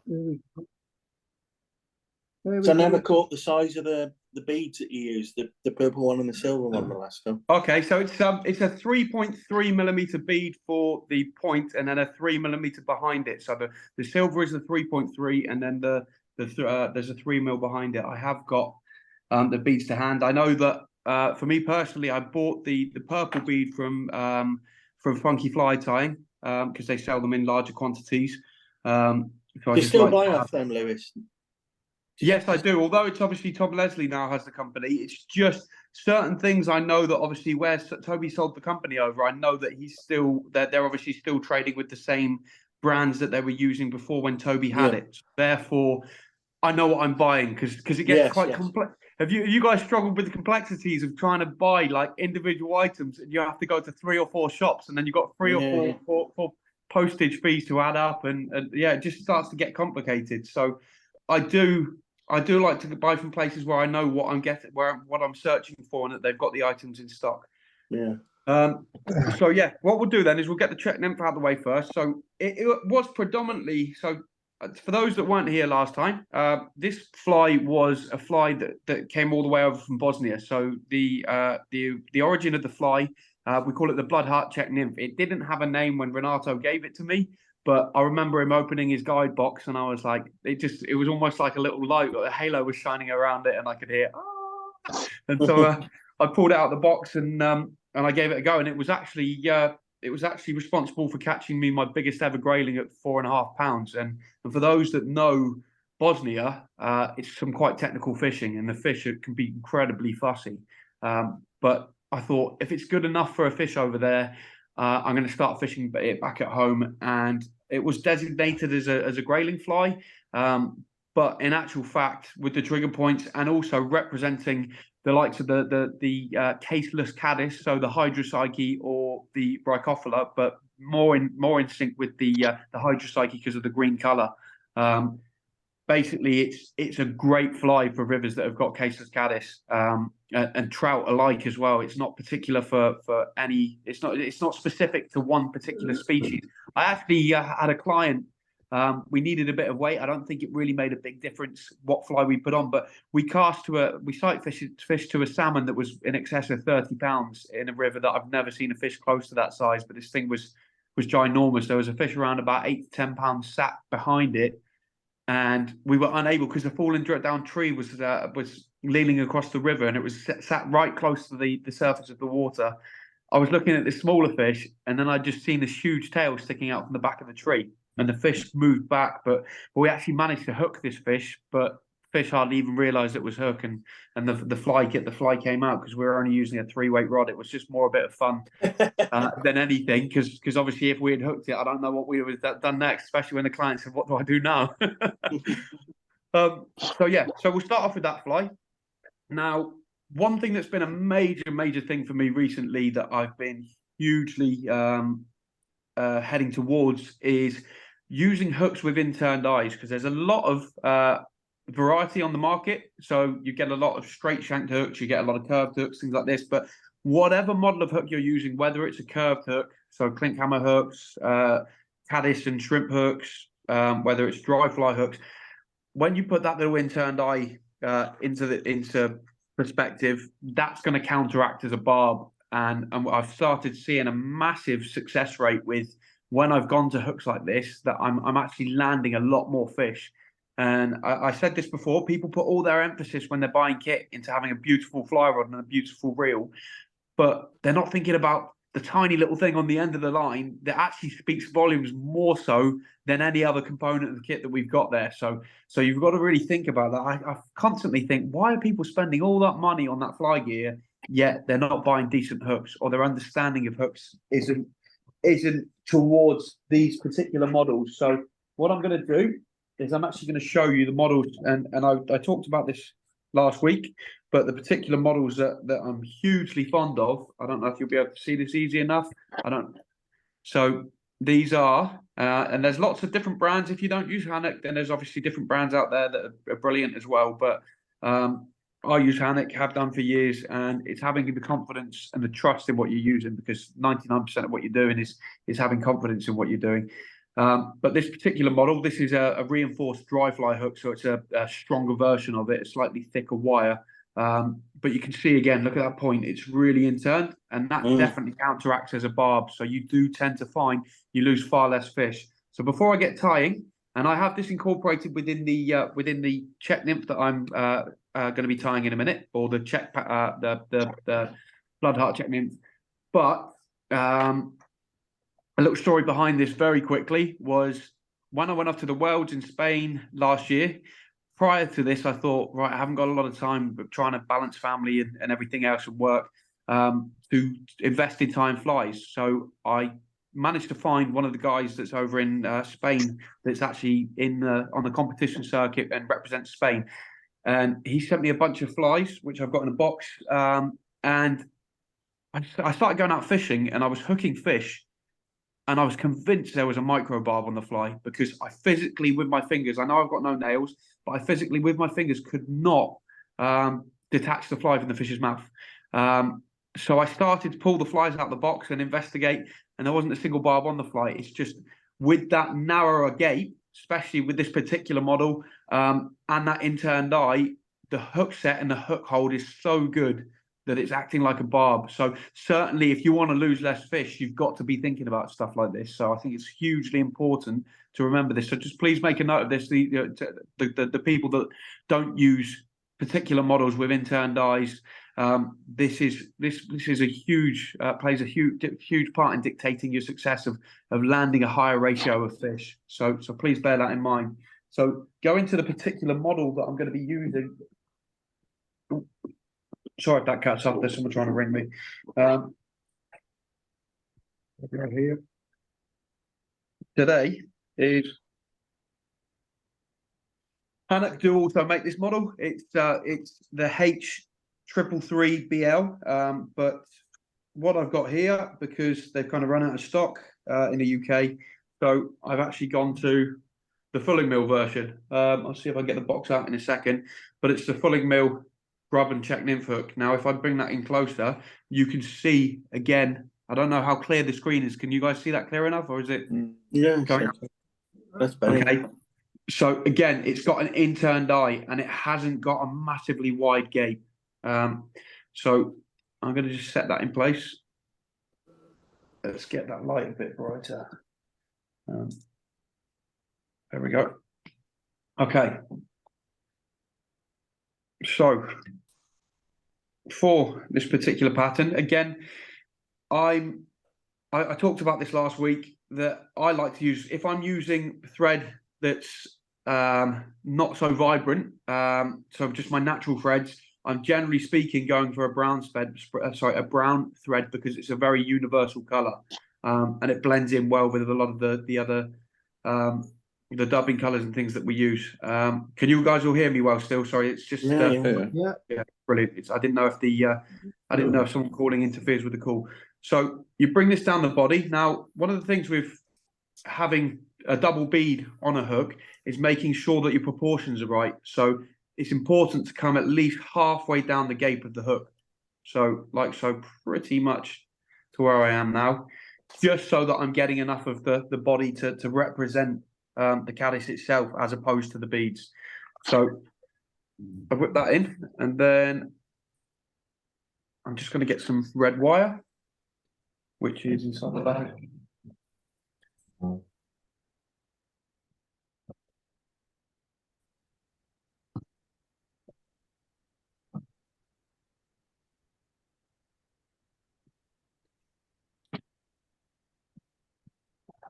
So I never caught the size of the beads that you use, the purple one and the silver one, Velasco. Okay, so it's a 3.3 millimeter bead for the point, and then a 3 millimeter behind it. So the silver is the 3.3, and then there's a 3 mil behind it. I have got the beads to hand. I know that for me personally, I bought the purple bead from Funky Fly Tying because they sell them in larger quantities. So you still buy off them, Lewis? Yes, I do. Although it's obviously Tom Leslie now has the company, it's just certain things I know that obviously where Toby sold the company over, I know that they're obviously still trading with the same brands that they were using before when Toby had it. Therefore, I know what I'm buying because it gets quite complex. Have you guys struggled with the complexities of trying to buy like individual items, and you have to go to 3 or 4 shops, and then you've got 3 or 4 postage fees to add up, and it just starts to get complicated. So I do like to buy from places where I know what I'm getting, what I'm searching for, and that they've got the items in stock. Yeah. So yeah, what we'll do then is we'll get the Czech Nymph out of the way first. So it was predominantly for those that weren't here last time. This fly was a fly that came all the way over from Bosnia. So the origin of the fly, we call it the Blood Heart Czech Nymph. It didn't have a name when Renato gave it to me. But I remember him opening his guide box, and I was like, it was almost like a little light, a halo was shining around it, and I could hear, ah! And so I pulled it out of the box and I gave it a go, and it was actually responsible for catching me my biggest ever grayling at 4.5 pounds. And for those that know Bosnia, it's some quite technical fishing, and the fish can be incredibly fussy. But I thought if it's good enough for a fish over there, I'm going to start fishing it back at home, and it was designated as a grayling fly. But in actual fact, with the trigger points and also representing the likes of the caseless caddis, so the hydropsyche or the brachyphylla, but more in sync with the hydropsyche because of the green color. Basically, it's a great fly for rivers that have got caseless caddis and trout alike as well. It's not particular for any. It's not specific to one particular species. I actually had a client. We needed a bit of weight. I don't think it really made a big difference what fly we put on, but we sight fished to a salmon that was in excess of 30 pounds in a river that I've never seen a fish close to that size. But this thing was ginormous. There was a fish around about 8 to 10 pounds sat behind it. And we were unable because the fallen down tree was leaning across the river, and it was sat right close to the surface of the water. I was looking at this smaller fish, and then I just seen this huge tail sticking out from the back of the tree, and the fish moved back. But we actually managed to hook this fish, but fish hardly even realised it was hook, and the fly came out because we were only using a 3-weight rod. It was just more a bit of fun than anything, because obviously if we had hooked it, I don't know what we would have done next, especially when the client said, "What do I do now?" So we'll start off with that fly. Now, one thing that's been a major thing for me recently that I've been hugely heading towards is using hooks with inturned eyes, because there's a lot of variety on the market. So you get a lot of straight shanked hooks, you get a lot of curved hooks, things like this. But whatever model of hook you're using, whether it's a curved hook, so clink hammer hooks, caddis and shrimp hooks, whether it's dry fly hooks, when you put that little inturned eye into perspective, that's going to counteract as a barb. And I've started seeing a massive success rate with when I've gone to hooks like this, that I'm actually landing a lot more fish. And I said this before, people put all their emphasis when they're buying kit into having a beautiful fly rod and a beautiful reel, but they're not thinking about the tiny little thing on the end of the line that actually speaks volumes more so than any other component of the kit that we've got there. So you've got to really think about that. I constantly think, why are people spending all that money on that fly gear, yet they're not buying decent hooks, or their understanding of hooks isn't towards these particular models? So what I'm going to do is I'm actually going to show you the models, and I talked about this last week, but the particular models that I'm hugely fond of, I don't know if you'll be able to see this easy enough. So these are, and there's lots of different brands. If you don't use Hanek, then there's obviously different brands out there that are brilliant as well. But I use Hanek, have done for years, and it's having the confidence and the trust in what you're using, because 99% of what you're doing is having confidence in what you're doing. But this particular model, this is a reinforced dry fly hook, so it's a stronger version of it, a slightly thicker wire. But you can see again, look at that point, it's really inturned, and that definitely counteracts as a barb. So you do tend to find you lose far less fish. So before I get tying, and I have this incorporated within the Czech nymph that I'm going to be tying in a minute, or the Czech the Bloodheart Czech nymph. But a little story behind this very quickly was when I went off to the Worlds in Spain last year. Prior to this, I thought, right, I haven't got a lot of time, but trying to balance family and everything else and work to invest in time flies. So I managed to find one of the guys that's over in Spain that's actually on the competition circuit and represents Spain. And he sent me a bunch of flies, which I've got in a box. And I started going out fishing, and I was hooking fish. And I was convinced there was a micro barb on the fly, because I physically, with my fingers, I know I've got no nails, but I physically, with my fingers, could not detach the fly from the fish's mouth. So I started to pull the flies out of the box and investigate, and there wasn't a single barb on the fly. It's just with that narrower gape, especially with this particular model, and that inturned eye, the hook set and the hook hold is so good that it's acting like a barb. So certainly, if you want to lose less fish, you've got to be thinking about stuff like this. So I think it's hugely important to remember this. So just please make a note of this. The people that don't use particular models with interned eyes, this is a huge plays a huge part in dictating your success of landing a higher ratio of fish. So please bear that in mind. So go into the particular model that I'm going to be using. Sorry if that cuts off. There's someone trying to ring me. Right here. Today is Hanak do also make this model. It's the H333BL. But what I've got here, because they've kind of run out of stock in the UK, so I've actually gone to the Fulling Mill version. I'll see if I can get the box out in a second. But it's the Fulling Mill Grub and Czech nymph hook. Now, if I bring that in closer, you can see again. I don't know how clear the screen is. Can you guys see that clear enough, or is it? Yeah, going up? That's better. Okay. So again, it's got an interned eye, and it hasn't got a massively wide gape. So I'm going to just set that in place. Let's get that light a bit brighter. There we go. Okay. So for this particular pattern, again, I talked about this last week, that I like to use, if I'm using thread that's not so vibrant, so just my natural threads, I'm generally speaking going for a brown thread, because it's a very universal color, and it blends in well with a lot of the other the dubbing colors and things that we use. Can you guys all hear me well still? Sorry, it's just Yeah, brilliant. I didn't know if I didn't know if someone calling interferes with the call. So you bring this down the body. Now, one of the things with having a double bead on a hook is making sure that your proportions are right. So it's important to come at least halfway down the gape of the hook. So pretty much to where I am now, just so that I'm getting enough of the body to represent the caddis itself, as opposed to the beads. So I whip that in, and then I'm just going to get some red wire, which is inside the bag.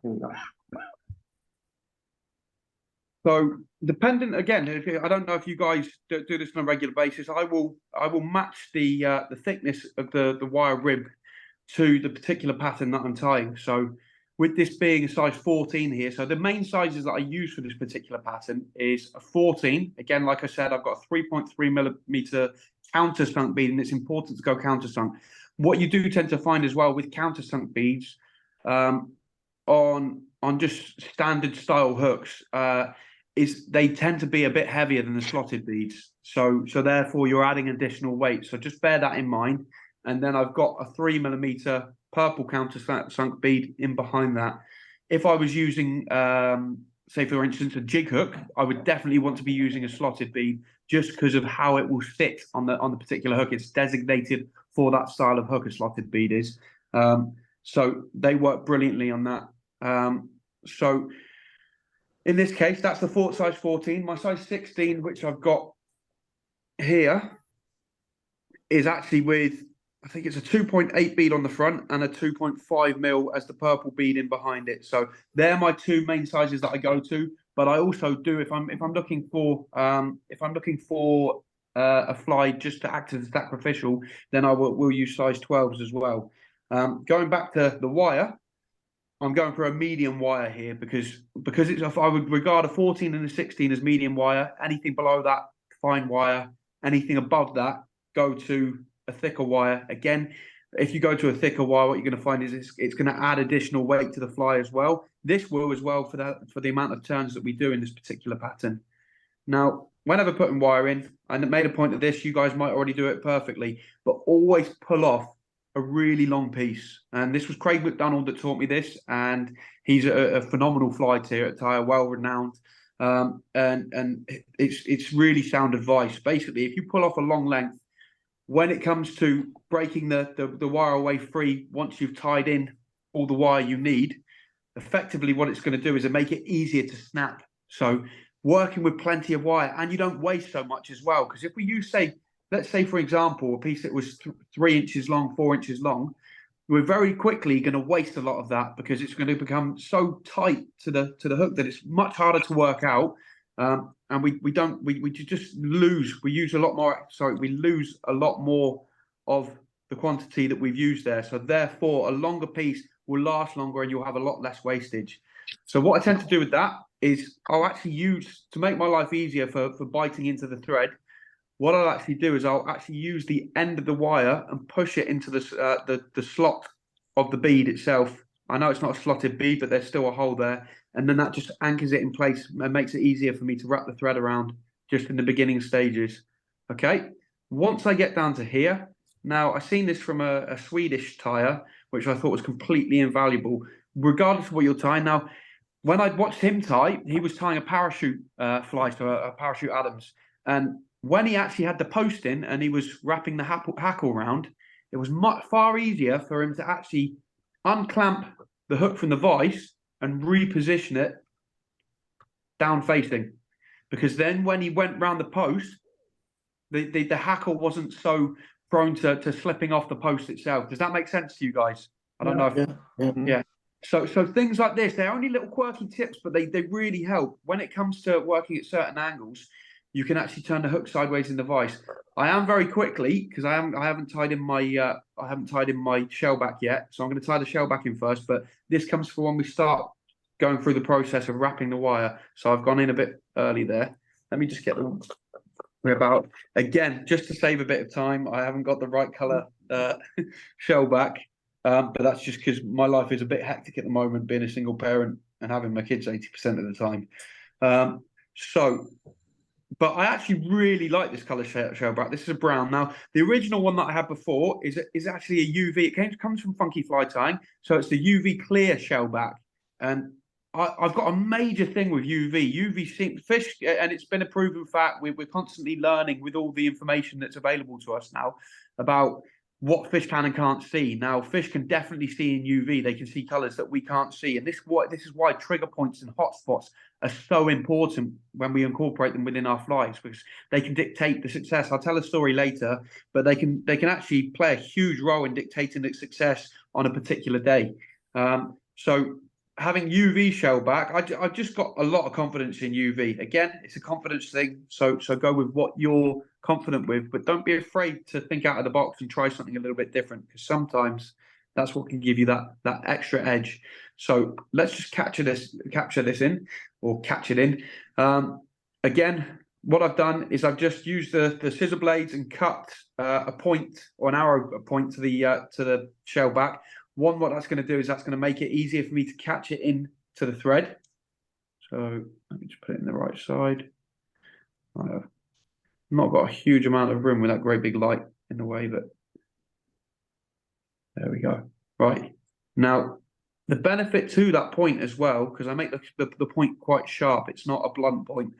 Here we go. So dependent, again, I don't know if you guys do this on a regular basis. I will match the thickness of the wire rib to the particular pattern that I'm tying. So with this being a size 14 here, so the main sizes that I use for this particular pattern is a 14. Again, like I said, I've got a 3.3 millimeter countersunk bead, and it's important to go countersunk. What you do tend to find as well with countersunk beads on just standard style hooks is they tend to be a bit heavier than the slotted beads. So therefore you're adding additional weight. So just bear that in mind. And then I've got a 3 millimeter purple countersunk bead in behind that. if I was using, say for instance, a jig hook, I would definitely want to be using a slotted bead just because of how it will sit on the particular hook. It's designated for that style of hook, a slotted bead is. So they work brilliantly on that. So in this case, that's the size 14. My size 16, which I've got here, is actually with, I think it's a 2.8 bead on the front and a 2.5 mil as the purple bead in behind it. So they're my two main sizes that I go to. But I also do, if I'm looking for a fly just to act as a sacrificial, then I will use size 12s as well. Going back to the wire, I'm going for a medium wire here because it's, I would regard a 14 and a 16 as medium wire. Anything below that, fine wire. Anything above that, go to a thicker wire. Again, if you go to a thicker wire, what you're going to find is it's going to add additional weight to the fly as well. This will as well for the amount of turns that we do in this particular pattern. Now, whenever putting wire in, I made a point of this, you guys might already do it perfectly, but always pull off a really long piece. And this was Craig McDonald that taught me this, and he's a phenomenal fly tier, well renowned. And it's really sound advice. Basically, if you pull off a long length, when it comes to breaking the wire away free, once you've tied in all the wire you need, effectively what it's going to do is make it easier to snap. So working with plenty of wire, and you don't waste so much as well. Because if we use, let's say, for example, a piece that was 3 inches long, 4 inches long, we're very quickly going to waste a lot of that because it's going to become so tight to the hook that it's much harder to work out. And we just lose. We use a lot more. Sorry, we lose a lot more of the quantity that we've used there. So therefore, a longer piece will last longer, and you'll have a lot less wastage. So what I tend to do with that is I'll actually use, to make my life easier for biting into the thread. What I'll actually do is I'll actually use the end of the wire and push it into the slot of the bead itself. I know it's not a slotted bead, but there's still a hole there. And then that just anchors it in place and makes it easier for me to wrap the thread around just in the beginning stages. Okay, once I get down to here, now I've seen this from a Swedish tyer, which I thought was completely invaluable, regardless of what you're tying. Now, when I watched him tie, he was tying a parachute fly, so a parachute Adams. And when he actually had the post in and he was wrapping the hackle round, it was far easier for him to actually unclamp the hook from the vise and reposition it down facing. Because then when he went round the post, the hackle wasn't so prone to slipping off the post itself. Does that make sense to you guys? I don't know if, yeah. So things like this, they're only little quirky tips, but they really help. When it comes to working at certain angles, you can actually turn the hook sideways in the vise. I am very quickly, because I haven't tied in my shell back yet, so I'm going to tie the shell back in first. But this comes for when we start going through the process of wrapping the wire. So I've gone in a bit early there. Let me just get them. We're about, again, just to save a bit of time, I haven't got the right color shell back, but that's just because my life is a bit hectic at the moment, being a single parent and having my kids 80% of the time. But I actually really like this color shellback. This is a brown. Now, the original one that I had before is actually a UV. It comes from Funky Fly Tying, so it's the UV clear shellback. And I've got a major thing with UV fish, and it's been a proven fact. We're constantly learning with all the information that's available to us now about what fish can and can't see. Now, fish can definitely see in UV. They can see colors that we can't see. And this is why trigger points and hotspots are so important when we incorporate them within our flies, because they can dictate the success. I'll tell a story later, but they can actually play a huge role in dictating the success on a particular day. So having UV shellback, I've just got a lot of confidence in UV. Again, it's a confidence thing. So go with what you're confident with, but don't be afraid to think out of the box and try something a little bit different, because sometimes that's what can give you that extra edge. So let's just capture this in, or catch it in. Again, what I've done is I've just used the scissor blades and cut a point or an arrow point to the shell back. What that's going to do is that's going to make it easier for me to catch it in to the thread. So let me just put it in the right side. I've not got a huge amount of room with that great big light in the way, but there we go. Right. Now, The benefit to that point as well, because I make the point quite sharp, it's not a blunt point,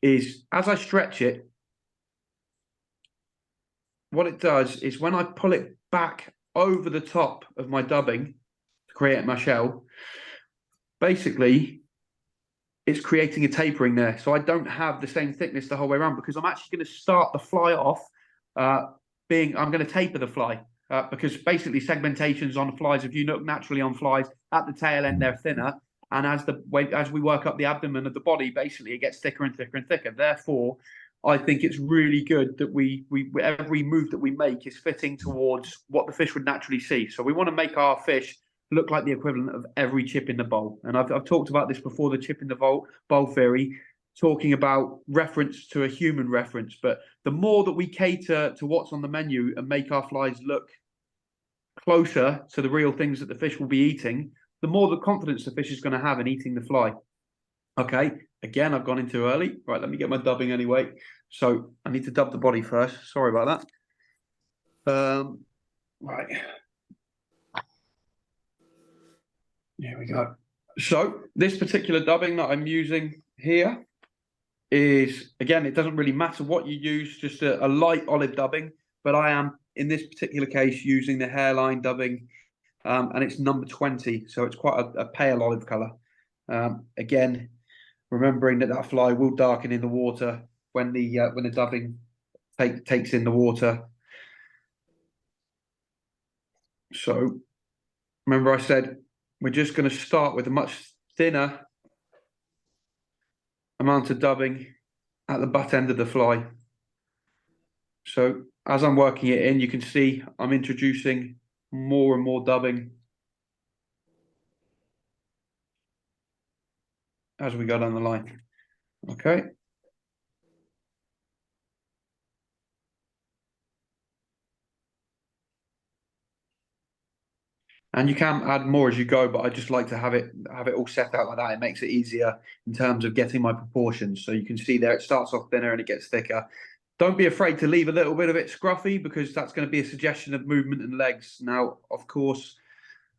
is as I stretch it, what it does is when I pull it back over the top of my dubbing to create my shell, basically it's creating a tapering there. So I don't have the same thickness the whole way around, because I'm actually going to start the fly off I'm going to taper the fly. Because basically segmentations on flies, if you look naturally on flies, at the tail end they're thinner, and as we work up the abdomen of the body, basically it gets thicker and thicker and thicker. Therefore, I think it's really good that we every move that we make is fitting towards what the fish would naturally see. So we want to make our fish look like the equivalent of every chip in the bowl. And I've talked about this before, the chip in the bowl theory, talking about reference to a human reference. But the more that we cater to what's on the menu and make our flies look closer to the real things that the fish will be eating, the more the confidence the fish is going to have in eating the fly. Okay, again, I've gone in too early. Right, let me get my dubbing anyway. So I need to dub the body first. Sorry about that. Right. Here we go. So this particular dubbing that I'm using here is, again, it doesn't really matter what you use, just a light olive dubbing, but I am, in this particular case, using the hairline dubbing, and it's number 20, so it's quite a pale olive colour. Again, remembering that fly will darken in the water when the dubbing takes in the water. So remember I said we're just going to start with a much thinner amount of dubbing at the butt end of the fly. So as I'm working it in, you can see I'm introducing more and more dubbing as we go down the line. Okay. And you can add more as you go, but I just like to have it all set out like that. It makes it easier in terms of getting my proportions. So you can see there it starts off thinner and it gets thicker. Don't be afraid to leave a little bit of it scruffy, because that's going to be a suggestion of movement and legs. Now, of course,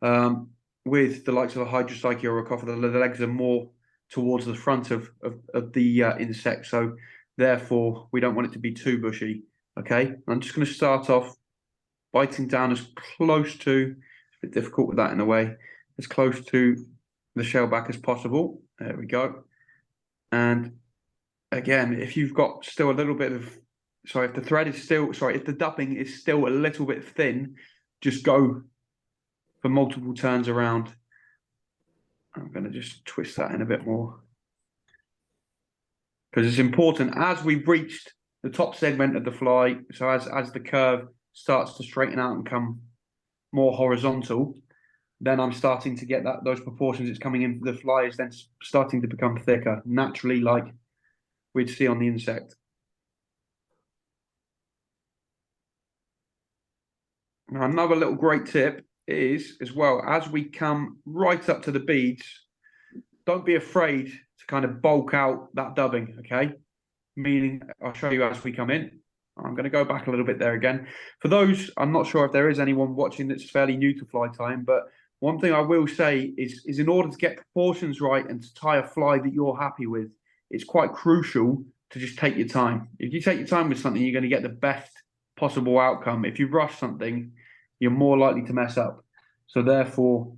with the likes of a hydrocycle or a coffer, the legs are more towards the front of the insect. So therefore, we don't want it to be too bushy. Okay, I'm just going to start off biting down as close to, it's a bit difficult with that in a way, as close to the shell back as possible. There we go. And again, if you've got still a little bit of, if the thread is still, if the dubbing is still a little bit thin, just go for multiple turns around. I'm going to just twist that in a bit more, because it's important as we've reached the top segment of the fly. So as the curve starts to straighten out and come more horizontal, then I'm starting to get those proportions. It's coming in. The fly is then starting to become thicker naturally, like we'd see on the insect. Now, another little great tip is, as well, as we come right up to the beads, don't be afraid to kind of bulk out that dubbing, okay? Meaning, I'll show you as we come in. I'm going to go back a little bit there again. For those, I'm not sure if there is anyone watching that's fairly new to fly time, but one thing I will say is in order to get proportions right and to tie a fly that you're happy with, it's quite crucial to just take your time. If you take your time with something, you're going to get the best possible outcome. If you rush something, you're more likely to mess up. So therefore,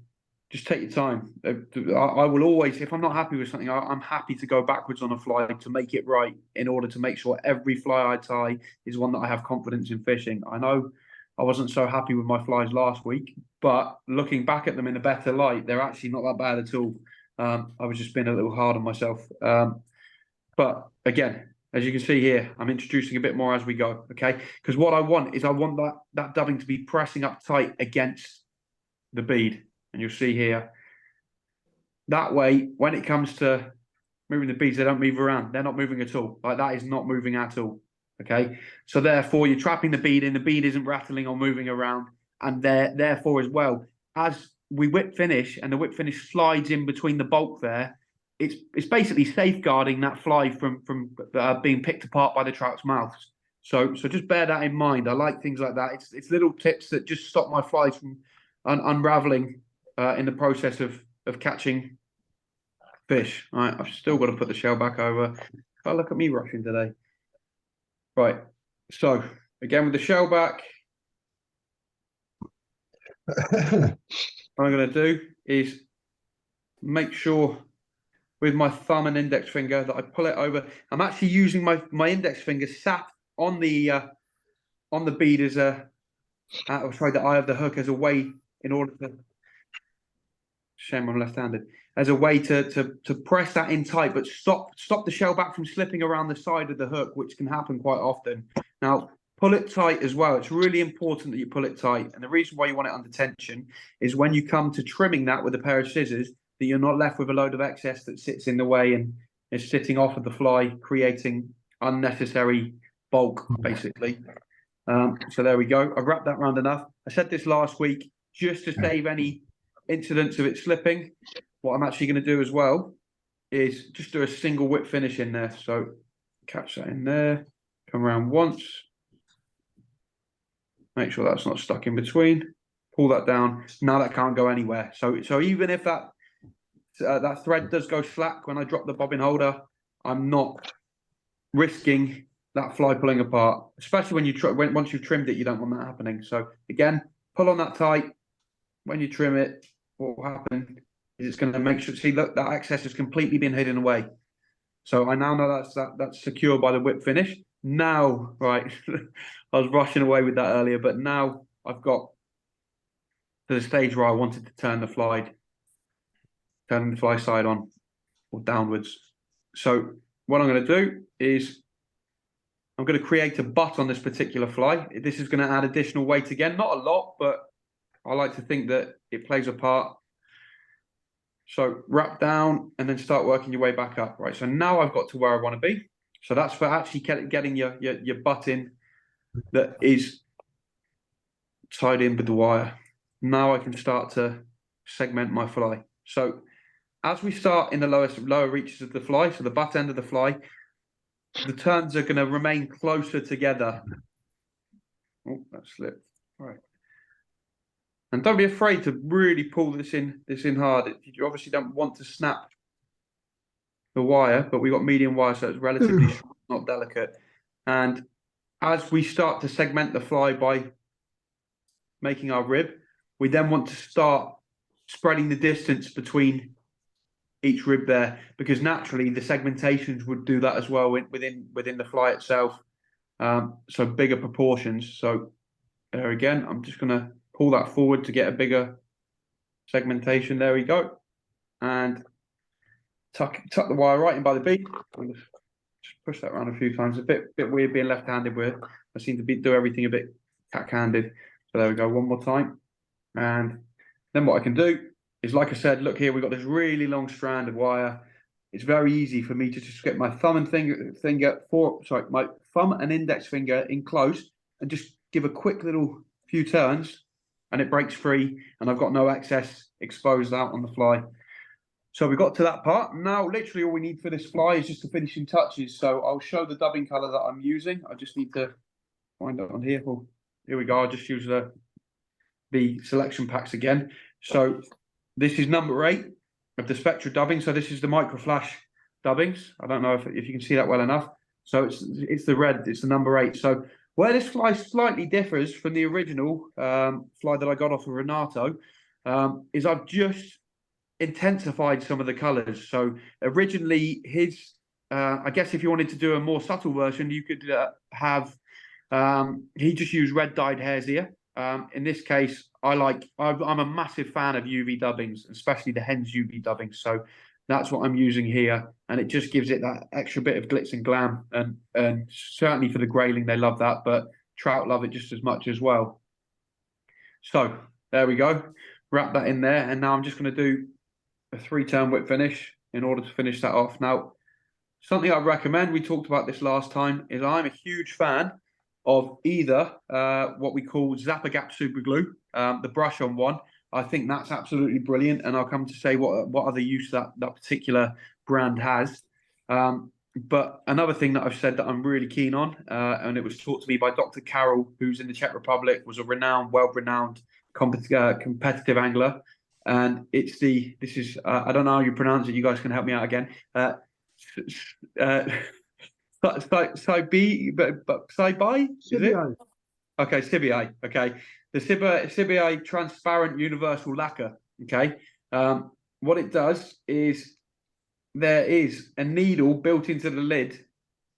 just take your time. I will always, if I'm not happy with something, I'm happy to go backwards on a fly to make it right, in order to make sure every fly I tie is one that I have confidence in fishing. I know I wasn't so happy with my flies last week, but looking back at them in a better light, they're actually not that bad at all. I was just being a little hard on myself. But again, as you can see here, I'm introducing a bit more as we go, okay? Because what I want is that dubbing to be pressing up tight against the bead. And you'll see here, that way, when it comes to moving the beads, they don't move around. They're not moving at all. Like, that is not moving at all, okay? So therefore, you're trapping the bead in, the bead isn't rattling or moving around. And therefore, as well, as we whip finish and the whip finish slides in between the bulk there, it's basically safeguarding that fly from being picked apart by the trout's mouths. So just bear that in mind. I like things like that. It's little tips that just stop my flies from unraveling in the process of catching fish. Right, I've still got to put the shell back over. Oh, look at me rushing today. Right, so again with the shell back, what I'm going to do is make sure with my thumb and index finger that I pull it over. I'm actually using my index finger sat on the bead as a, sorry, the eye of the hook as a way in order to, shame I'm left-handed, as a way to press that in tight, but stop the shell back from slipping around the side of the hook, which can happen quite often. Now, pull it tight as well. It's really important that you pull it tight. And the reason why you want it under tension is when you come to trimming that with a pair of scissors, that you're not left with a load of excess that sits in the way and is sitting off of the fly, creating unnecessary bulk, basically. So there we go. I've wrapped that round enough. I said this last week, just to save any incidents of it slipping. What I'm actually going to do as well is just do a single whip finish in there. So catch that in there, come around once, make sure that's not stuck in between, pull that down. Now that can't go anywhere. So even if that thread does go slack when I drop the bobbin holder, I'm not risking that fly pulling apart, especially when once you've trimmed it, you don't want that happening. So again, pull on that tight. When you trim it, what will happen is it's going to make sure, see, look, that excess has completely been hidden away. So I now know that's secure by the whip finish. Now, right, I was rushing away with that earlier, but now I've got to the stage where I wanted to turn the fly side on or downwards. So what I'm going to do is I'm going to create a butt on this particular fly. This is going to add additional weight again, not a lot, but I like to think that it plays a part. So wrap down and then start working your way back up. Right, so now I've got to where I want to be. So that's for actually getting your butt in that is tied in with the wire. Now I can start to segment my fly. So as we start in the lower reaches of the fly, so the butt end of the fly, the turns are going to remain closer together. Oh, that slipped. All right. And don't be afraid to really pull this in hard. You obviously don't want to snap the wire, but we've got medium wire, so it's relatively short, not delicate. And as we start to segment the fly by making our rib, we then want to start spreading the distance between each rib there, because naturally the segmentations would do that as well within the fly itself. So bigger proportions. So there again, I'm just going to pull that forward to get a bigger segmentation. There we go. And tuck the wire right in by the bead. Just push that around a few times. A bit weird being left-handed with. I seem to do everything a bit cat-handed. So there we go, one more time. And then what I can do is, like I said, look here, we've got this really long strand of wire. It's very easy for me to just get my thumb and my thumb and index finger in close and just give a quick little few turns and it breaks free and I've got no excess exposed out on the fly. So we got to that part. Now, literally all we need for this fly is just the finishing touches. So I'll show the dubbing color that I'm using. I just need to find it on here. Oh, here we go. I'll just use the selection packs again. So this is number 8 of the Spectra dubbing. So this is the micro flash dubbings. I don't know if you can see that well enough. So it's the red, it's the number 8. So where this fly slightly differs from the original fly that I got off of Renato is I've just intensified some of the colors. So originally his, I guess if you wanted to do a more subtle version, you could have, he just used red dyed hairs here. In this case, I'm a massive fan of UV dubbings, especially the hen's UV dubbings. So that's what I'm using here. And it just gives it that extra bit of glitz and glam. And certainly for the grayling, they love that, but trout love it just as much as well. So there we go. Wrap that in there. And now I'm just going to do a 3-turn whip finish in order to finish that off. Now, something I recommend, we talked about this last time, is I'm a huge fan of either what we call Zappa Gap Super Glue, the brush-on one. I think that's absolutely brilliant, and I'll come to say what other use that particular brand has. But another thing that I've said that I'm really keen on, and it was taught to me by Dr. Carol, who's in the Czech Republic, was a world-renowned competitive angler. and it's this is I don't know how you pronounce it. You guys can help me out again. Saibai, is it? Okay, Cibai. Okay, the Cibai transparent universal lacquer. Okay, what it does is there is a needle built into the lid,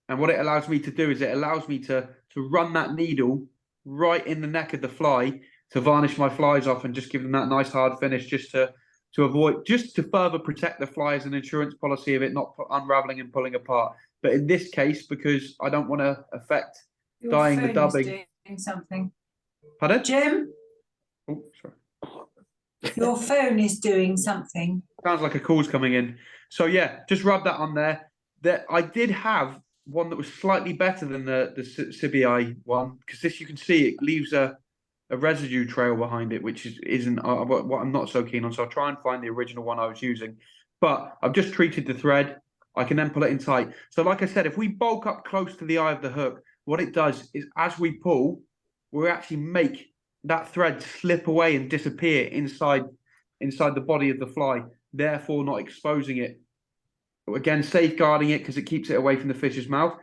and what it allows me to do is it allows me to run that needle right in the neck of the fly to varnish my flies off and just give them that nice hard finish, just to avoid, just to further protect the fly as an insurance policy of it not unraveling and pulling apart. But in this case, because I don't want to affect dyeing the dubbing. Doing something. Pardon? Jim? Oh, sorry. Your phone is doing something. Sounds like a call's coming in. So yeah, just rub that on there. I did have one that was slightly better than the Cibai one, because this, you can see it leaves a residue trail behind it, which isn't what I'm not so keen on. So I'll try and find the original one I was using. But I've just treated the thread. I can then pull it in tight. So like I said, if we bulk up close to the eye of the hook, what it does is as we pull, we actually make that thread slip away and disappear inside the body of the fly, therefore not exposing it. Again, safeguarding it because it keeps it away from the fish's mouth.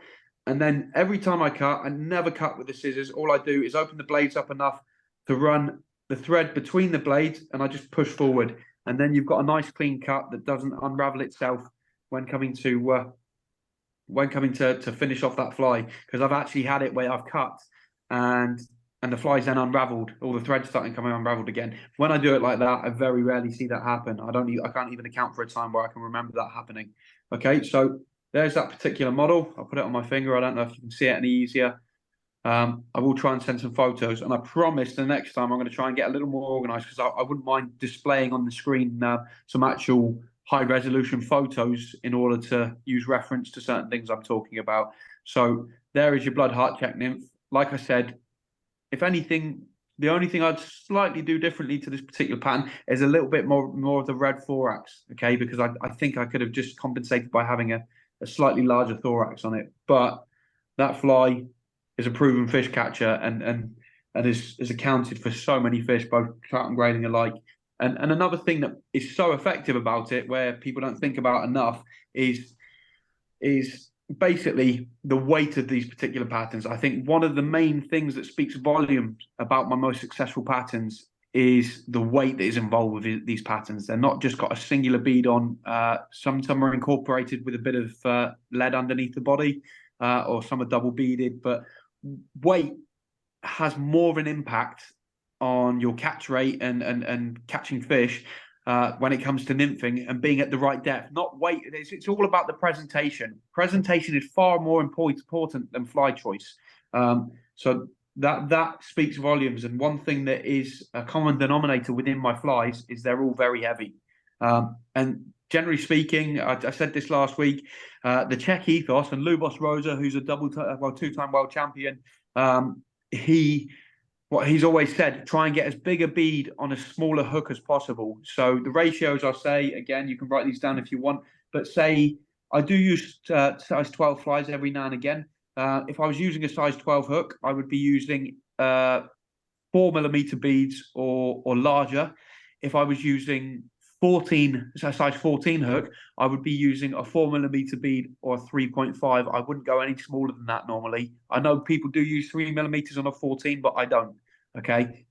And then every time I cut, I never cut with the scissors. All I do is open the blades up enough to run the thread between the blades, and I just push forward. And then you've got a nice clean cut that doesn't unravel itself when coming to finish off that fly. Because I've actually had it where I've cut and the fly's then unraveled, all the threads starting coming unraveled again. When I do it like that, I very rarely see that happen. I can't even account for a time where I can remember that happening. Okay, so there's that particular model. I'll put it on my finger. I don't know if you can see it any easier. I will try and send some photos, and I promise the next time I'm going to try and get a little more organized, because I wouldn't mind displaying on the screen some actual high resolution photos in order to use reference to certain things I'm talking about. So there is your blood heart check nymph. Like I said, if anything, the only thing I'd slightly do differently to this particular pattern is a little bit more of the red thorax, okay? Because I think I could have just compensated by having a slightly larger thorax on it. But that fly is a proven fish catcher and is accounted for so many fish, both trout and grayling alike. And another thing that is so effective about it, where people don't think about enough, is basically the weight of these particular patterns. I think one of the main things that speaks volumes about my most successful patterns is the weight that is involved with these patterns. They're not just got a singular bead on. Some are incorporated with a bit of lead underneath the body, or some are double beaded. But weight has more of an impact on your catch rate and catching fish when it comes to nymphing and being at the right depth. Not weight. It's all about the presentation. Presentation is far more important than fly choice. So that speaks volumes. And one thing that is a common denominator within my flies is they're all very heavy. And generally speaking, I said this last week, the Czech ethos, and Lewis Rosa, who's a two-time world champion, what he's always said, try and get as big a bead on a smaller hook as possible. So the ratios, I'll say, again, you can write these down if you want, but say I do use size 12 flies every now and again. If I was using a size 12 hook, I would be using 4mm beads or larger. If I was using size 14 hook, I would be using a 4mm bead or a 3.5. I wouldn't go any smaller than that normally. I know people do use 3mm on a 14, but I don't. Okay.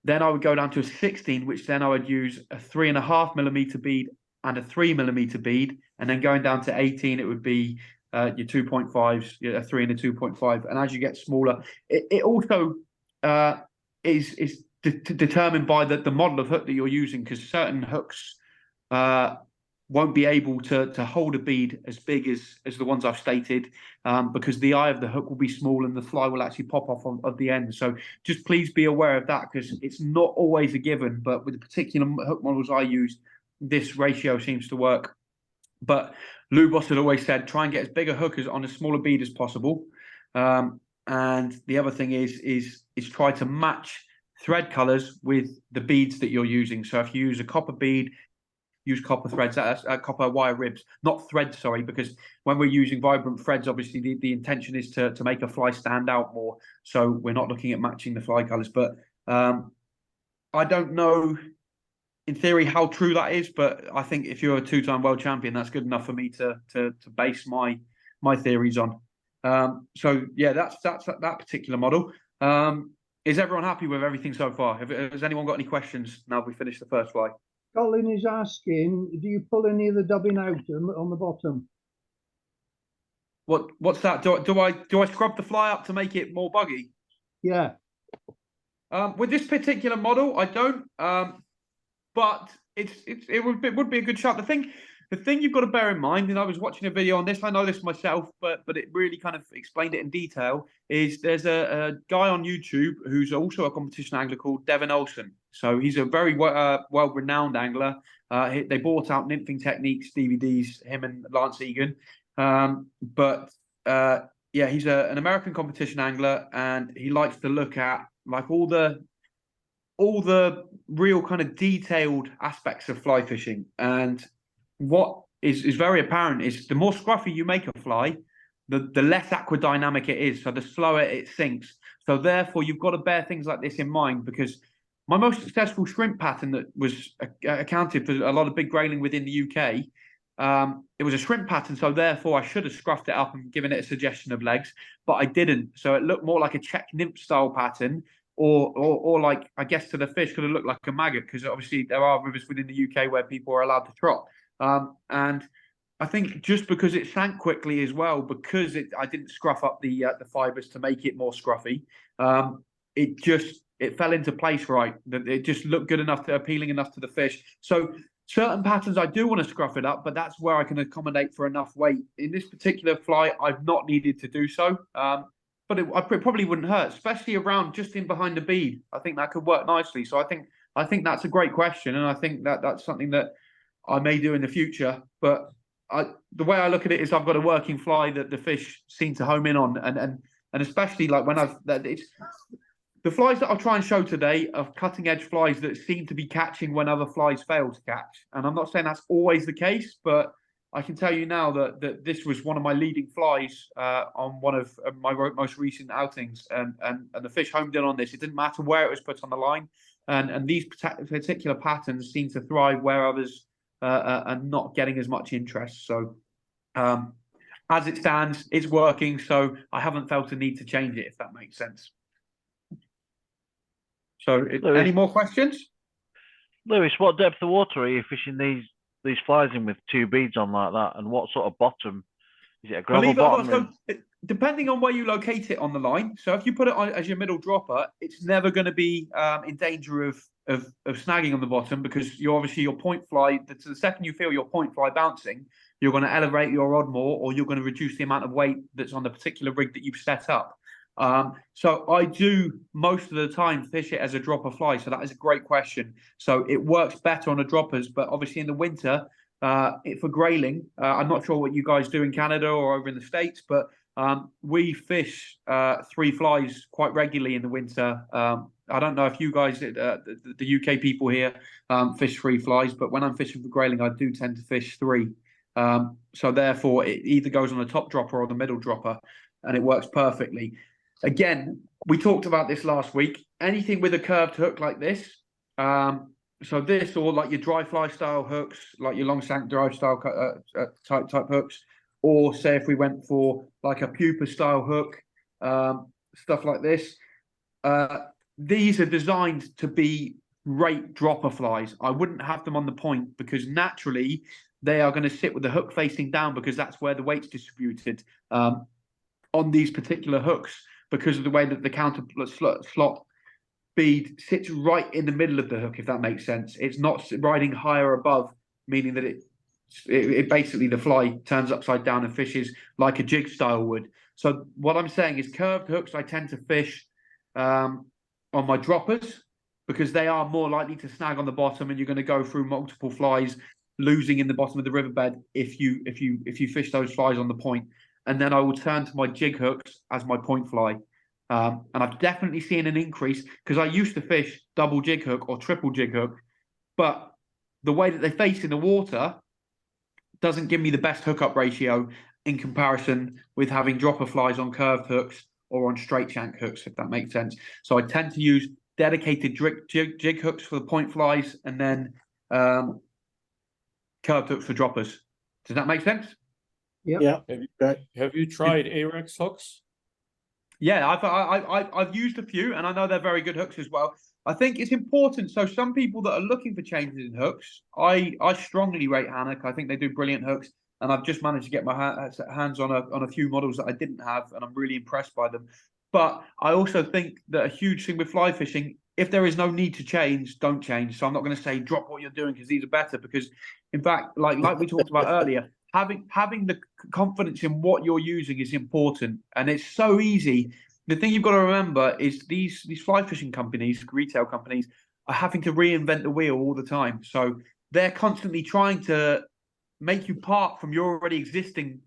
Then I would go down to a 16, which then I would use a 3.5mm bead and a 3mm bead. And then going down to 18, it would be your 2.5s, a 3 and a 2.5. And as you get smaller, it also is determined by the model of hook that you're using, because certain hooks won't be able to hold a bead as big as the ones I've stated, because the eye of the hook will be small and the fly will actually pop off of the end. So just please be aware of that, because it's not always a given, but with the particular hook models I use, this ratio seems to work. But Lou Boss had always said, try and get as big a hook on a smaller bead as possible. And the other thing is try to match thread colors with the beads that you're using. So if you use a copper bead, use copper threads, copper wire ribs, not threads, sorry, because when we're using vibrant threads, obviously the intention is to make a fly stand out more. So we're not looking at matching the fly colors. But I don't know in theory how true that is, but I think if you're a 2-time world champion, that's good enough for me to base my theories on. So yeah, that's that particular model. Is everyone happy with everything so far? Has anyone got any questions now we finished the first fly? Colin is asking, do you pull any of the dubbing out on the bottom? What's that? Do I scrub the fly up to make it more buggy? Yeah. With this particular model, I don't. But it would be a good shot. The thing you've got to bear in mind, and I was watching a video on this, I know this myself, but it really kind of explained it in detail, is there's a guy on YouTube who's also a competition angler called Devin Olsen. So he's a very well-renowned angler. They bought out Nymphing Techniques DVDs, him and Lance Egan. Yeah, he's an American competition angler, and he likes to look at like all the real kind of detailed aspects of fly fishing. And what is very apparent is the more scruffy you make a fly, the less aquadynamic it is. So the slower it sinks. So therefore, you've got to bear things like this in mind, because my most successful shrimp pattern that was accounted for a lot of big grayling within the UK, it was a shrimp pattern. So therefore, I should have scruffed it up and given it a suggestion of legs, but I didn't. So it looked more like a Czech nymph style pattern. Or like, I guess to the fish could have looked like a maggot, because obviously there are rivers within the UK where people are allowed to trot. And I think just because it sank quickly as well, because I didn't scruff up the fibres to make it more scruffy, it fell into place right. It just looked good enough, appealing enough to the fish. So certain patterns I do want to scruff it up, but that's where I can accommodate for enough weight. In this particular fly, I've not needed to do so. But it probably wouldn't hurt, especially around just in behind the bead. I think that could work nicely. So I think that's a great question, and I think that's something that I may do in the future. But the way I look at it is I've got a working fly that the fish seem to home in on, and especially like when the flies that I'll try and show today are cutting edge flies that seem to be catching when other flies fail to catch. And I'm not saying that's always the case, but I can tell you now that this was one of my leading flies on one of my most recent outings, and the fish homed in on this. It didn't matter where it was put on the line, and these particular patterns seem to thrive where others are not getting as much interest. So as it stands, it's working. So I haven't felt a need to change it, if that makes sense. So Lewis, any more questions? Lewis, what depth of water are you fishing these flies in with 2 beads on like that, and what sort of bottom? Is it a gravel bottom? Depending on where you locate it on the line. So if you put it on as your middle dropper, it's never going to be in danger of snagging on the bottom, because your point fly, the second you feel your point fly bouncing, you're going to elevate your rod more, or you're going to reduce the amount of weight that's on the particular rig that you've set up. So I do most of the time fish it as a dropper fly. So that is a great question. So it works better on the droppers, but obviously in the winter, for grayling, I'm not sure what you guys do in Canada or over in the States, but we fish 3 flies quite regularly in the winter. I don't know if you guys, the UK people here, fish 3 flies, but when I'm fishing for grayling, I do tend to fish 3. So therefore, it either goes on the top dropper or the middle dropper, and it works perfectly. Again, we talked about this last week. Anything with a curved hook like this, so this, or like your dry fly style hooks, like your long shank drive style type hooks, or say if we went for like a pupa style hook, stuff like this. These are designed to be great dropper flies. I wouldn't have them on the point, because naturally they are going to sit with the hook facing down, because that's where the weight's distributed on these particular hooks, because of the way that the counter slot bead sits right in the middle of the hook, if that makes sense. It's not riding higher above, meaning that it basically, the fly turns upside down and fishes like a jig style would. So what I'm saying is curved hooks I tend to fish on my droppers, because they are more likely to snag on the bottom, and you're going to go through multiple flies losing in the bottom of the riverbed if you fish those flies on the point. And then I will turn to my jig hooks as my point fly. And I've definitely seen an increase, because I used to fish double jig hook or triple jig hook, but the way that they face in the water doesn't give me the best hookup ratio in comparison with having dropper flies on curved hooks or on straight shank hooks, if that makes sense. So I tend to use dedicated jig hooks for the point flies, and then curved hooks for droppers. Does that make sense? Yeah. Have you tried Arex hooks? Yeah, I've used a few, and I know they're very good hooks as well. I think it's important. So some people that are looking for changes in hooks, I strongly rate Hanek. I think they do brilliant hooks, and I've just managed to get my hands on a few models that I didn't have, and I'm really impressed by them. But I also think that a huge thing with fly fishing, if there is no need to change, don't change. So I'm not going to say drop what you're doing because these are better. Because in fact, like we talked about earlier, having the confidence in what you're using is important, and it's so easy. The thing you've got to remember is these fly fishing companies, retail companies, are having to reinvent the wheel all the time. So they're constantly trying to make you part from your already existing,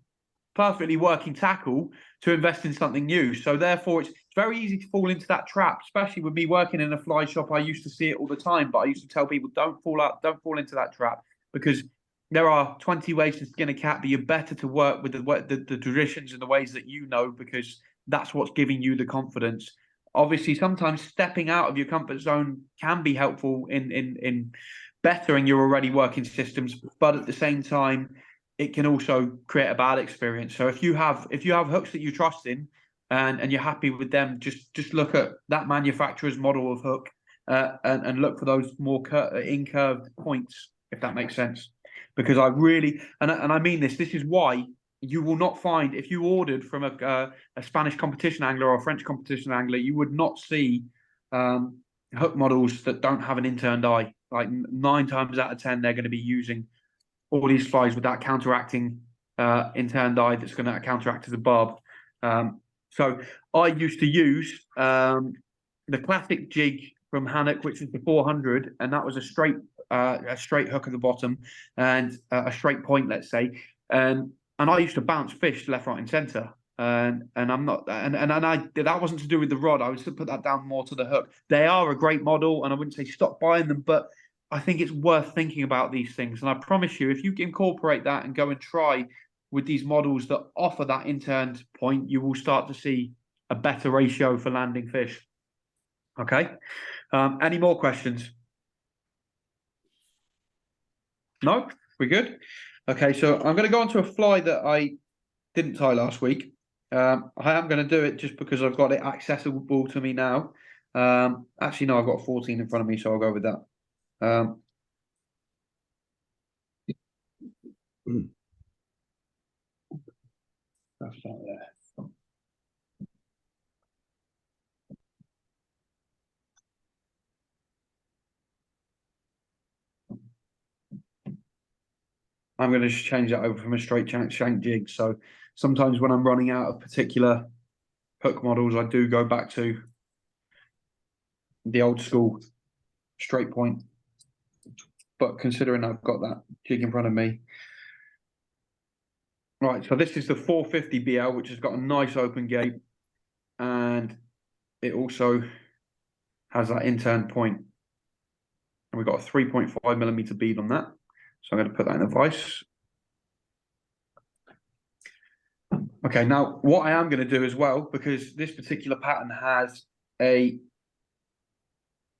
perfectly working tackle to invest in something new. So therefore, it's very easy to fall into that trap, especially with me working in a fly shop. I used to see it all the time, but I used to tell people, don't fall into that trap, because there are 20 ways to skin a cat, but you're better to work with the traditions and the ways that you know, because that's what's giving you the confidence. Obviously, sometimes stepping out of your comfort zone can be helpful in bettering your already working systems, but at the same time, it can also create a bad experience. So if you have hooks that you trust in and you're happy with them, just look at that manufacturer's model of hook and look for those more incurved points, if that makes sense. Because I really, and I mean this is why you will not find, if you ordered from a Spanish competition angler or a French competition angler, you would not see hook models that don't have an interned eye. Like 9 times out of 10, they're going to be using all these flies with that counteracting interned eye that's going to counteract as a barb. So I used to use the classic jig from Hanek, which is the 400, and that was a straight hook at the bottom and a straight point, let's say. And I used to bounce fish left, right, and centre. And I'm not, and that wasn't to do with the rod. I was to put that down more to the hook. They are a great model, and I wouldn't say stop buying them, but I think it's worth thinking about these things. And I promise you, if you incorporate that and go and try with these models that offer that interned point, you will start to see a better ratio for landing fish. Okay. Any more questions? No? We good? Okay, so I'm going to go on to a fly that I didn't tie last week. I am going to do it just because I've got it accessible to me now. Actually, no, I've got 14 in front of me, so I'll go with that. That's not there. I'm going to just change that over from a straight shank jig. So sometimes when I'm running out of particular hook models, I do go back to the old school straight point. But considering I've got that jig in front of me. Right, so this is the 450 BL, which has got a nice open gate. And it also has that intern point. And we've got a 3.5mm bead on that. So I'm going to put that in the vise. Okay, now what I am going to do as well, because this particular pattern has a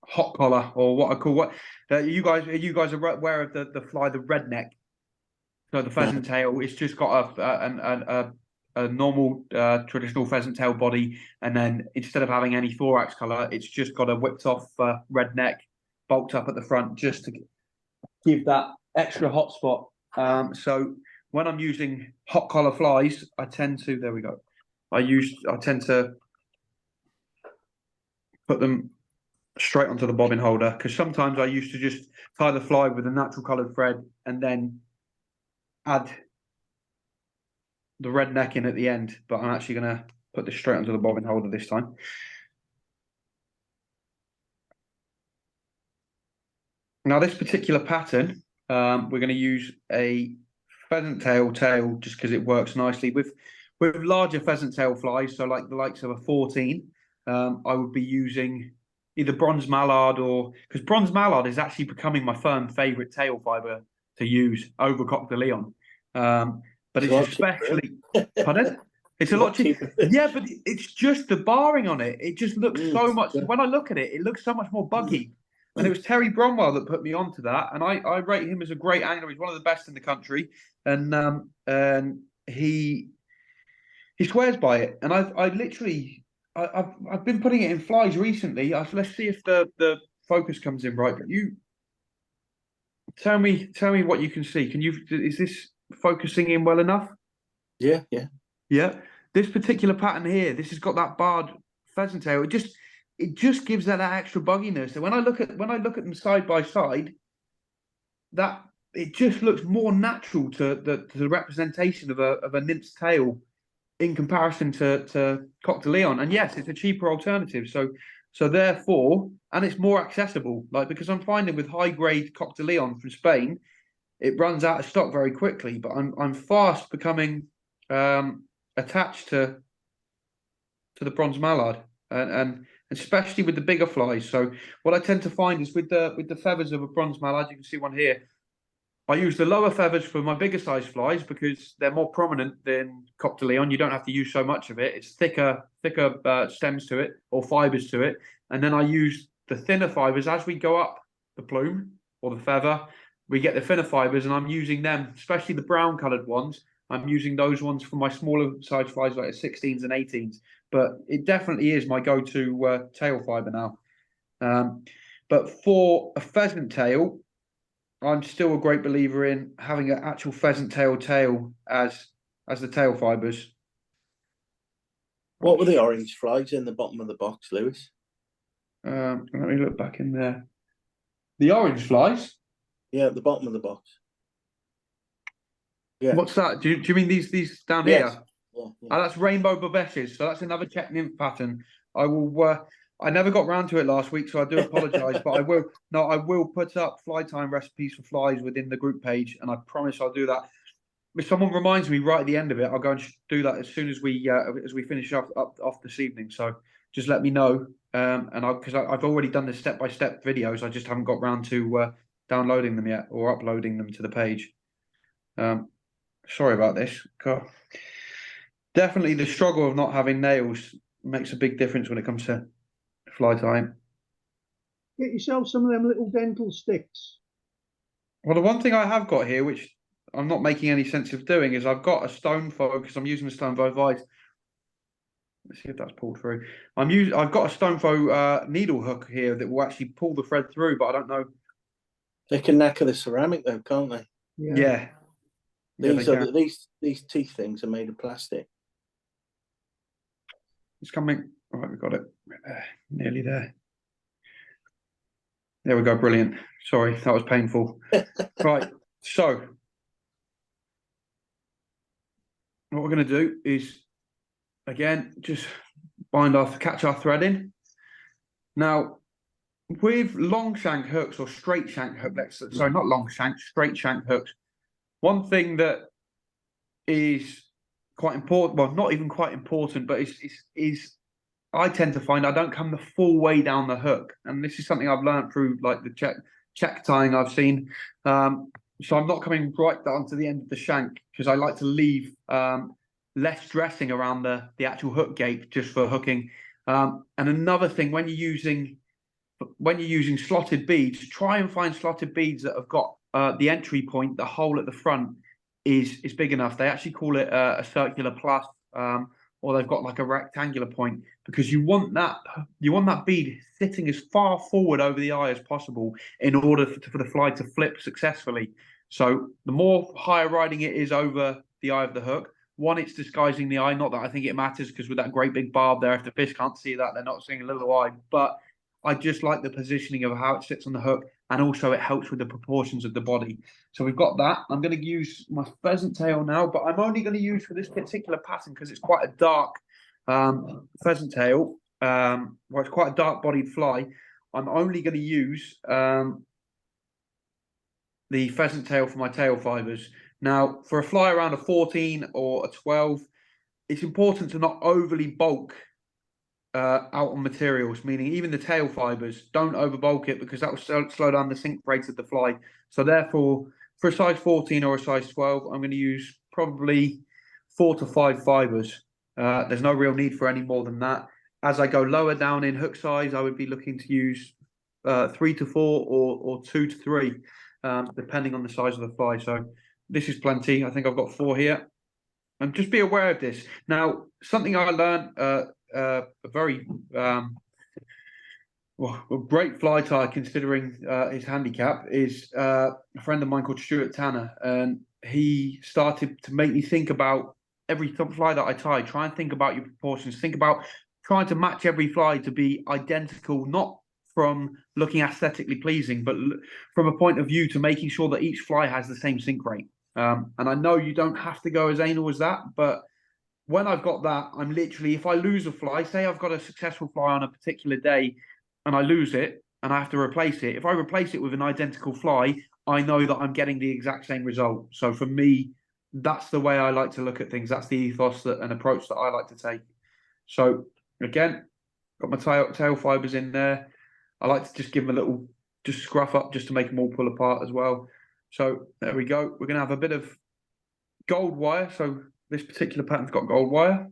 hot collar, or what I call you guys are aware of the fly, the redneck. So the pheasant tail, it's just got a normal traditional pheasant tail body, and then instead of having any thorax color, it's just got a whipped off redneck bulked up at the front, just to give that extra hot spot. So when I'm using hot collar flies, I tend to, there we go. I tend to put them straight onto the bobbin holder, because sometimes I used to just tie the fly with a natural coloured thread and then add the redneck in at the end. But I'm actually going to put this straight onto the bobbin holder this time. Now this particular pattern, we're going to use a pheasant tail just because it works nicely with larger pheasant tail flies. So like the likes of a 14, I would be using either bronze mallard, or because bronze mallard is actually becoming my firm favourite tail fibre to use over Coq de Leon. But it's especially, pardon? It's a lot cheaper. Yeah, but it's just the barring on it. It just looks so much. When I look at it, it looks so much more buggy. And it was Terry Bromwell that put me onto that, and I rate him as a great angler. He's one of the best in the country, and he swears by it. And I've been putting it in flies recently. Let's see if the focus comes in right. But you tell me what you can see. Is this focusing in well enough? Yeah. This particular pattern here, this has got that barred pheasant tail. It just gives that extra bugginess. And when I look at them side by side, that it just looks more natural to the representation of a nymph's tail in comparison to Coq de Leon. And yes, it's a cheaper alternative. So therefore, and it's more accessible. Like, because I'm finding with high grade Coq de Leon from Spain, it runs out of stock very quickly. But I'm fast becoming attached to the bronze mallard, and especially with the bigger flies. So what I tend to find is with the feathers of a bronze mallard, you can see one here, I use the lower feathers for my bigger size flies because they're more prominent than Coq de Leon. You don't have to use so much of it. It's thicker stems to it or fibers to it. And then I use the thinner fibers as we go up the plume or the feather. We get the thinner fibers, and I'm using them, especially the brown coloured ones. I'm using those ones for my smaller size flies like 16s and 18s. But it definitely is my go-to tail fiber now. But for a pheasant tail, I'm still a great believer in having an actual pheasant tail as the tail fibers. What were the orange flags in the bottom of the box, Lewis? Let me look back in there. The orange flies? Yeah, at the bottom of the box. Yeah. What's that? Do you mean these down Yes. here? Yeah. Oh, that's Rainbow Bobeshes. So that's another Czech nymph pattern. I will. I never got round to it last week, so I do apologise. But I will. No, I will put up fly time recipes for flies within the group page, and I promise I'll do that. If someone reminds me right at the end of it, I'll go and do that as soon as we finish off this evening. So just let me know, and because I've already done the step-by-step videos, I just haven't got round to downloading them yet or uploading them to the page. Sorry about this. God. Definitely, the struggle of not having nails makes a big difference when it comes to fly time. Get yourself some of them little dental sticks. Well, the one thing I have got here, which I'm not making any sense of doing, is I've got a stone foe because I'm using the stone foe vise. Let's see if that's pulled through. I've got a stone foe needle hook here that will actually pull the thread through, but I don't know. They can knacker the ceramic though, can't they? Yeah. These teeth things are made of plastic. It's coming. All right, we got it. Nearly there. There we go. Brilliant. Sorry, that was painful. Right. So what we're going to do is, again, just catch our thread in. Now, with long shank hooks or straight shank hooks, sorry, not long shank, straight shank hooks, one thing that is quite important, well, not even quite important, but is I tend to find I don't come the full way down the hook. And this is something I've learned through like the Czech tying I've seen. So I'm not coming right down to the end of the shank because I like to leave less dressing around the actual hook gate just for hooking. And another thing, when you're using slotted beads, try and find slotted beads that have got the entry point, the hole at the front is big enough. They actually call it a circular plus, or they've got like a rectangular point, because you want that bead sitting as far forward over the eye as possible in order for the fly to flip successfully. So the more higher riding it is over the eye of the hook, one, it's disguising the eye. Not that I think it matters, because with that great big barb there, if the fish can't see that, they're not seeing a little eye. But I just like the positioning of how it sits on the hook, and also it helps with the proportions of the body. So we've got that. I'm going to use my pheasant tail now, but I'm only going to use for this particular pattern because it's quite a dark pheasant tail. Well, it's quite a dark bodied fly. I'm only going to use the pheasant tail for my tail fibers. Now, for a fly around a 14 or a 12, it's important to not overly bulk out on materials, meaning even the tail fibers, don't overbulk it, because that will slow down the sink rate of the fly. So therefore, for a size 14 or a size 12, I'm going to use probably 4 to 5 fibers. There's no real need for any more than that. As I go lower down in hook size, I would be looking to use 3 to 4 or 2 to 3, depending on the size of the fly. So this is plenty. I think I've got 4 here. And just be aware of this. Now, something I learned, a very a great fly tie considering his handicap is a friend of mine called Stuart Tanner, and he started to make me think about every fly that I tie. Try and think about your proportions. Think about trying to match every fly to be identical, not from looking aesthetically pleasing, but from a point of view to making sure that each fly has the same sink rate. And I know you don't have to go as anal as that, but when I've got that, I'm literally, if I lose a fly, say I've got a successful fly on a particular day and I lose it and I have to replace it, if I replace it with an identical fly, I know that I'm getting the exact same result. So for me, that's the way I like to look at things. That's the ethos and approach that I like to take. So again, got my tail fibers in there. I like to just give them a little, just scruff up just to make them all pull apart as well. So there we go. We're going to have a bit of gold wire. So this particular pattern's got gold wire.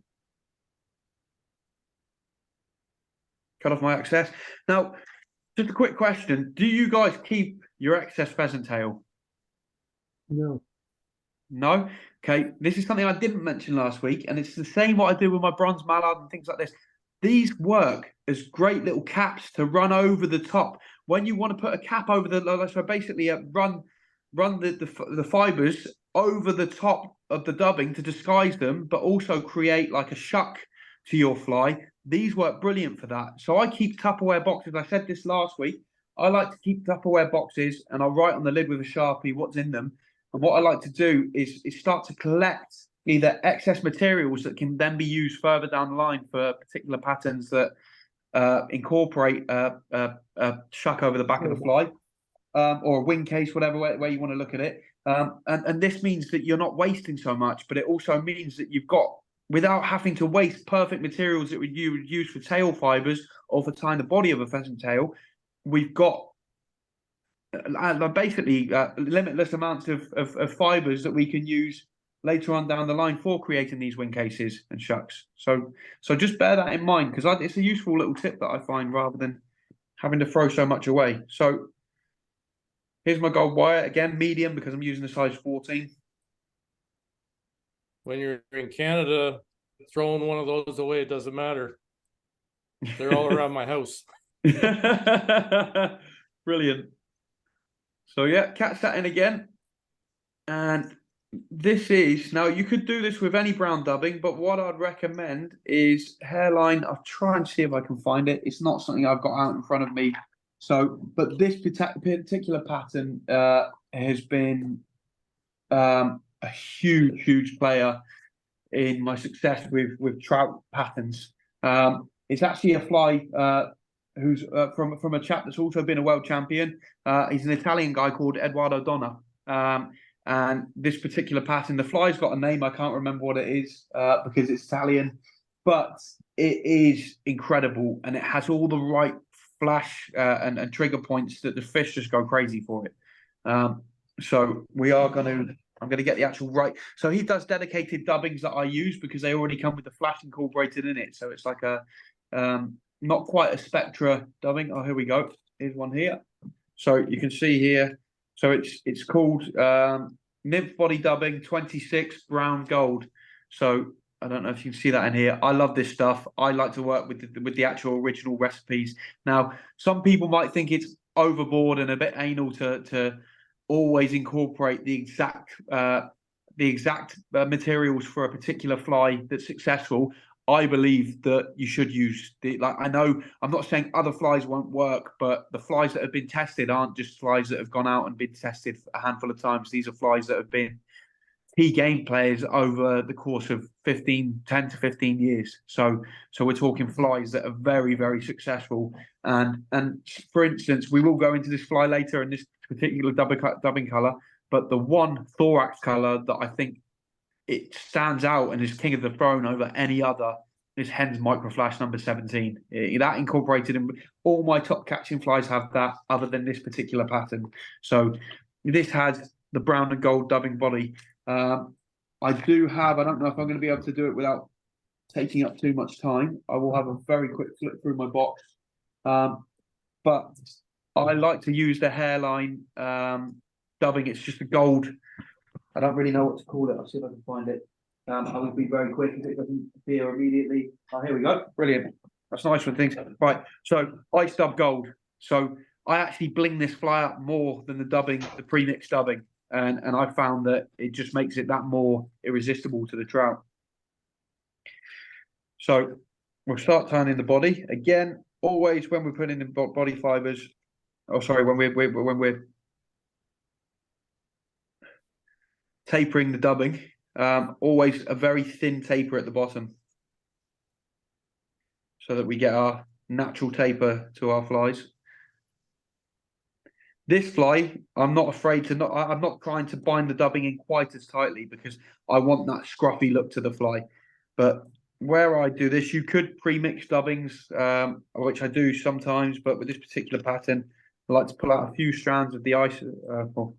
Cut off my excess. Now, just a quick question. Do you guys keep your excess pheasant tail? No. No? Okay. This is something I didn't mention last week, and it's the same what I do with my bronze mallard and things like this. These work as great little caps to run over the top. When you want to put a cap over the, so basically run the fibers over the top of the dubbing to disguise them, but also create like a shuck to your fly. These work brilliant for that. So I keep Tupperware boxes. I said this last week. I like to keep Tupperware boxes, and I'll write on the lid with a Sharpie what's in them. And what I like to do is start to collect either excess materials that can then be used further down the line for particular patterns that incorporate a shuck over the back of the fly, or a wing case, whatever way you want to look at it. And this means that you're not wasting so much, but it also means that you've got, without having to waste perfect materials that you would use for tail fibers or for tying the body of a pheasant tail, we've got basically limitless amounts of fibers that we can use later on down the line for creating these wing cases and shucks. So just bear that in mind, because it's a useful little tip that I find rather than having to throw so much away. So here's my gold wire, again, medium, because I'm using a size 14. When you're in Canada, throwing one of those away, it doesn't matter. They're all around my house. Brilliant. So yeah, catch that in again. And this is, now you could do this with any brown dubbing, but what I'd recommend is hairline. I'll try and see if I can find it. It's not something I've got out in front of me. So, but this particular pattern has been a huge player in my success with trout patterns. It's actually a fly who's from a chap that's also been a world champion. He's an Italian guy called Edoardo Donna. And this particular pattern, the fly's got a name, I can't remember what it is because it's Italian, but it is incredible, and it has all the right flash and trigger points that the fish just go crazy for it. So I'm going to get the actual right. So he does dedicated dubbings that I use because they already come with the flash incorporated in it. So it's like a not quite a Spectra dubbing. Oh, here we go. Here's one here. So you can see here. So it's called Nymph Body Dubbing 26 Brown Gold. So I don't know if you can see that in here. I love this stuff. I like to work with the actual original recipes. Now, some people might think it's overboard and a bit anal to always incorporate the exact materials for a particular fly that's successful. I believe that you should use I know I'm not saying other flies won't work, but the flies that have been tested aren't just flies that have gone out and been tested a handful of times. These are flies that have been key game players over the course of 10 to 15 years. So we're talking flies that are very, very successful. And for instance, we will go into this fly later in this particular dubbing color, but the one thorax color that I think it stands out and is king of the throne over any other is Hen's Microflash number 17. That incorporated in all my top catching flies have that, other than this particular pattern. So this has the brown and gold dubbing body. I don't know if I'm going to be able to do it without taking up too much time. I will have a very quick flip through my box. But I like to use the hairline dubbing. It's just a gold. I don't really know what to call it. I'll see if I can find it. I will be very quick if it doesn't appear immediately. Oh, here we go. Brilliant. That's nice for things. Right. So ice dub gold. So I actually bling this fly up more than the dubbing, the pre-mixed dubbing. And I found that it just makes it that more irresistible to the trout. So we'll start turning the body. Again, always when we're putting in body fibers, when we're tapering the dubbing, always a very thin taper at the bottom so that we get our natural taper to our flies. This fly, I'm not afraid to I'm not trying to bind the dubbing in quite as tightly because I want that scruffy look to the fly. But where I do this, you could pre-mix dubbings, which I do sometimes, but with this particular pattern, I like to pull out a few strands of the ice,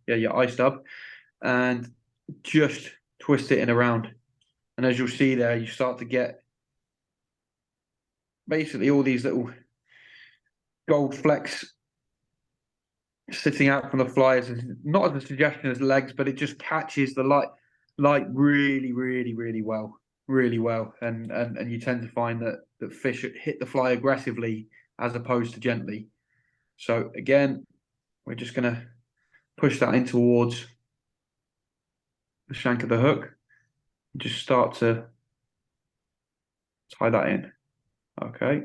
ice dub, and just twist it in around. And as you'll see there, you start to get basically all these little gold flecks sitting out from the fly, not as a suggestion as legs, but it just catches the light really, really, really well. Really well, and you tend to find that fish hit the fly aggressively as opposed to gently. So again, we're just going to push that in towards the shank of the hook. Just start to tie that in. Okay.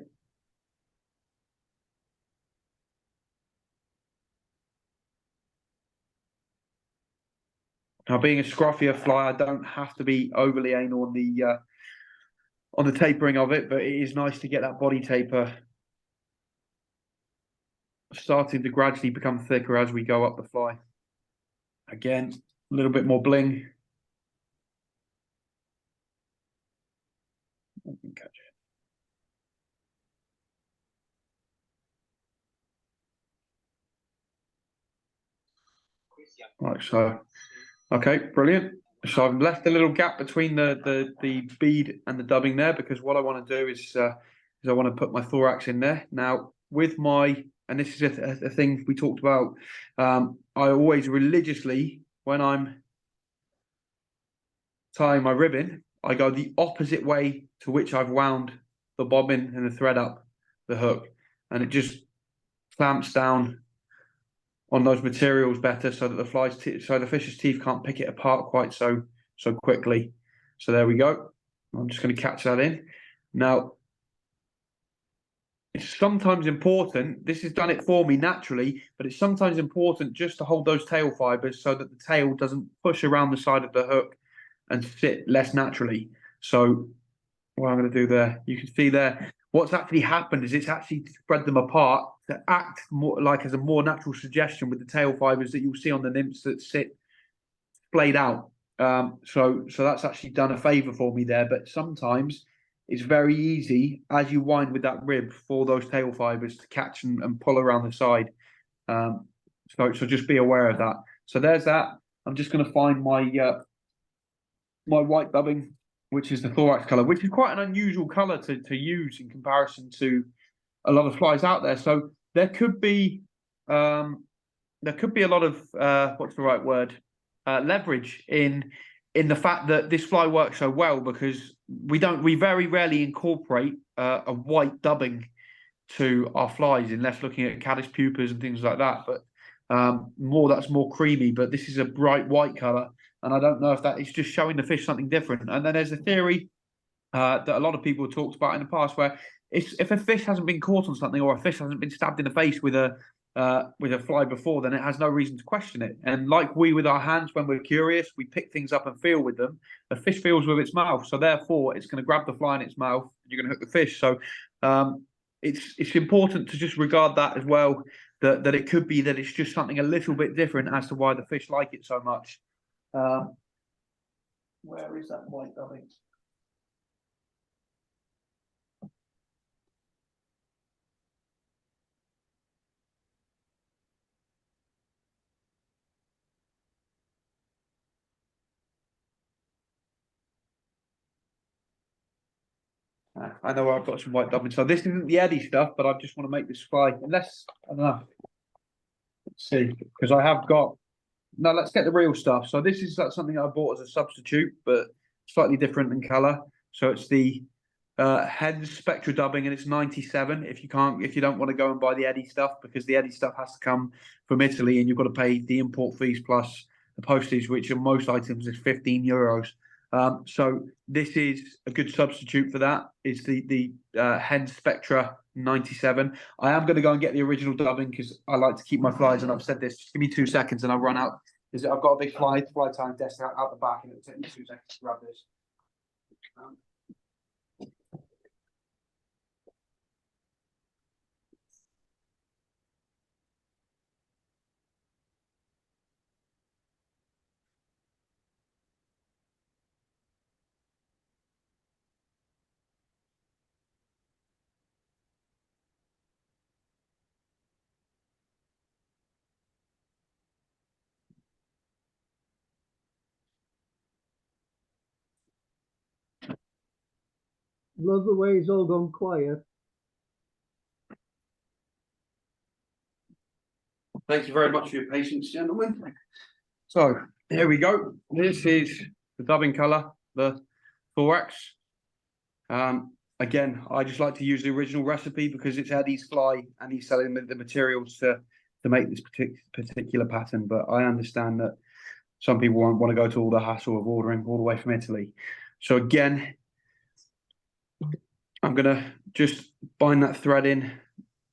Now, being a scruffier fly, I don't have to be overly anal on the tapering of it, but it is nice to get that body taper starting to gradually become thicker as we go up the fly. Again, a little bit more bling. I can catch it. Right, so okay, brilliant. So I've left a little gap between the bead and the dubbing there because what I want to do is I want to put my thorax in there. Now with my, and this is a thing we talked about, I always religiously, when I'm tying my ribbon, I go the opposite way to which I've wound the bobbin and the thread up the hook, and it just clamps down on those materials better, so that the fish's teeth can't pick it apart quite so quickly. So there we go. I'm just going to catch that in. Now, it's sometimes important. This has done it for me naturally, but it's sometimes important just to hold those tail fibers so that the tail doesn't push around the side of the hook and sit less naturally. So what I'm going to do there, you can see there, what's actually happened is it's actually spread them apart to act more like as a more natural suggestion with the tail fibers that you'll see on the nymphs that sit splayed out. So that's actually done a favor for me there. But sometimes it's very easy as you wind with that rib for those tail fibers to catch and pull around the side. So just be aware of that. So there's that. I'm just going to find my my white dubbing, which is the thorax color, which is quite an unusual color to use in comparison to a lot of flies out there. So there could be a lot of what's the right word, leverage in the fact that this fly works so well, because we very rarely incorporate a white dubbing to our flies unless looking at caddis pupas and things like that. But that's more creamy, but this is a bright white color, and I don't know if that is just showing the fish something different. And then there's a theory that a lot of people have talked about in the past, where if a fish hasn't been caught on something, or a fish hasn't been stabbed in the face with a fly before, then it has no reason to question it. And like we with our hands, when we're curious, we pick things up and feel with them. A fish feels with its mouth, so therefore it's going to grab the fly in its mouth, and you're going to hook the fish. So it's important to just regard that as well, that it could be that it's just something a little bit different as to why the fish like it so much. Where is that white dubbing? I know I've got some white dubbing. So this isn't the Eddie stuff, but I just want to make this fly, unless, I don't know. see, because I have got. Now let's get the real stuff. So this is something I bought as a substitute, but slightly different in colour. So it's the Hendrie Spectra dubbing, and it's 97. If you don't want to go and buy the Eddie stuff, because the Eddie stuff has to come from Italy, and you've got to pay the import fees plus the postage, which on most items is €15. So this is a good substitute for that. It's the Hendrie Spectra 97. I am going to go and get the original dubbing because I like to keep my flies, and I've said this. Just give me 2 seconds and I'll run out. I've got a big fly time desk out the back, and it'll take me 2 seconds to grab this. Love the way it's all gone quiet. Thank you very much for your patience, gentlemen. So here we go. This is the dubbing colour, the thorax. Again, I just like to use the original recipe because it's Eddie's fly, and he's selling the materials to make this particular pattern. But I understand that some people won't want to go to all the hassle of ordering all the way from Italy. So again, I'm going to just bind that thread in.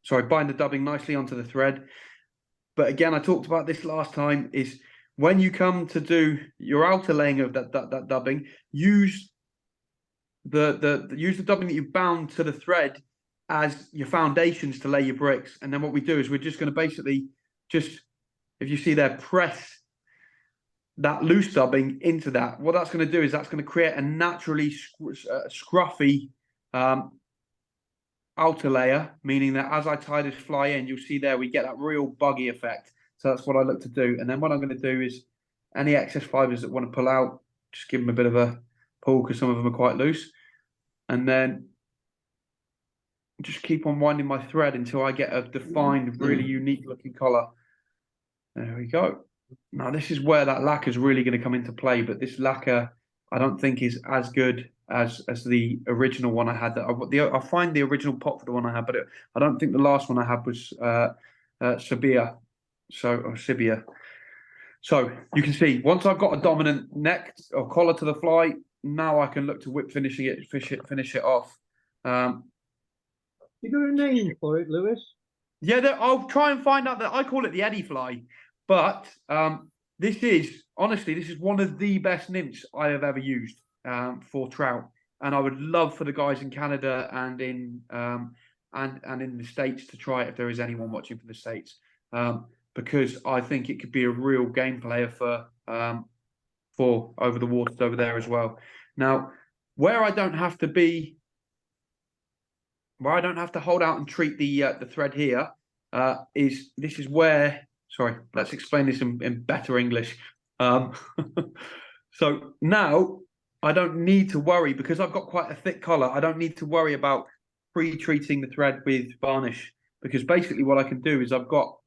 Sorry, bind the dubbing nicely onto the thread. But again, I talked about this last time, is when you come to do your outer laying of that dubbing, use the dubbing that you've bound to the thread as your foundations to lay your bricks. And then what we do is we're just going to basically just, if you see there, press that loose dubbing into that. What that's going to do is that's going to create a naturally scruffy outer layer, meaning that as I tie this fly in, you'll see there we get that real buggy effect. So that's what I look to do. And then what I'm going to do is any excess fibers that want to pull out, just give them a bit of a pull because some of them are quite loose. And then just keep on winding my thread until I get a defined, really unique looking collar. There we go. Now this is where that lacquer is really going to come into play, but this lacquer I don't think is as good as the original one I had. I find the original pot for the one I had, but I don't think the last one I had was Sibia. Sibia. So you can see once I've got a dominant neck or collar to the fly, now I can look to whip finish it off. You got a name for it, Lewis? Yeah, I'll try and find out that I call it the Eddie fly, but this is one of the best nymphs I have ever used for trout, and I would love for the guys in Canada and in the States to try it if there is anyone watching from the States, because I think it could be a real game player for over the waters over there as well. Now, where I don't have to hold out and treat the thread here, this is where. Sorry, let's explain this in better English. So now I don't need to worry because I've got quite a thick collar. I don't need to worry about pre-treating the thread with varnish, because basically what I can do is I've got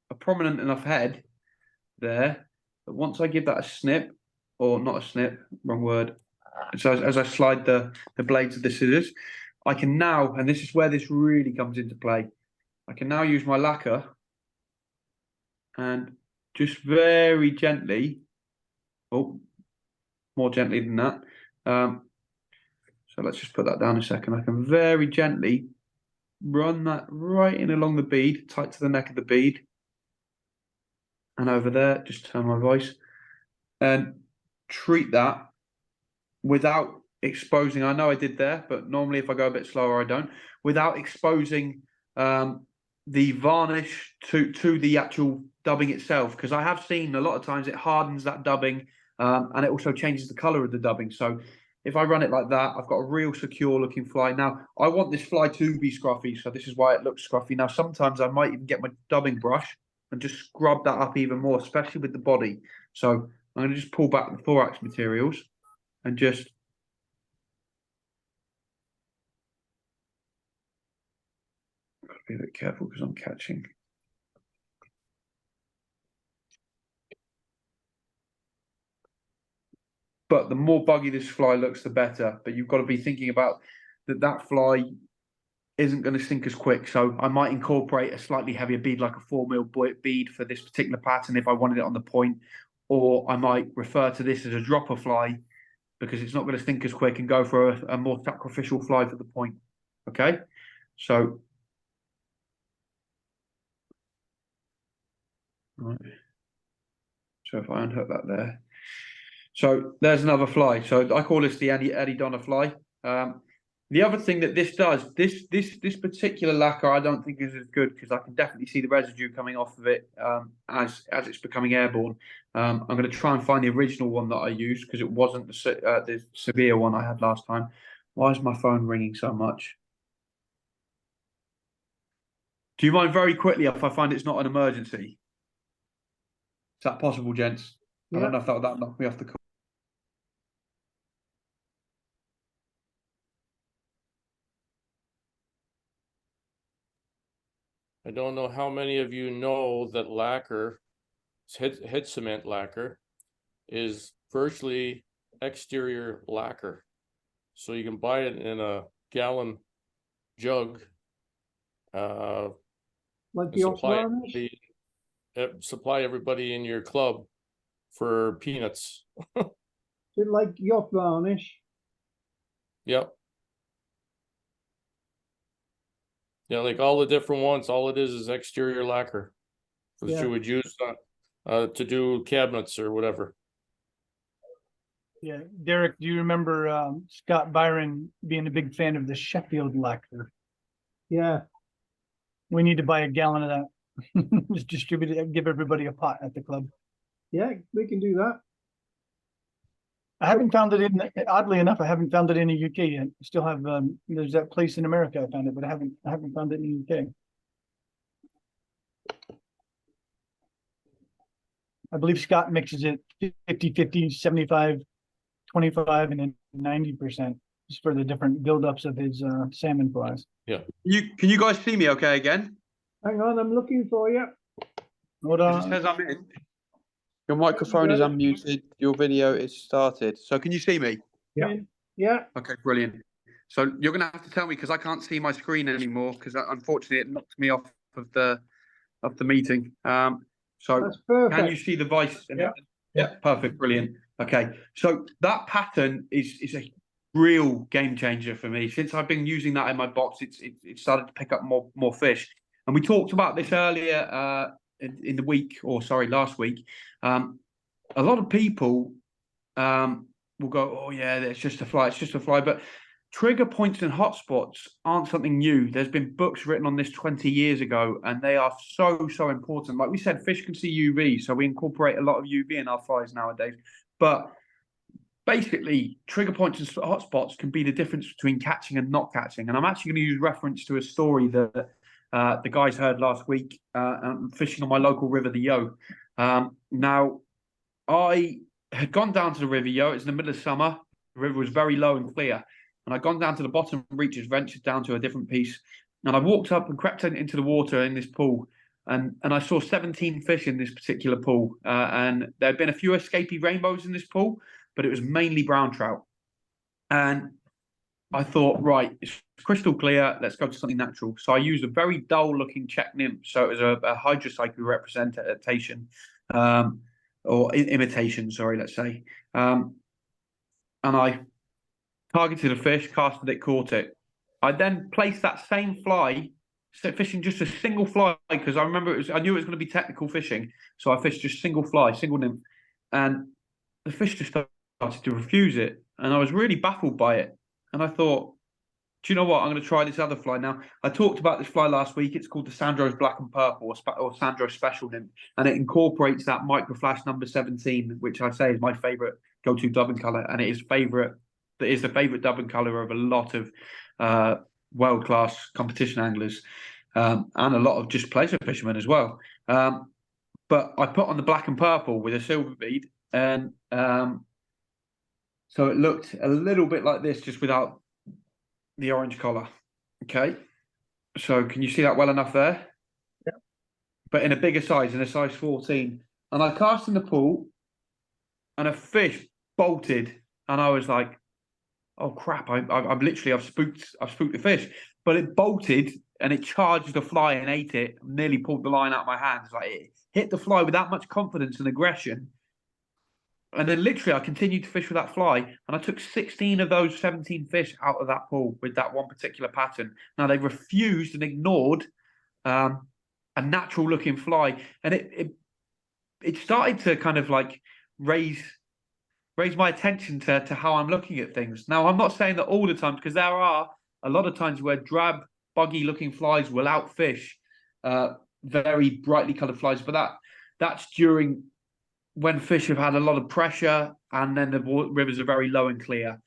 a prominent enough head there that once I give that a snip, or not a snip, wrong word. So as I slide the blades of the scissors, I can now, and this is where this really comes into play, I can now use my lacquer and just very gently, more gently than that. So let's just put that down a second. I can very gently run that right in along the bead, tight to the neck of the bead. And over there, just turn my voice and treat that without exposing. I know I did there, but normally if I go a bit slower, I don't. Without exposing the varnish to the actual dubbing itself, because I have seen a lot of times it hardens that dubbing, and it also changes the color of the dubbing. So if I run it like that, I've got a real secure looking fly. Now I want this fly to be scruffy, so this is why it looks scruffy. Now sometimes I might even get my dubbing brush and just scrub that up even more, especially with the body. So I'm going to just pull back the thorax materials and just be a bit careful because I'm catching. but the more buggy this fly looks, the better. But you've got to be thinking about that fly isn't going to sink as quick. So I might incorporate a slightly heavier bead, like a 4mm bead for this particular pattern if I wanted it on the point, or I might refer to this as a dropper fly because it's not going to sink as quick and go for a more sacrificial fly for the point. Okay, so right. So if I unhook that there, so there's another fly. So I call this the Eddie Donner fly. The other thing that this does, this particular lacquer, I don't think is as good because I can definitely see the residue coming off of it as it's becoming airborne. I'm going to try and find the original one that I used because it wasn't the severe one I had last time. Why is my phone ringing so much? Do you mind very quickly if I find it's not an emergency? Is that possible, gents? I don't know if that would knock me off the call. I don't know how many of you know that lacquer, head cement lacquer, is virtually exterior lacquer. So you can buy it in a gallon jug. Like the supply everybody in your club for peanuts. Is it like yacht varnish? Yep. Yeah, like all the different ones, all it is exterior lacquer that you would use to do cabinets or whatever. Yeah, Derek, do you remember Scott Byron being a big fan of the Sheffield lacquer? Yeah. We need to buy a gallon of that. Just distribute it and give everybody a pot at the club. Yeah, we can do that. I haven't found it oddly enough, I haven't found it in the UK yet. I still have, there's that place in America I found it, but I haven't found it in the UK. I believe Scott mixes it 50-50, 75-25, and then 90% just for the different buildups of his salmon flies. Yeah. Can you guys see me okay again? Hang on, I'm looking for you. Hold It on. says I'm in. Your microphone is unmuted. Your video is started. So can you see me? Yeah. Yeah. Okay, brilliant. So you're going to have to tell me because I can't see my screen anymore because unfortunately it knocked me off of the meeting. So That's perfect. can you see the voice? Yeah. Perfect. Brilliant. Okay. So that pattern is a real game changer for me. Since I've been using that in my box, it started to pick up more fish. And we talked about this earlier in the week, or sorry, last week. A lot of people will go, oh yeah, it's just a fly, it's just a fly. But trigger points and hotspots aren't something new. There's been books written on this 20 years ago, and they are so important. Like we said, fish can see UV, so we incorporate a lot of UV in our flies nowadays. But basically, trigger points and hotspots can be the difference between catching and not catching. And I'm actually going to use reference to a story that the guys heard last week fishing on my local river, the Yo. Now, I had gone down to the river Yo. It's in the middle of summer. The river was very low and clear. And I'd gone down to the bottom reaches, ventured down to a different piece. And I walked up and crept into the water in this pool. And I saw 17 fish in this particular pool. And there had been a few escapee rainbows in this pool, but it was mainly brown trout. And I thought, right, it's crystal clear. Let's go to something natural. So I used a very dull-looking Czech nymph. So it was a hydrocycle representation, or imitation, sorry, let's say. And I targeted a fish, casted it, caught it. I then placed that same fly, fishing just a single fly, because I remember I knew it was going to be technical fishing. So I fished just single fly, single nymph. And the fish just started to refuse it. And I was really baffled by it. And I thought, do you know what? I'm going to try this other fly. Now, I talked about this fly last week. It's called the Sandro's Black and Purple, or Sandro Special Nymph. And it incorporates that microflash number 17, which I say is my favorite go-to dubbing color. And it is the favorite dubbing color of a lot of world-class competition anglers and a lot of just pleasure fishermen as well. But I put on the black and purple with a silver bead. And so it looked a little bit like this, just without the orange collar. Okay. So can you see that well enough there? Yeah. But in a bigger size, in a size 14. And I cast in the pool and a fish bolted and I was like, "Oh crap! I've spooked the fish." But it bolted and it charged the fly and ate it. Nearly pulled the line out of my hands. Like it hit the fly with that much confidence and aggression. And then literally, I continued to fish with that fly, and I took 16 of those 17 fish out of that pool with that one particular pattern. Now they refused and ignored a natural-looking fly, and it started to kind of like raise my attention to how I'm looking at things. Now, I'm not saying that all the time, because there are a lot of times where drab, buggy-looking flies will outfish very brightly coloured flies, but that's during when fish have had a lot of pressure and then the rivers are very low and clear.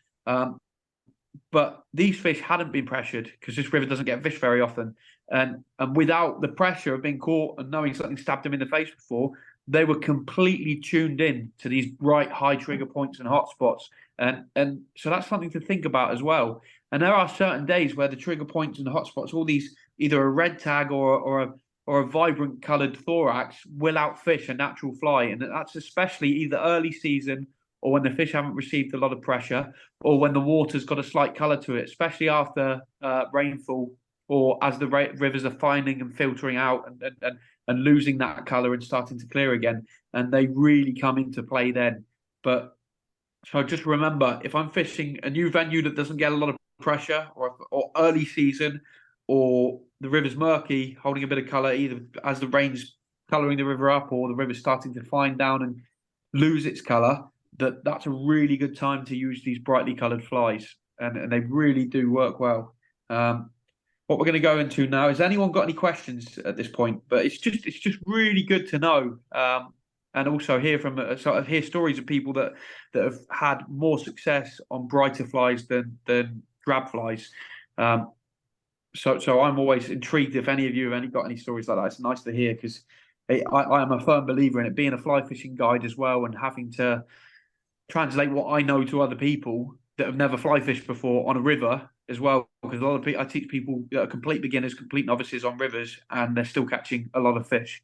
But these fish hadn't been pressured because this river doesn't get fished very often. And without the pressure of being caught and knowing something stabbed them in the face before, they were completely tuned in to these bright high trigger points and hotspots. And so that's something to think about as well. And there are certain days where the trigger points and the hotspots, all these, either a red tag or a vibrant coloured thorax, will outfish a natural fly. And that's especially either early season or when the fish haven't received a lot of pressure, or when the water's got a slight colour to it, especially after rainfall, or as the rivers are fining and filtering out and losing that colour and starting to clear again. And they really come into play then. But so just remember, if I'm fishing a new venue that doesn't get a lot of pressure, or early season, or the river's murky, holding a bit of colour, either as the rain's colouring the river up or the river's starting to fine down and lose its colour, that's a really good time to use these brightly coloured flies, and they really do work well. What we're going to go into now is, anyone got any questions at this point? But it's just really good to know, and also hear stories of people that have had more success on brighter flies than drab flies. So I'm always intrigued if any of you have got any stories like that. It's nice to hear, because I am a firm believer in it, being a fly fishing guide as well, and having to translate what I know to other people that have never fly fished before on a river as well. Because a lot of people, I teach people that are complete beginners, complete novices on rivers, and they're still catching a lot of fish.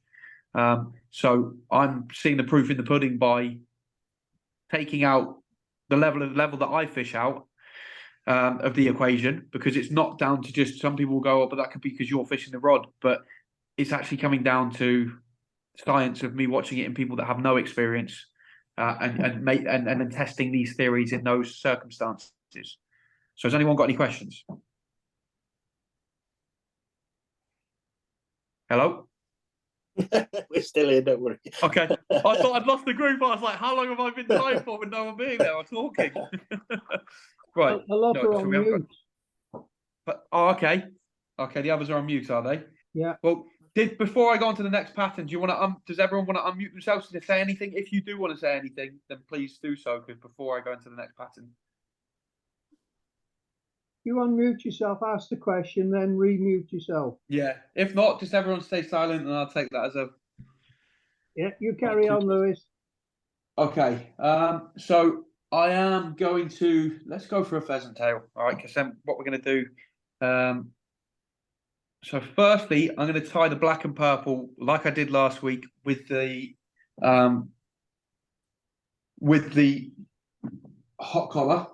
So I'm seeing the proof in the pudding by taking out the level that I fish out of the equation, because it's not down to just, some people will go, oh, but that could be because you're fishing the rod, but it's actually coming down to science of me watching it in people that have no experience, and then testing these theories in those circumstances. So has anyone got any questions? Hello? We're still here, don't worry. Okay. I thought I'd lost the group. I was like, how long have I been tied for with no one being there or talking? Right. A lot are on mute. Okay. Okay, the others are on mute, are they? Yeah. Well, before I go on to the next pattern, does everyone want to unmute themselves to say anything? If you do want to say anything, then please do so, because before I go into the next pattern. You unmute yourself, ask the question, then remute yourself. Yeah. If not, just everyone stay silent, and I'll take that as a... Yeah, you carry on, Lewis. Okay. So I am going to... Let's go for a pheasant tail. All right, because then what we're going to do... So firstly, I'm going to tie the black and purple like I did last week with the hot collar.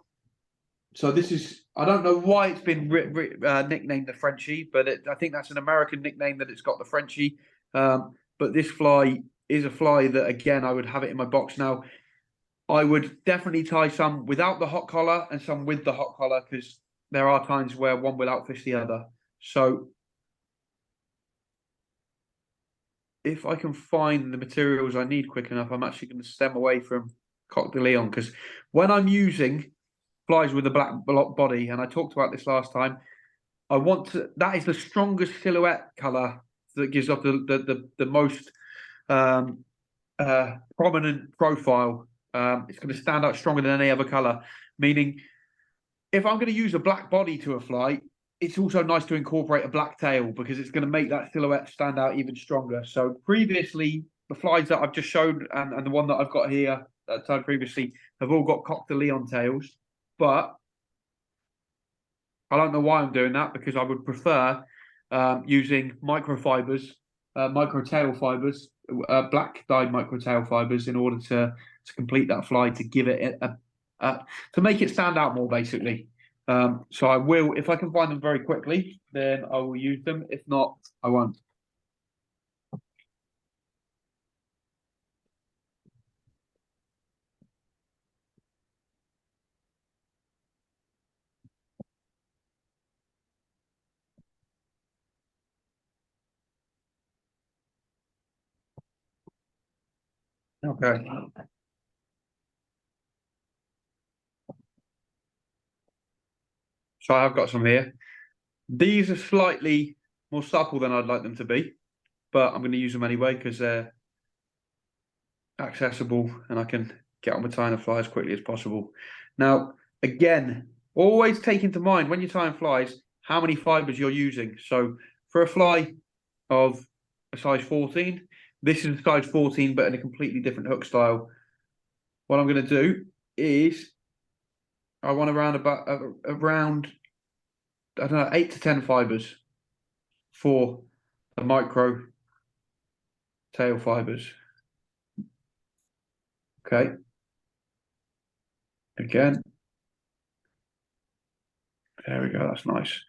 So this is, I don't know why it's been nicknamed the Frenchie, but I think that's an American nickname that it's got, the Frenchie. But this fly is a fly that, again, I would have it in my box now. I would definitely tie some without the hot collar and some with the hot collar, because there are times where one will outfish the other. So if I can find the materials I need quick enough, I'm actually going to stem away from Coq de Leon, because when I'm using flies with a black body, and I talked about this last time, that is the strongest silhouette colour that gives off the most prominent profile. It's going to stand out stronger than any other colour, meaning if I'm going to use a black body to a fly, it's also nice to incorporate a black tail, because it's going to make that silhouette stand out even stronger. So previously, the flies that I've just showed and the one that I've got here that I tied previously have all got Coq de Leon tails. But I don't know why I'm doing that, because I would prefer using microfibers, micro tail fibers, black dyed micro tail fibers, in order to complete that fly, to give it to make it stand out more, basically. So I will, if I can find them very quickly, then I will use them. If not, I won't. Okay. So I have got some here. These are slightly more supple than I'd like them to be, but I'm going to use them anyway because they're accessible and I can get on with tying a fly as quickly as possible. Now, again, always take into mind when you're tying flies how many fibers you're using. So for a fly of a size 14, this is a size 14 but in a completely different hook style. What I'm going to do is I want around I don't know, 8 to 10 fibers for the micro tail fibers. Okay. Again. There we go. That's nice.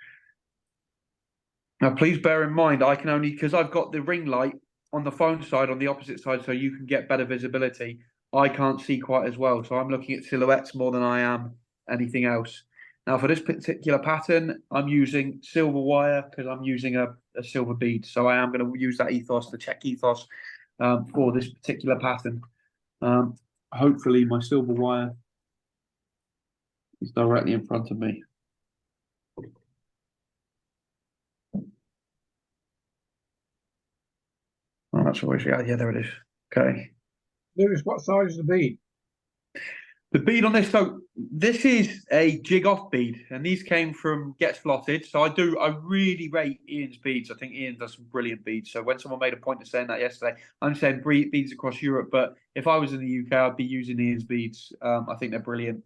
Now, please bear in mind, I can only, because I've got the ring light on the phone side, on the opposite side, so you can get better visibility. I can't see quite as well. So I'm looking at silhouettes more than I am anything else. Now, for this particular pattern, I'm using silver wire because I'm using a silver bead. So I am going to use that ethos, the Czech ethos, for this particular pattern. Hopefully my silver wire is directly in front of me. Oh, that's always, yeah, there it is. Okay. Lewis, what size is the bead? The bead on this, so this is a jig off bead, and these came from Gets Flotted. So I really rate Ian's beads. I think Ian does some brilliant beads. So when someone made a point of saying that yesterday, I'm saying beads across Europe, but if I was in the UK, I'd be using Ian's beads. I think they're brilliant.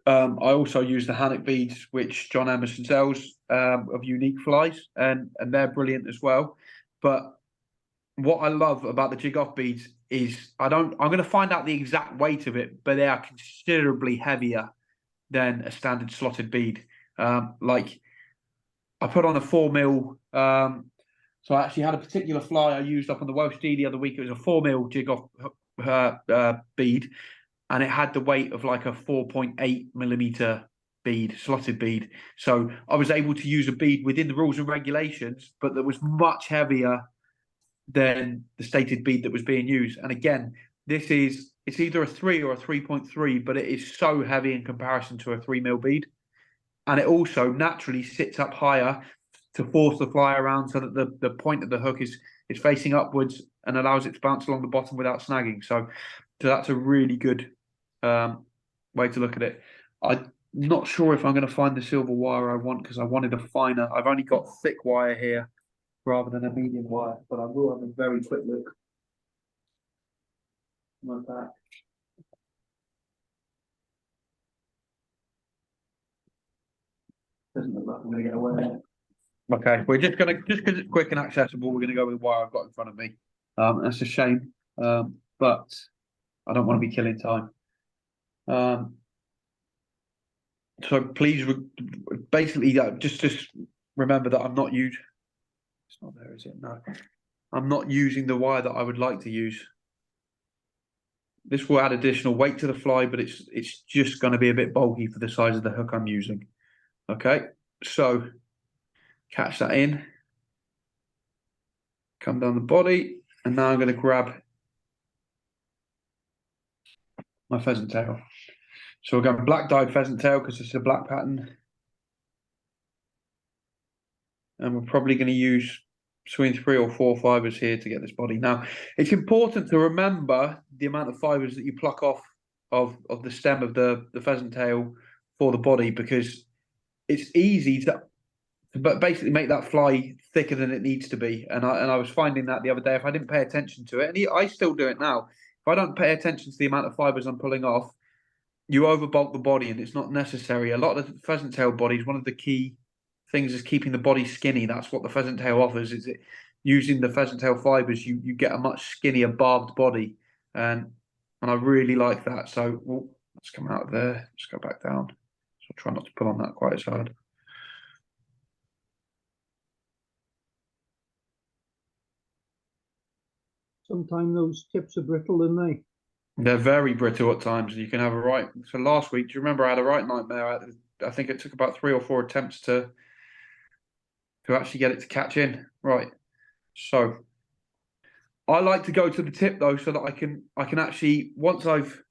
I also use the Hannock beads, which John Emerson sells, of unique flies, and they're brilliant as well. But what I love about the jig off beads is I'm going to find out the exact weight of it, but they are considerably heavier than a standard slotted bead. Like I put on a 4mm. So I actually had a particular fly I used up on the Welsh Dee the other week. It was a 4mm jig off bead, and it had the weight of like a 4.8mm bead, slotted bead. So I was able to use a bead within the rules and regulations, but that was much heavier than the stated bead that was being used. And again, it's either a 3 or a 3.3, but it is so heavy in comparison to a 3mm bead. And it also naturally sits up higher to force the fly around so that the point of the hook is facing upwards and allows it to bounce along the bottom without snagging. So that's a really good way to look at it. I'm not sure if I'm going to find the silver wire I want because I wanted a finer. I've only got thick wire here rather than a medium wire, but I will have a very quick look like that. Doesn't look like I'm going to get away with it. Okay, we're just because it's quick and accessible, we're going to go with the wire I've got in front of me. That's a shame, but I don't want to be killing time. So please, basically, just remember that I'm not using. It's not there, is it? No, I'm not using the wire that I would like to use. This will add additional weight to the fly, but it's just going to be a bit bulky for the size of the hook I'm using. Okay, so catch that in, come down the body, and now I'm going to grab my pheasant tail. So we're going black dyed pheasant tail because it's a black pattern. And we're probably going to use between 3 or 4 fibers here to get this body. Now, it's important to remember the amount of fibers that you pluck off of the stem of the pheasant tail for the body, because it's easy to basically make that fly thicker than it needs to be. And I was finding that the other day, if I didn't pay attention to it, and I still do it now, if I don't pay attention to the amount of fibers I'm pulling off, you overbulk the body and it's not necessary. A lot of the pheasant tail bodies, one of the key things is keeping the body skinny. That's what the pheasant tail offers. Is it using the pheasant tail fibers, you get a much skinnier barbed body, and I really like that. So let's come out of there. Let's go back down. So I'll try not to pull on that quite as hard. Sometimes those tips are brittle, aren't they? They're very brittle at times, and you can have a right. So last week, do you remember I had a right nightmare? I think it took about 3 or 4 attempts to actually get it to catch in. Right. So I like to go to the tip though, so that I can actually once I've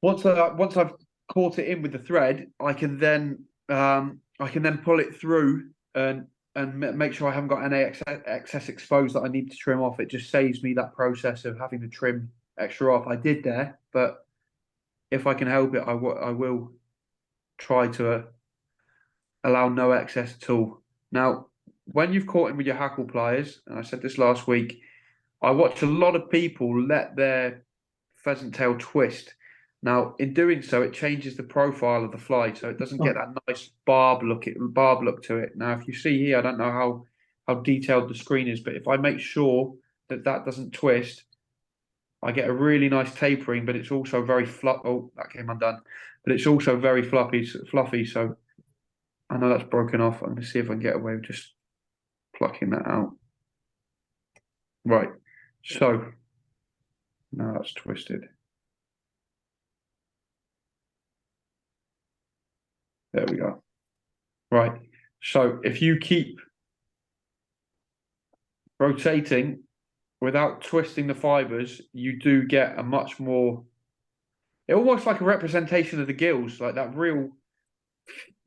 caught it in with the thread, I can then pull it through and make sure I haven't got any excess exposed that I need to trim off. It just saves me that process of having to trim extra off. I did there, but if I can help it, I will try to allow no excess at all. Now, when you've caught him with your hackle pliers, and I said this last week, I watch a lot of people let their pheasant tail twist. Now, in doing so, it changes the profile of the fly, so it doesn't get that nice barb look to it. Now, if you see here, I don't know how detailed the screen is, but if I make sure that doesn't twist, I get a really nice tapering, but it's also very fluffy. Oh, that came undone. But it's also very fluffy. So I know that's broken off. I'm going to see if I can get away with just plucking that out. Right. So now that's twisted. There we go. Right. So if you keep rotating without twisting the fibers, you do get a much more, almost like a representation of the gills, like that real,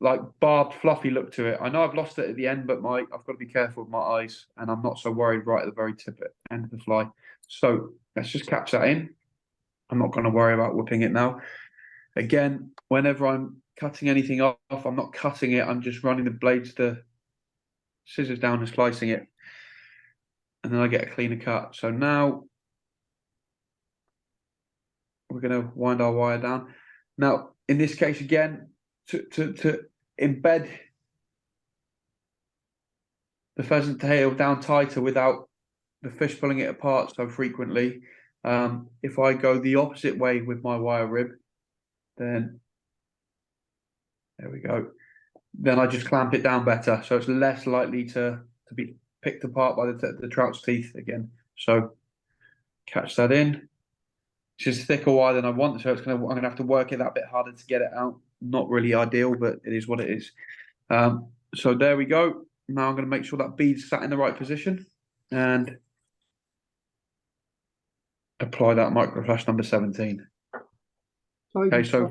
like barbed, fluffy look to it. I know I've lost it at the end, but I've got to be careful with my eyes, and I'm not so worried right at the very tip end of the fly. So let's just catch that in. I'm not going to worry about whipping it now. Again, whenever I'm cutting anything off, I'm not cutting it. I'm just running the blades, the scissors down and slicing it. And then I get a cleaner cut. So now we're going to wind our wire down. Now, in this case, again, to embed the pheasant tail down tighter without the fish pulling it apart so frequently, if I go the opposite way with my wire rib, then there we go. Then I just clamp it down better, so it's less likely to be picked apart by the trout's teeth again. So catch that in. It's just thicker wire than I want, so I'm gonna have to work it that bit harder to get it out. Not really ideal, but it is what it is. So there we go. Now I'm gonna make sure that bead's sat in the right position and apply that microflash number 17. Okay, so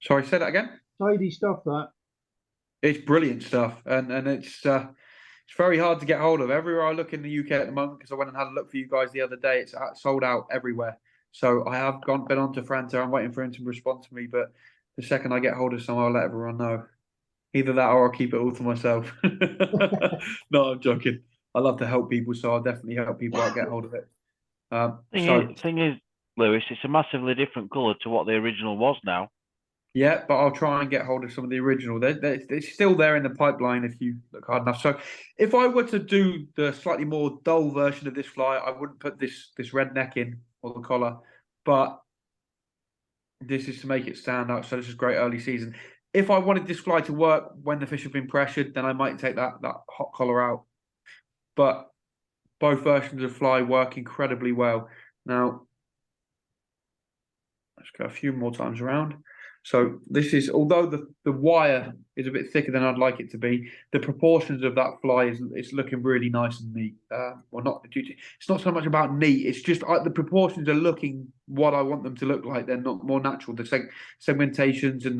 sorry, say that again. Tidy stuff, that. It's brilliant stuff, and it's very hard to get hold of. Everywhere I look in the UK at the moment, because I went and had a look for you guys the other day, it's sold out everywhere. So I have been on to Franta. I'm waiting for him to respond to me, but the second I get hold of some, I'll let everyone know. Either that or I'll keep it all to myself. No, I'm joking. I love to help people, so I'll definitely help people out get hold of it. Thing is, Lewis, it's a massively different colour to what the original was now. Yeah, but I'll try and get hold of some of the original. It's still there in the pipeline if you look hard enough. So if I were to do the slightly more dull version of this fly, I wouldn't put this redneck in or the collar, but this is to make it stand out. So this is great early season. If I wanted this fly to work when the fish have been pressured, then I might take that hot collar out. But both versions of fly work incredibly well. Now, let's go a few more times around. So this is, although the wire is a bit thicker than I'd like it to be, the proportions of that fly is looking really nice and neat. Well, not it's not so much about neat. It's just the proportions are looking what I want them to look like. They're not more natural. The segmentations and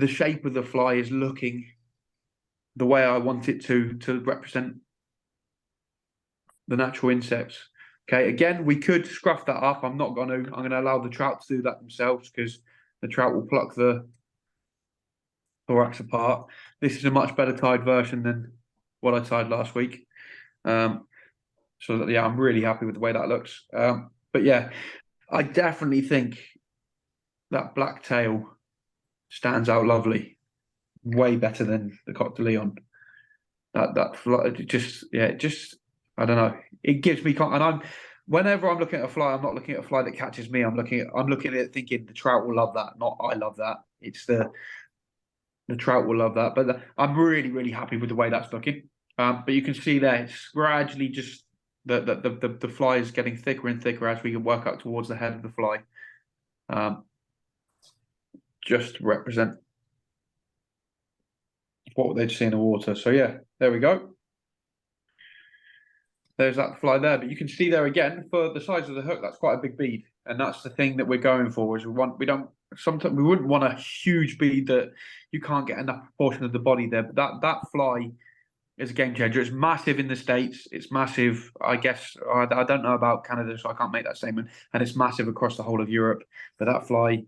the shape of the fly is looking the way I want it to represent the natural insects. Okay, again, we could scruff that up. I'm not going to. I'm going to allow the trout to do that themselves because the trout will pluck the thorax apart. This is a much better tied version than what I tied last week. So yeah, I'm really happy with the way that looks. But yeah, I definitely think that black tail stands out lovely, way better than the Coq de Leon. That just I don't know. It gives me, and whenever I'm looking at a fly, I'm not looking at a fly that catches me. I'm looking at it thinking the trout will love that, not I love that. It's the trout will love that. But I'm really, really happy with the way that's looking. But you can see there, it's gradually just the fly is getting thicker and thicker as we work up towards the head of the fly. Just to represent what they'd see in the water. So yeah, there we go. There's that fly there, but you can see there again for the size of the hook. That's quite a big bead, and that's the thing that we're going for. Is sometimes we wouldn't want a huge bead that you can't get enough proportion of the body there. But that fly is a game changer. It's massive in the States. It's massive, I guess. I don't know about Canada, so I can't make that statement. And it's massive across the whole of Europe. But that fly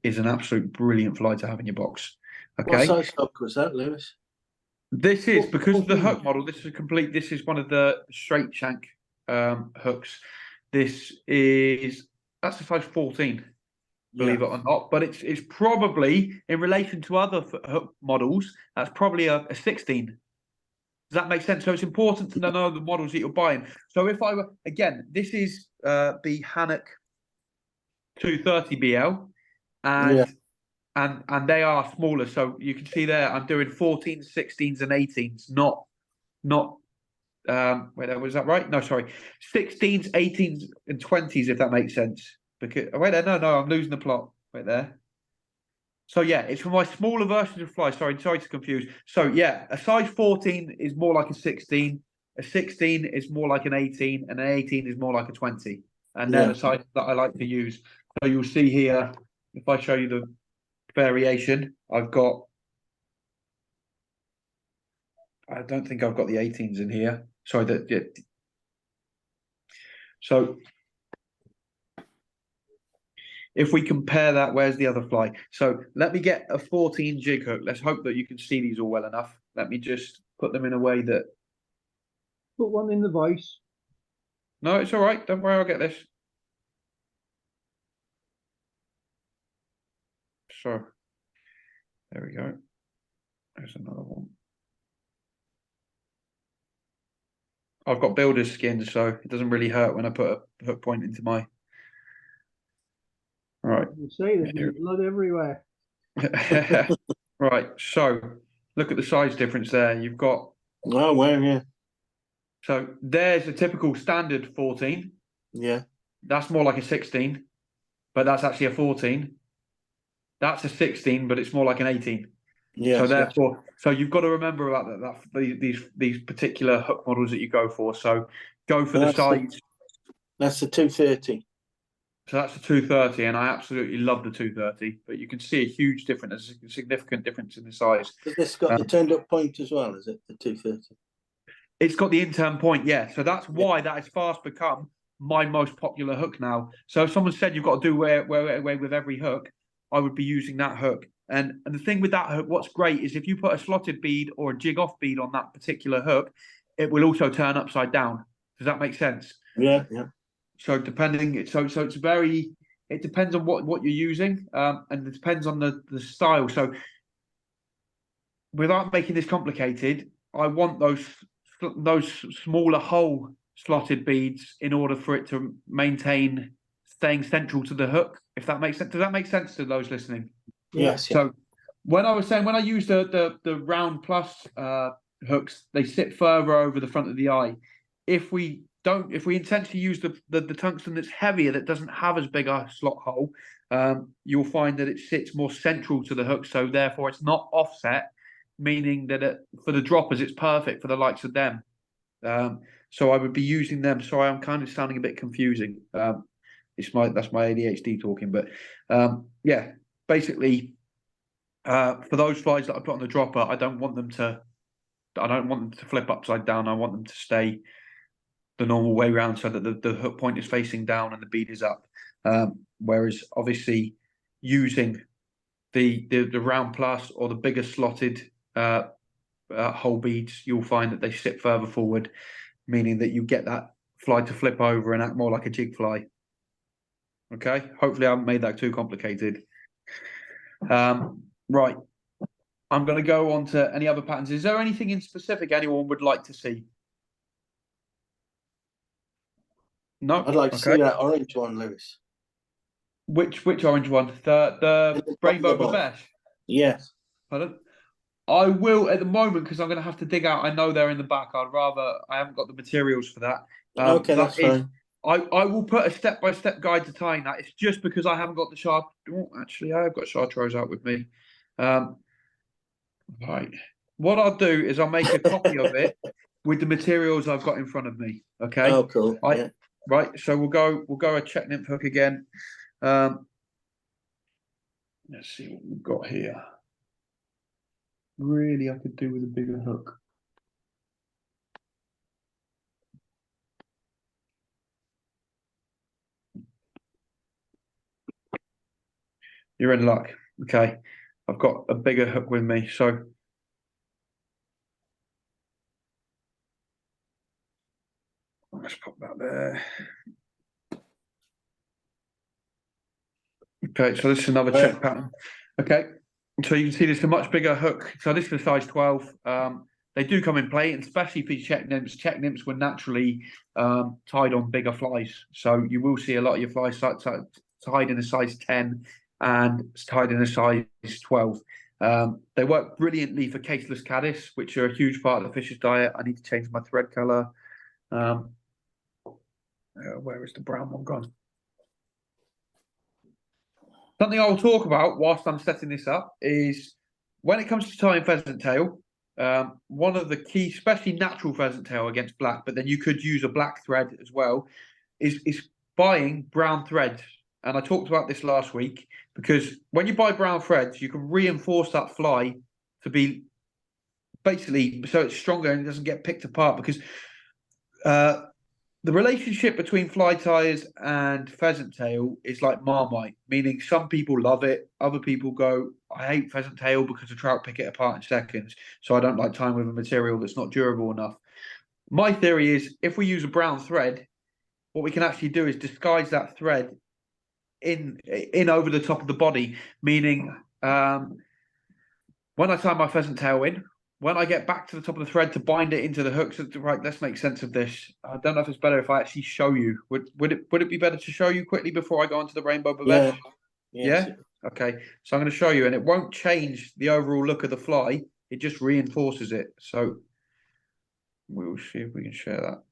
is an absolute brilliant fly to have in your box. Okay. What size hook was that, Lewis? This is because of the hook model. This is one of the straight shank hooks. That's a size 14, believe it or not. But it's probably, in relation to other hook models, that's probably a 16. Does that make sense? So it's important to know the models that you're buying. So if I were, again, this is the Hannock 230 BL, and they are smaller. So you can see there, I'm doing 14s, 16s, and 18s, not wait, was that right? No, sorry, 16s, 18s, and 20s, if that makes sense. Because wait there, no, I'm losing the plot. Wait there. So yeah, it's for my smaller versions of fly. Sorry to confuse. So yeah, a size 14 is more like a 16. A 16 is more like an 18, and an 18 is more like a 20. And they're the size that I like to use. So you'll see here, if I show you the variation, I don't think I've got the 18s in here. Sorry, so if we compare that, where's the other fly? So let me get a 14 jig hook. Let's hope that you can see these all well enough. Let me just put them in a way that... Put one in the vise. No, it's all right. Don't worry, I'll get this. So, there we go. There's another one. I've got builder's skin, so it doesn't really hurt when I put a hook point into my... All right. You say that there's blood everywhere. Right, so look at the size difference there. You've got... Oh, well, yeah. So there's a typical standard 14. Yeah. That's more like a 16, but that's actually a 14. That's a 16, but it's more like an 18. Yeah. So therefore, so you've got to remember about these particular hook models that you go for. So go for the size. That's the 230. So that's the 230, and I absolutely love the 230. But you can see a huge difference, a significant difference in the size. Has this got the turned up point as well? Is it the 230? It's got the in-turn point, yeah. So that's why that has fast become my most popular hook now. So if someone said you've got to do wear with every hook, I would be using that hook. And the thing with that hook, what's great is if you put a slotted bead or a jig off bead on that particular hook, it will also turn upside down. Does that make sense? Yeah. So it depends on what you're using, and it depends on the style. So without making this complicated, I want those smaller hole slotted beads in order for it to maintain staying central to the hook, if that makes sense. Does that make sense to those listening? Yes. So when I use the round plus hooks, they sit further over the front of the eye. If we intentionally use the tungsten that's heavier, that doesn't have as big a slot hole, you'll find that it sits more central to the hook. So therefore it's not offset, meaning that for the droppers, it's perfect for the likes of them. So I would be using them. Sorry, I'm kind of sounding a bit confusing. That's my ADHD talking, but yeah, basically, for those flies that I put on the dropper, I don't want them to flip upside down. I want them to stay the normal way around, so that the hook point is facing down and the bead is up. Whereas obviously using the round plus or the bigger slotted hole beads, you'll find that they sit further forward, meaning that you get that fly to flip over and act more like a jig fly. Okay, hopefully I haven't made that too complicated. Right, I'm going to go on to any other patterns. Is there anything in specific anyone would like to see? No. I'd like to see that orange one, Lewis. Which orange one? The Rainbow Bobesh. Yes. Pardon? I will at the moment because I'm going to have to dig out. I know they're in the back. I haven't got the materials for that. Okay, that's fine. I will put a step-by-step guide to tying that. It's just because I haven't got the shard. Oh, actually, I have got Chartreuse out with me. Right. What I'll do is I'll make a copy of it with the materials I've got in front of me. Okay. Oh, cool. Right. Yeah. Right. So we'll go a Czech nymph hook again. Let's see what we've got here. Really, I could do with a bigger hook. You're in luck. Okay. I've got a bigger hook with me. So let's pop that there. Okay, so this is another Czech pattern. Okay, so you can see this is a much bigger hook. So this is a size 12. They do come in play, and especially for Czech nymphs. Czech nymphs were naturally tied on bigger flies. So you will see a lot of your flies tied in a size 10 and tied in a size 12. They work brilliantly for caseless caddis, which are a huge part of the fish's diet. I need to change my thread color. Where is the brown one gone? Something I will talk about whilst I'm setting this up is when it comes to tying pheasant tail, one of the key, especially natural pheasant tail against black, but then you could use a black thread as well, is buying brown threads. And I talked about this last week because when you buy brown threads, you can reinforce that fly to be basically so it's stronger and it doesn't get picked apart because the relationship between fly ties and pheasant tail is like Marmite, meaning some people love it. Other people go, I hate pheasant tail because the trout pick it apart in seconds. So I don't like tying with a material that's not durable enough. My theory is if we use a brown thread, what we can actually do is disguise that thread in over the top of the body, meaning when I tie my pheasant tail in, when I get back to the top of the thread to bind it into the hooks, right, let's make sense of this. I don't know if it's better if I actually show you. Would it be better to show you quickly before I go onto the Rainbow Bobesh? Yeah. Yeah? Okay. So I'm going to show you, and it won't change the overall look of the fly. It just reinforces it. So we'll see if we can share that.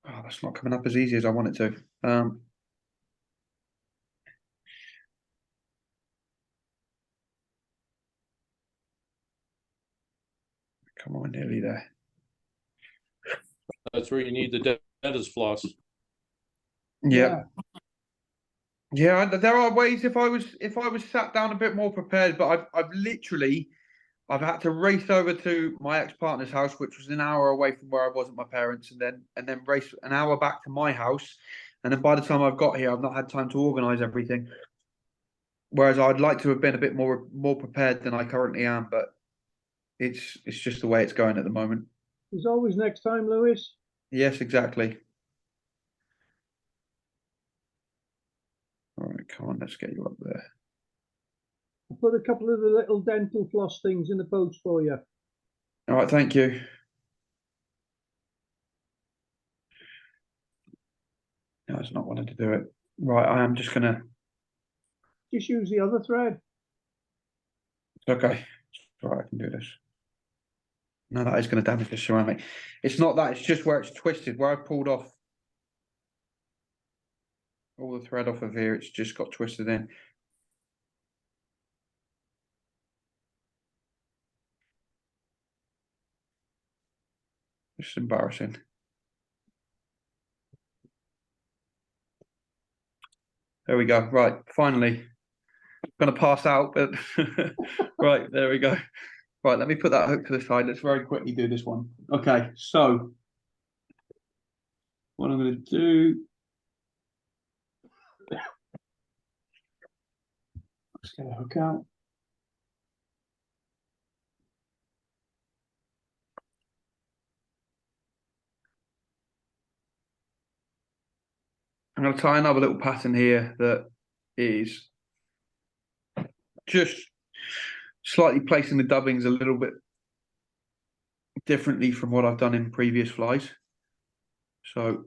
Oh, that's not coming up as easy as I want it to. Come on, nearly there. That's where you need the dentist floss. Yeah. Yeah, there are ways if I was sat down a bit more prepared, but I've had to race over to my ex-partner's house, which was an hour away from where I was at my parents, and then race an hour back to my house. And then by the time I've got here, I've not had time to organise everything. Whereas I'd like to have been a bit more prepared than I currently am, but it's just the way it's going at the moment. There's always next time, Lewis. Yes, exactly. All right, come on, let's get you up there. I'll put a couple of the little dental floss things in the post for you. All right, thank you. No, it's not wanting to do it. Right, I am just gonna. Just use the other thread. Okay, all right, I can do this. No, that is going to damage the ceramic. It's not that, it's just where it's twisted, where I pulled off all the thread off of here, it's just got twisted in. It's embarrassing. There we go. Right, finally. I'm going to pass out, but right, there we go. Right, let me put that hook to the side. Let's very quickly do this one. Okay, so what I'm going to do. Let's get a hook out. I'm going to tie another little pattern here that is just slightly placing the dubbings a little bit differently from what I've done in previous flies. So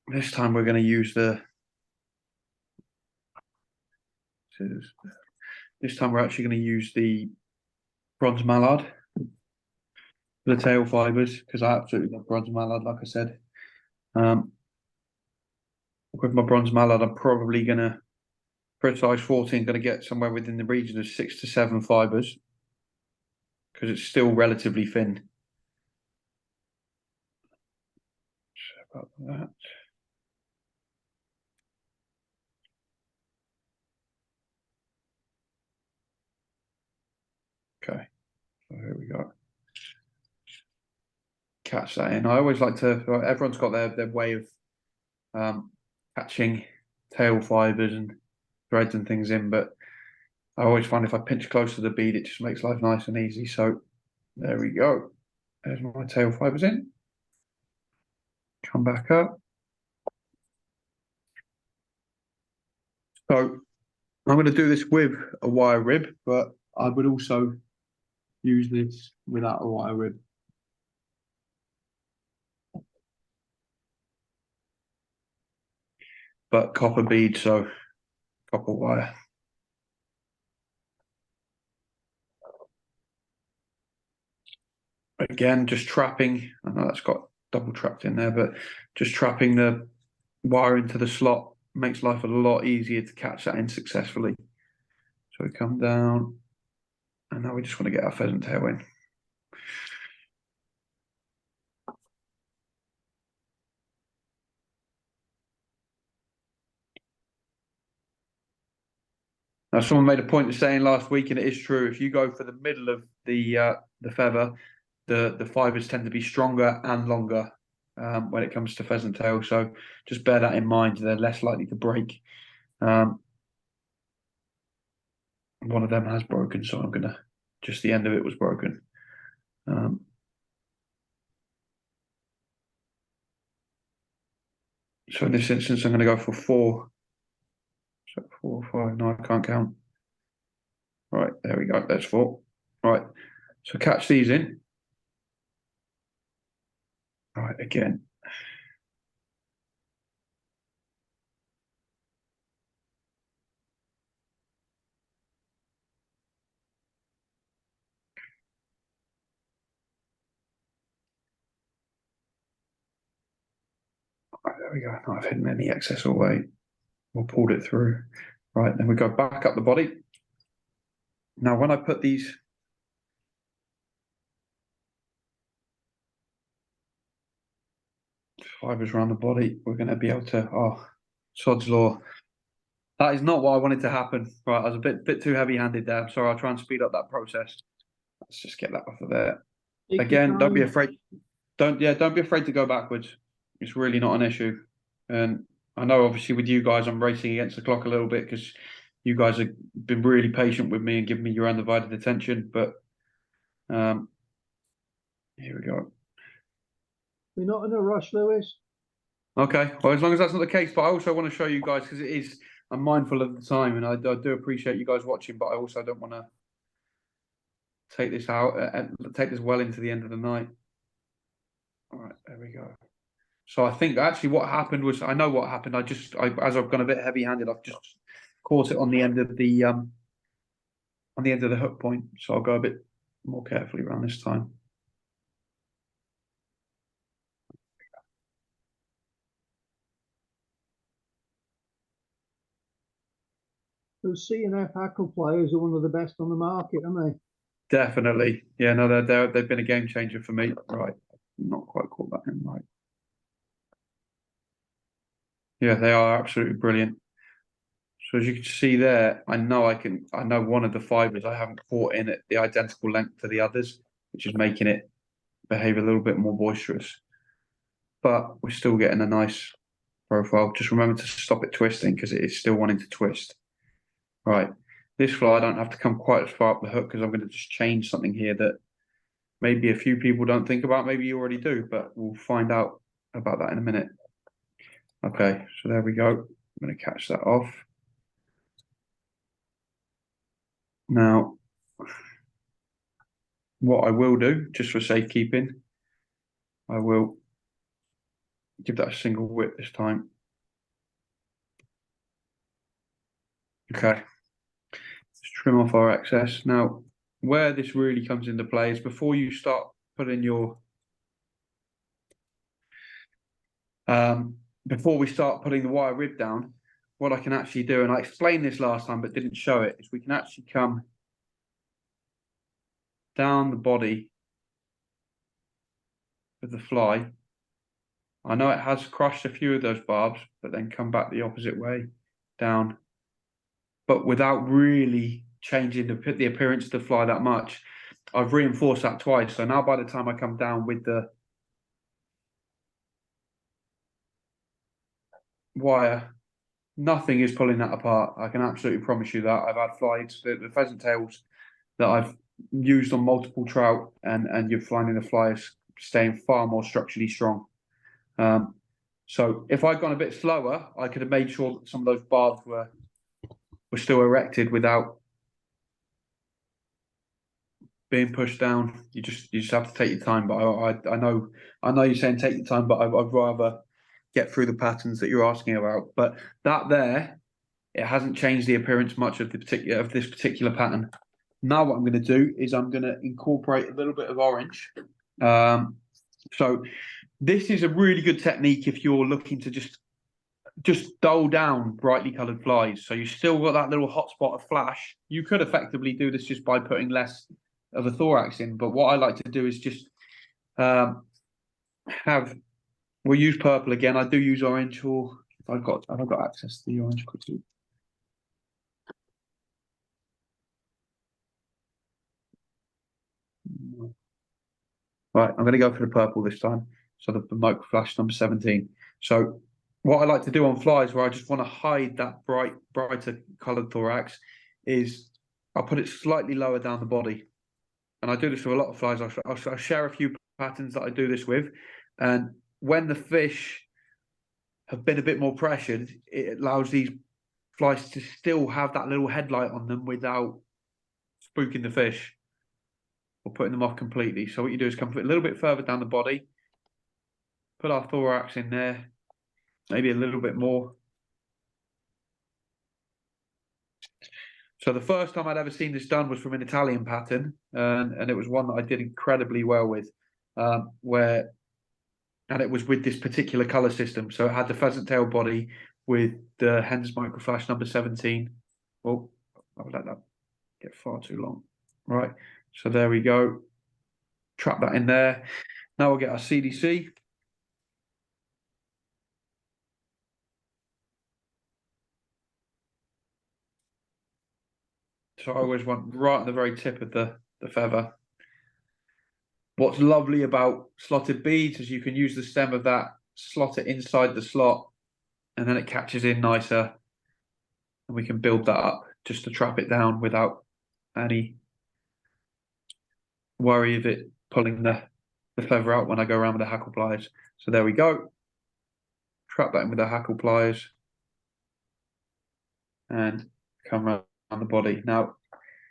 this time we're going to use this time we're actually going to use the bronze mallard for the tail fibers, because I absolutely love bronze mallard, like I said. With my bronze mallard, I'm probably going to, for a size 14, going to get somewhere within the region of 6 to 7 fibers, because it's still relatively thin. So about that. Okay, so here we go. Catch that in. I always like to, everyone's got their way of catching tail fibers and threads and things in, but I always find if I pinch close to the bead, it just makes life nice and easy. So there we go. There's my tail fibers in. Come back up. So I'm going to do this with a wire rib, but I would also use this without a wire rib. But copper bead, so copper wire. Again, just trapping. I know that's got double trapped in there, but just trapping the wire into the slot makes life a lot easier to catch that in successfully. So we come down, and now we just want to get our pheasant tail in. Now, someone made a point of saying last week, and it is true, if you go for the middle of the feather, the fibers tend to be stronger and longer when it comes to pheasant tail. So just bear that in mind. They're less likely to break. One of them has broken, so I'm going to, just the end of it was broken. So in this instance, I'm going to go for 4. So 4, 5, no, I can't count. Right, there we go, that's 4. Right, so catch these in. Right, again. Right, there we go. Now I've hidden any excess away. We'll pulled it through. Right, then we go back up the body. Now, when I put these fibers around the body, we're going to be able to, oh, sod's law. That is not what I wanted to happen. Right, I was a bit too heavy-handed there. So I'll try and speed up that process. Let's just get that off of there. Again, don't be afraid. Don't be afraid to go backwards. It's really not an issue. And I know obviously with you guys, I'm racing against the clock a little bit because you guys have been really patient with me and given me your undivided attention. But here we go. We're not in a rush, Lewis. Okay, well, as long as that's not the case, but I also want to show you guys because it is, I'm mindful of the time and I do appreciate you guys watching, but I also don't want to take this out and take this well into the end of the night. All right, there we go. So I think actually what happened was, I know what happened. As I've gone a bit heavy-handed, I've just caught it on the end of the hook point. So I'll go a bit more carefully around this time. Those C&F hackle players are one of the best on the market, aren't they? Definitely, yeah. No, they've been a game changer for me. Right, not quite caught that in right. Yeah, they are absolutely brilliant. So as you can see there, I know one of the fibers I haven't caught in at the identical length to the others, which is making it behave a little bit more boisterous. But we're still getting a nice profile. Just remember to stop it twisting because it is still wanting to twist. Right, this fly I don't have to come quite as far up the hook because I'm going to just change something here that maybe a few people don't think about. Maybe you already do, but we'll find out about that in a minute. Okay, so there we go. I'm going to catch that off. Now, what I will do, just for safekeeping, I will give that a single whip this time. Okay, let's trim off our excess. Now, where this really comes into play is before you start putting your before we start putting the wire rib down, what I can actually do, and I explained this last time but didn't show it, is we can actually come down the body of the fly. I know it has crushed a few of those barbs, but then come back the opposite way down, but without really changing the appearance of the fly that much. I've reinforced that twice, so now by the time I come down with the wire, nothing is pulling that apart. I can absolutely promise you that. I've had flies, the pheasant tails that I've used on multiple trout, and you're finding the flies staying far more structurally strong. So if I'd gone a bit slower, I could have made sure that some of those barbs were still erected without being pushed down. You just have to take your time. But I know you're saying take your time, but I'd rather get through the patterns that you're asking about. But that there, it hasn't changed the appearance much of this particular pattern. Now what I'm going to do is I'm going to incorporate a little bit of orange. So this is a really good technique if you're looking to just dull down brightly coloured flies. So you still got that little hot spot of flash. You could effectively do this just by putting less of a thorax in. But what I like to do is just we'll use purple again. I do use orange, or have I got access to the orange quickly? Right, I'm going to go for the purple this time. So the micro flash number 17. So what I like to do on flies where I just want to hide that brighter coloured thorax is I'll put it slightly lower down the body. And I do this with a lot of flies. I'll share a few patterns that I do this with. And when the fish have been a bit more pressured, it allows these flies to still have that little headlight on them without spooking the fish or putting them off completely. So what you do is come a little bit further down the body, put our thorax in there, maybe a little bit more. So the first time I'd ever seen this done was from an Italian pattern, and it was one that I did incredibly well with, and it was with this particular colour system. So it had the pheasant tail body with the Hens microflash number 17. Oh, I'll let that get far too long. Right, so there we go. Trap that in there. Now we'll get our CDC. So I always want right at the very tip of the feather. What's lovely about slotted beads is you can use the stem of that, slot it inside the slot, and then it catches in nicer. And we can build that up just to trap it down without any worry of it pulling the feather out when I go around with the hackle pliers. So there we go. Trap that in with the hackle pliers and come around the body. Now,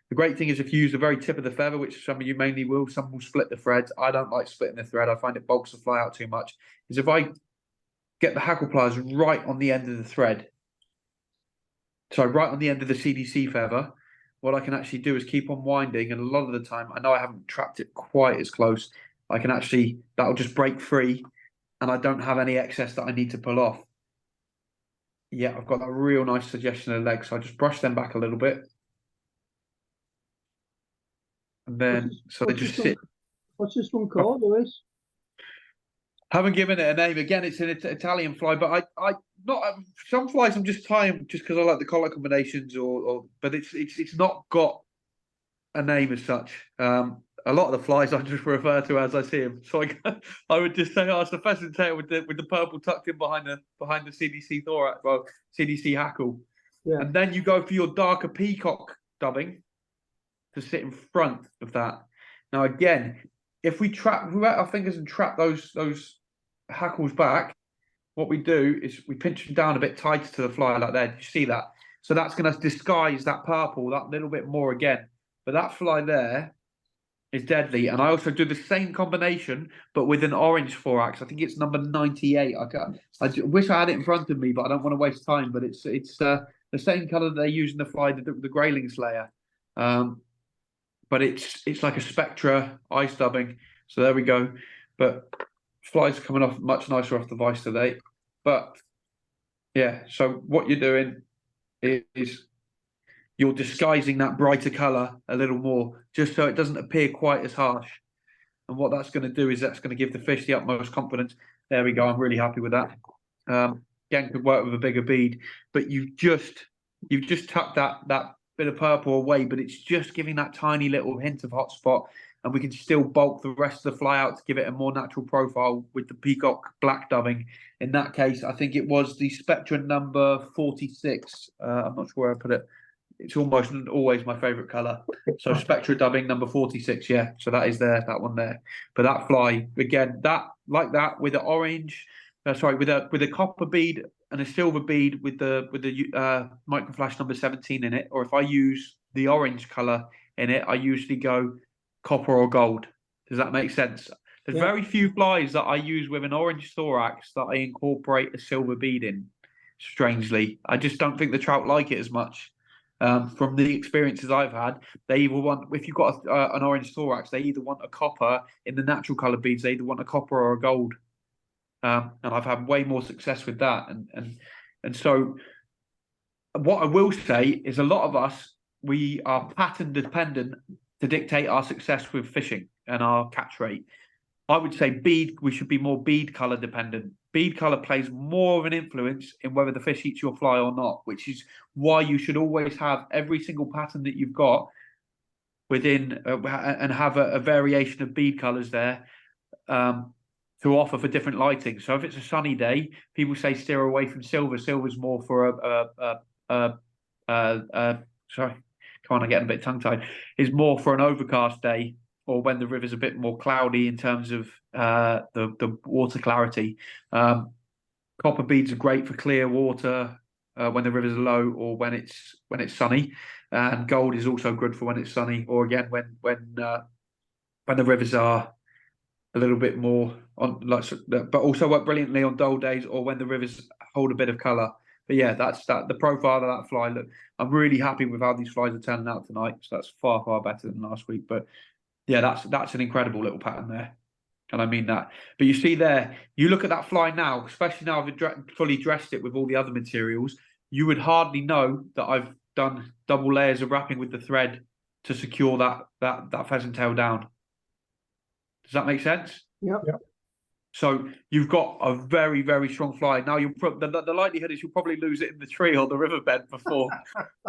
the great thing is if you use the very tip of the feather, which some of you mainly will, some will split the threads. I don't like splitting the thread. I find it bulks the fly out too much. Is if I get the hackle pliers right on the end of the thread, so right on the end of the CDC feather, what I can actually do is keep on winding, and a lot of the time, I know I haven't trapped it quite as close, I can actually, that'll just break free, and I don't have any excess that I need to pull off. Yeah, I've got that real nice suggestion of legs, so I just brush them back a little bit. And then, so they just sit. What's this one called, Lewis? Haven't given it a name. Again, it's an Italian fly, but not some flies. I'm just tying just because I like the color combinations, but it's not got a name as such. A lot of the flies I just refer to as I see them. So I would just say, oh, it's the pheasant tail with the purple tucked in behind the CDC thorax, well, CDC hackle. Yeah. And then you go for your darker peacock dubbing to sit in front of that. Now again, if we wet our fingers and trap those hackles back, what we do is we pinch them down a bit tighter to the fly like that. You see that? So that's going to disguise that purple that little bit more again. But that fly there is deadly. And I also do the same combination, but with an orange thorax. I think it's number 98. I wish I had it in front of me, but I don't want to waste time. But it's the same colour that they use in the fly, the Grayling Slayer. But it's like a Spectra ice dubbing. So there we go. But flies are coming off much nicer off the vise today. But yeah, so what you're doing is you're disguising that brighter colour a little more, just so it doesn't appear quite as harsh. And what that's going to do is that's going to give the fish the utmost confidence. There we go. I'm really happy with that. Again, could work with a bigger bead, but you've just tucked that bit of purple away, but it's just giving that tiny little hint of hot spot, and we can still bulk the rest of the fly out to give it a more natural profile with the peacock black dubbing. In that case, I think it was the Spectra number 46. I'm not sure where I put it. It's almost always my favourite colour. So Spectra dubbing number 46, yeah. So that is there, that one there. But that fly, again, that like that with an orange, with a copper bead and a silver bead with the microflash number 17 in it, or if I use the orange colour in it, I usually go copper or gold. Does that make sense? There's very few flies that I use with an orange thorax that I incorporate a silver bead in. Strangely, I just don't think the trout like it as much. From the experiences I've had, they either want, if you've got an orange thorax, they either want a copper in the natural colour beads, they either want a copper or a gold. And I've had way more success with that. And so what I will say is a lot of us, we are pattern dependent to dictate our success with fishing and our catch rate. I would say we should be more bead colour dependent. Bead colour plays more of an influence in whether the fish eats your fly or not, which is why you should always have every single pattern that you've got within and have a variation of bead colours there to offer for different lighting. So if it's a sunny day, people say steer away from silver. Silver's more for sorry, come on, I'm getting a bit tongue-tied. Is more for an overcast day, or when the river's a bit more cloudy in terms of the water clarity. Copper beads are great for clear water when the river's low or when it's sunny, and gold is also good for when it's sunny, or again when the rivers are a little bit more on, like, but also work brilliantly on dull days or when the rivers hold a bit of colour. But yeah, that's the profile of that fly. Look, I'm really happy with how these flies are turning out tonight. So that's far better than last week. But yeah, that's an incredible little pattern there, and I mean that. But you see there, you look at that fly now, especially now I've fully dressed it with all the other materials, you would hardly know that I've done double layers of wrapping with the thread to secure that pheasant tail down. Does that make sense? Yep. So you've got a very strong fly. Now the likelihood is you'll probably lose it in the tree or the riverbed before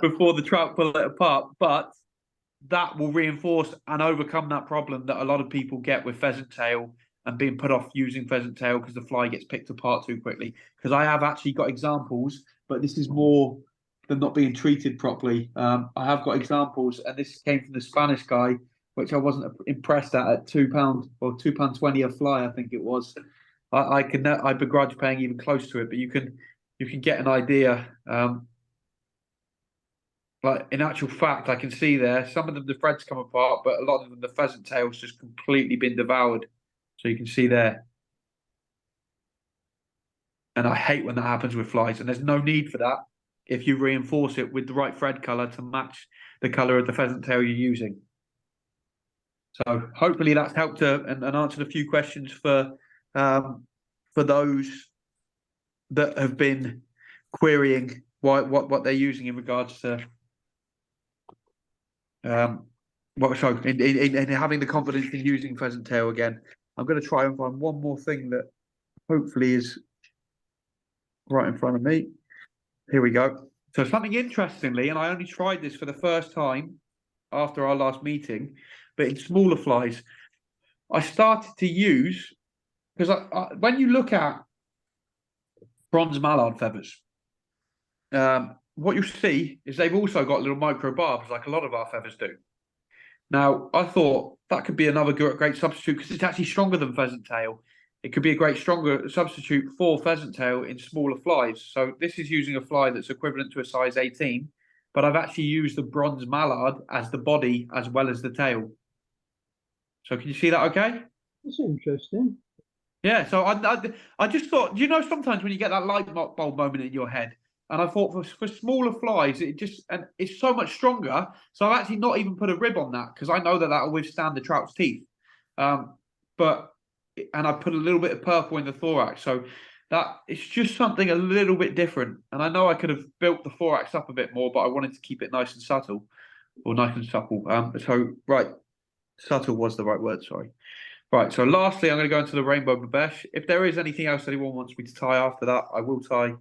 the trout pull it apart, but that will reinforce and overcome that problem that a lot of people get with pheasant tail and being put off using pheasant tail because the fly gets picked apart too quickly. Because I have actually got examples, but this is more than not being treated properly. I have got examples, and this came from the Spanish guy, which I wasn't impressed at £2 or £2.20 a fly, I think it was. I begrudge paying even close to it, but you can get an idea. But in actual fact, I can see there, some of them, the threads come apart, but a lot of them, the pheasant tail's just completely been devoured. So you can see there. And I hate when that happens with flies. And there's no need for that if you reinforce it with the right thread colour to match the colour of the pheasant tail you're using. So hopefully that's helped and answered a few questions for those that have been querying what they're using in regards to in having the confidence in using pheasant tail again. I'm going to try and find one more thing that hopefully is right in front of me. Here we go. So something interestingly, and I only tried this for the first time after our last meeting, but in smaller flies, I started to use, because when you look at bronze mallard feathers, what you see is they've also got little micro barbs like a lot of our feathers do. Now, I thought that could be another great substitute because it's actually stronger than pheasant tail. It could be a great stronger substitute for pheasant tail in smaller flies. So this is using a fly that's equivalent to a size 18, but I've actually used the bronze mallard as the body as well as the tail. So can you see that okay? That's interesting. Yeah, so I just thought, you know, sometimes when you get that light bulb moment in your head, and I thought for smaller flies, and it's so much stronger. So I've actually not even put a rib on that because I know that will withstand the trout's teeth. And I put a little bit of purple in the thorax, so that it's just something a little bit different. And I know I could have built the thorax up a bit more, but I wanted to keep it nice and subtle, or nice and supple. Subtle was the right word. Sorry. Right. So lastly, I'm going to go into the Rainbow Bobesh. If there is anything else anyone wants me to tie after that, I will tie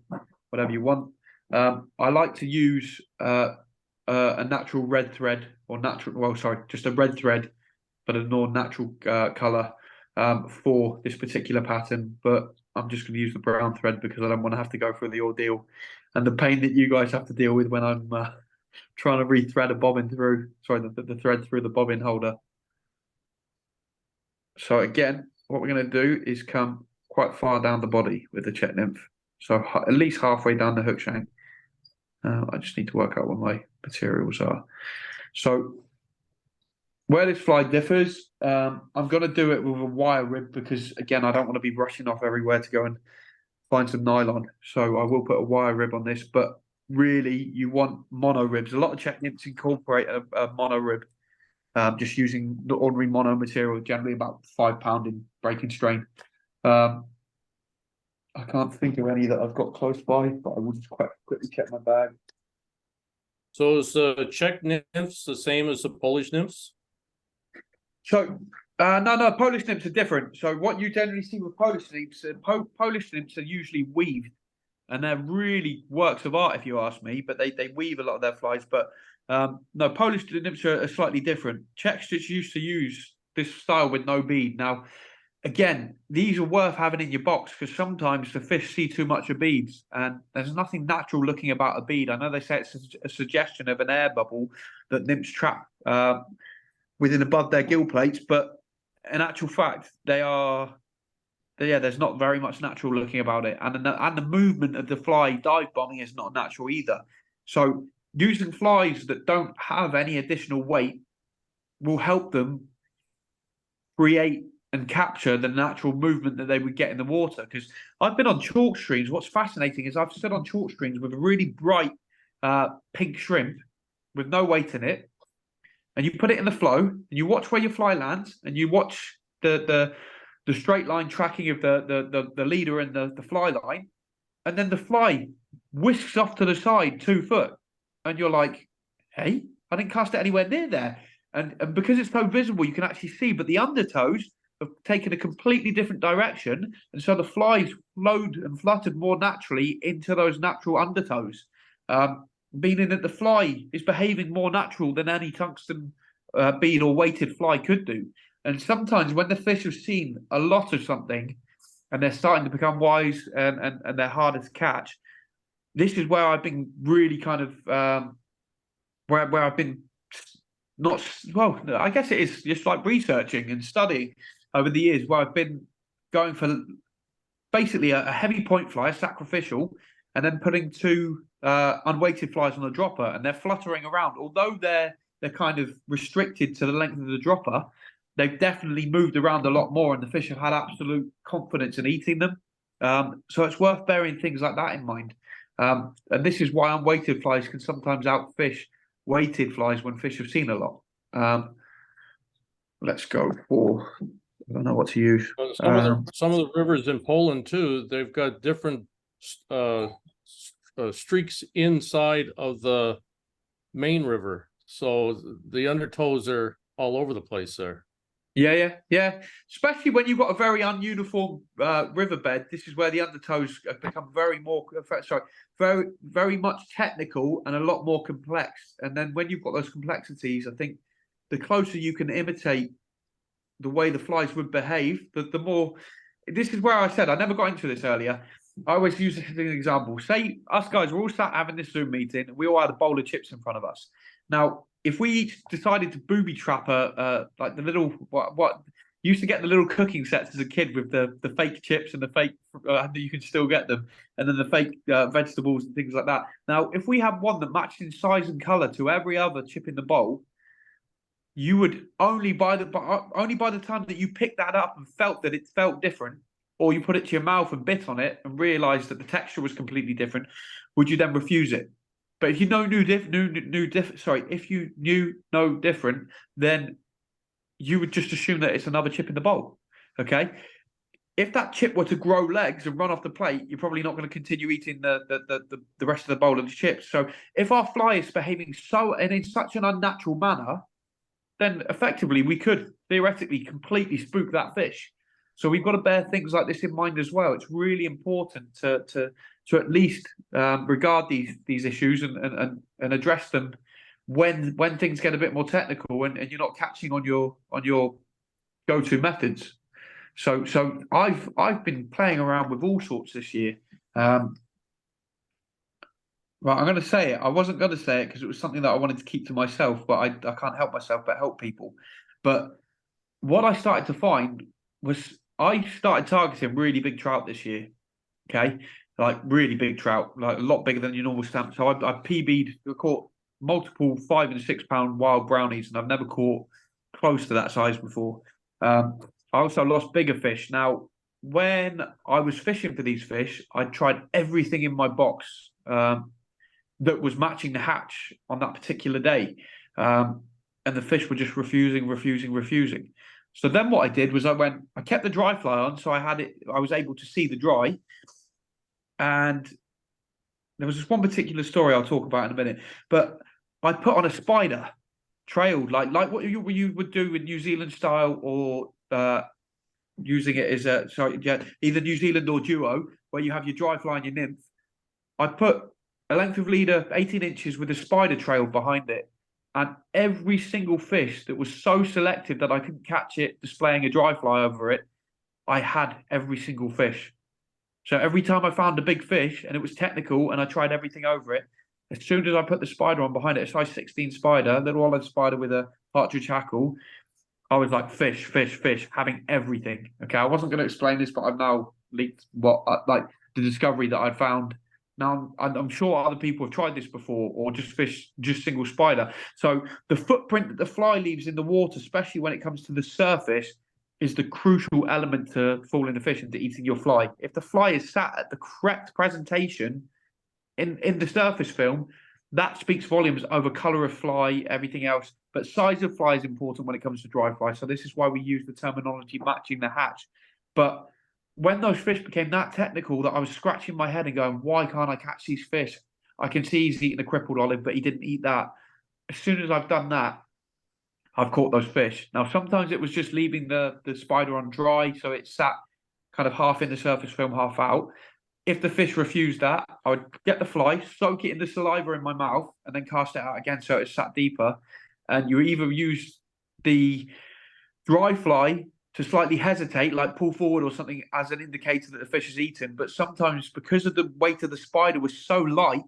whatever you want. I like to use a natural red thread just a red thread, but a more natural color for this particular pattern. But I'm just going to use the brown thread because I don't want to have to go through the ordeal and the pain that you guys have to deal with when I'm trying to rethread a bobbin through. Sorry, the thread through the bobbin holder. So again, what we're going to do is come quite far down the body with the Czech nymph. So at least halfway down the hook shank. I just need to work out what my materials are. So where this fly differs, I'm going to do it with a wire rib because, again, I don't want to be rushing off everywhere to go and find some nylon. So I will put a wire rib on this, but really you want mono ribs. A lot of Czech nymphs incorporate a mono rib. Just using the ordinary mono material, generally about 5 pound in breaking strain. I can't think of any that I've got close by, but I will just quite quickly check my bag. So is the Czech nymphs the same as the Polish nymphs? So, no, Polish nymphs are different. So what you generally see with Polish nymphs, Polish nymphs are usually weaved, and they're really works of art, if you ask me. But they weave a lot of their flies. But no, Polish nymphs are slightly different. Czechs just used to use this style with no bead. Now, again, these are worth having in your box because sometimes the fish see too much of beads, and there's nothing natural looking about a bead. I know they say it's a suggestion of an air bubble that nymphs trap within above their gill plates, but in actual fact, there's not very much natural looking about it, and the movement of the fly dive bombing is not natural either. So using flies that don't have any additional weight will help them create and capture the natural movement that they would get in the water. Because I've been on chalk streams. What's fascinating is I've stood on chalk streams with a really bright pink shrimp with no weight in it, and you put it in the flow, and you watch where your fly lands, and you watch the straight line tracking of the leader and the fly line, and then the fly whisks off to the side 2 foot, and you're like, hey, I didn't cast it anywhere near there. And because it's so visible, you can actually see, but the undertows have taken a completely different direction, and so the flies flowed and fluttered more naturally into those natural undertows, meaning that the fly is behaving more natural than any tungsten bead or weighted fly could do. And sometimes when the fish have seen a lot of something and they're starting to become wise and they're harder to catch, this is where I've been really kind of where I've been not well. I guess it is just like researching and studying over the years, where I've been going for basically a heavy point fly, a sacrificial, and then putting 2 unweighted flies on the dropper, and they're fluttering around. Although they're kind of restricted to the length of the dropper, they've definitely moved around a lot more, and the fish have had absolute confidence in eating them. So it's worth bearing things like that in mind. And this is why unweighted flies can sometimes outfish weighted flies when fish have seen a lot. Let's go for, I don't know what to use. Some of the rivers in Poland too, they've got different streaks inside of the main river. So the undertows are all over the place there. Yeah. Especially when you've got a very ununiform riverbed. This is where the undertows have become very, very much technical and a lot more complex. And then when you've got those complexities, I think the closer you can imitate the way the flies would behave, the more. This is where I said I never got into this earlier. I always use this as an example. Say us guys were all sat having this Zoom meeting, and we all had a bowl of chips in front of us. Now, if we each decided to booby trap like the little what used to get the little cooking sets as a kid with the fake chips and the fake you can still get them, and then the fake vegetables and things like that. Now, if we had one that matched in size and color to every other chip in the bowl, you would only by the time that you picked that up and felt that it felt different, or you put it to your mouth and bit on it and realized that the texture was completely different, would you then refuse it? But if you if you knew no different, then you would just assume that it's another chip in the bowl. Okay. If that chip were to grow legs and run off the plate, you're probably not going to continue eating the rest of the bowl of the chips. So if our fly is behaving in such an unnatural manner, then effectively we could theoretically completely spook that fish. So we've got to bear things like this in mind as well. It's really important to at least regard these issues and address them when things get a bit more technical and you're not catching on your go-to methods. So I've been playing around with all sorts this year. Right, I'm going to say it. I wasn't going to say it because it was something that I wanted to keep to myself, but I can't help myself but help people. But what I started to find was I started targeting really big trout this year. Okay, like really big trout, like a lot bigger than your normal stamp. So I PB'd, caught multiple 5 and 6 pound wild brownies, and I've never caught close to that size before. I also lost bigger fish. Now, when I was fishing for these fish, I tried everything in my box that was matching the hatch on that particular day. And the fish were just refusing. So then what I did was I kept the dry fly on, so I was able to see the dry. And there was this one particular story I'll talk about in a minute, but I put on a spider, trailed like what you would do in New Zealand style, or using it as either New Zealand or duo, where you have your dry fly and your nymph. I put a length of leader 18 inches with a spider trail behind it, and every single fish that was so selective that I couldn't catch it displaying a dry fly over it, I had every single fish. So every time I found a big fish and it was technical and I tried everything over it, as soon as I put the spider on behind it, a size 16 spider, little olive spider with a partridge hackle, I was like, fish, having everything. Okay, I wasn't going to explain this, but I've now leaked the discovery that I'd found. Now, I'm sure other people have tried this before, or just single spider. So the footprint that the fly leaves in the water, especially when it comes to the surface, is the crucial element to fooling the fish into eating your fly. If the fly is sat at the correct presentation in the surface film, that speaks volumes over color of fly, everything else. But size of fly is important when it comes to dry fly. So this is why we use the terminology matching the hatch. But when those fish became that technical that I was scratching my head and going, why can't I catch these fish? I can see he's eating a crippled olive, but he didn't eat that. As soon as I've done that, I've caught those fish. Now, sometimes it was just leaving the spider on dry, so it sat kind of half in the surface film, half out. If the fish refused that, I would get the fly, soak it in the saliva in my mouth, and then cast it out again so it sat deeper. And you either use the dry fly to slightly hesitate, like pull forward or something as an indicator that the fish is eaten. But sometimes, because of the weight of the spider was so light,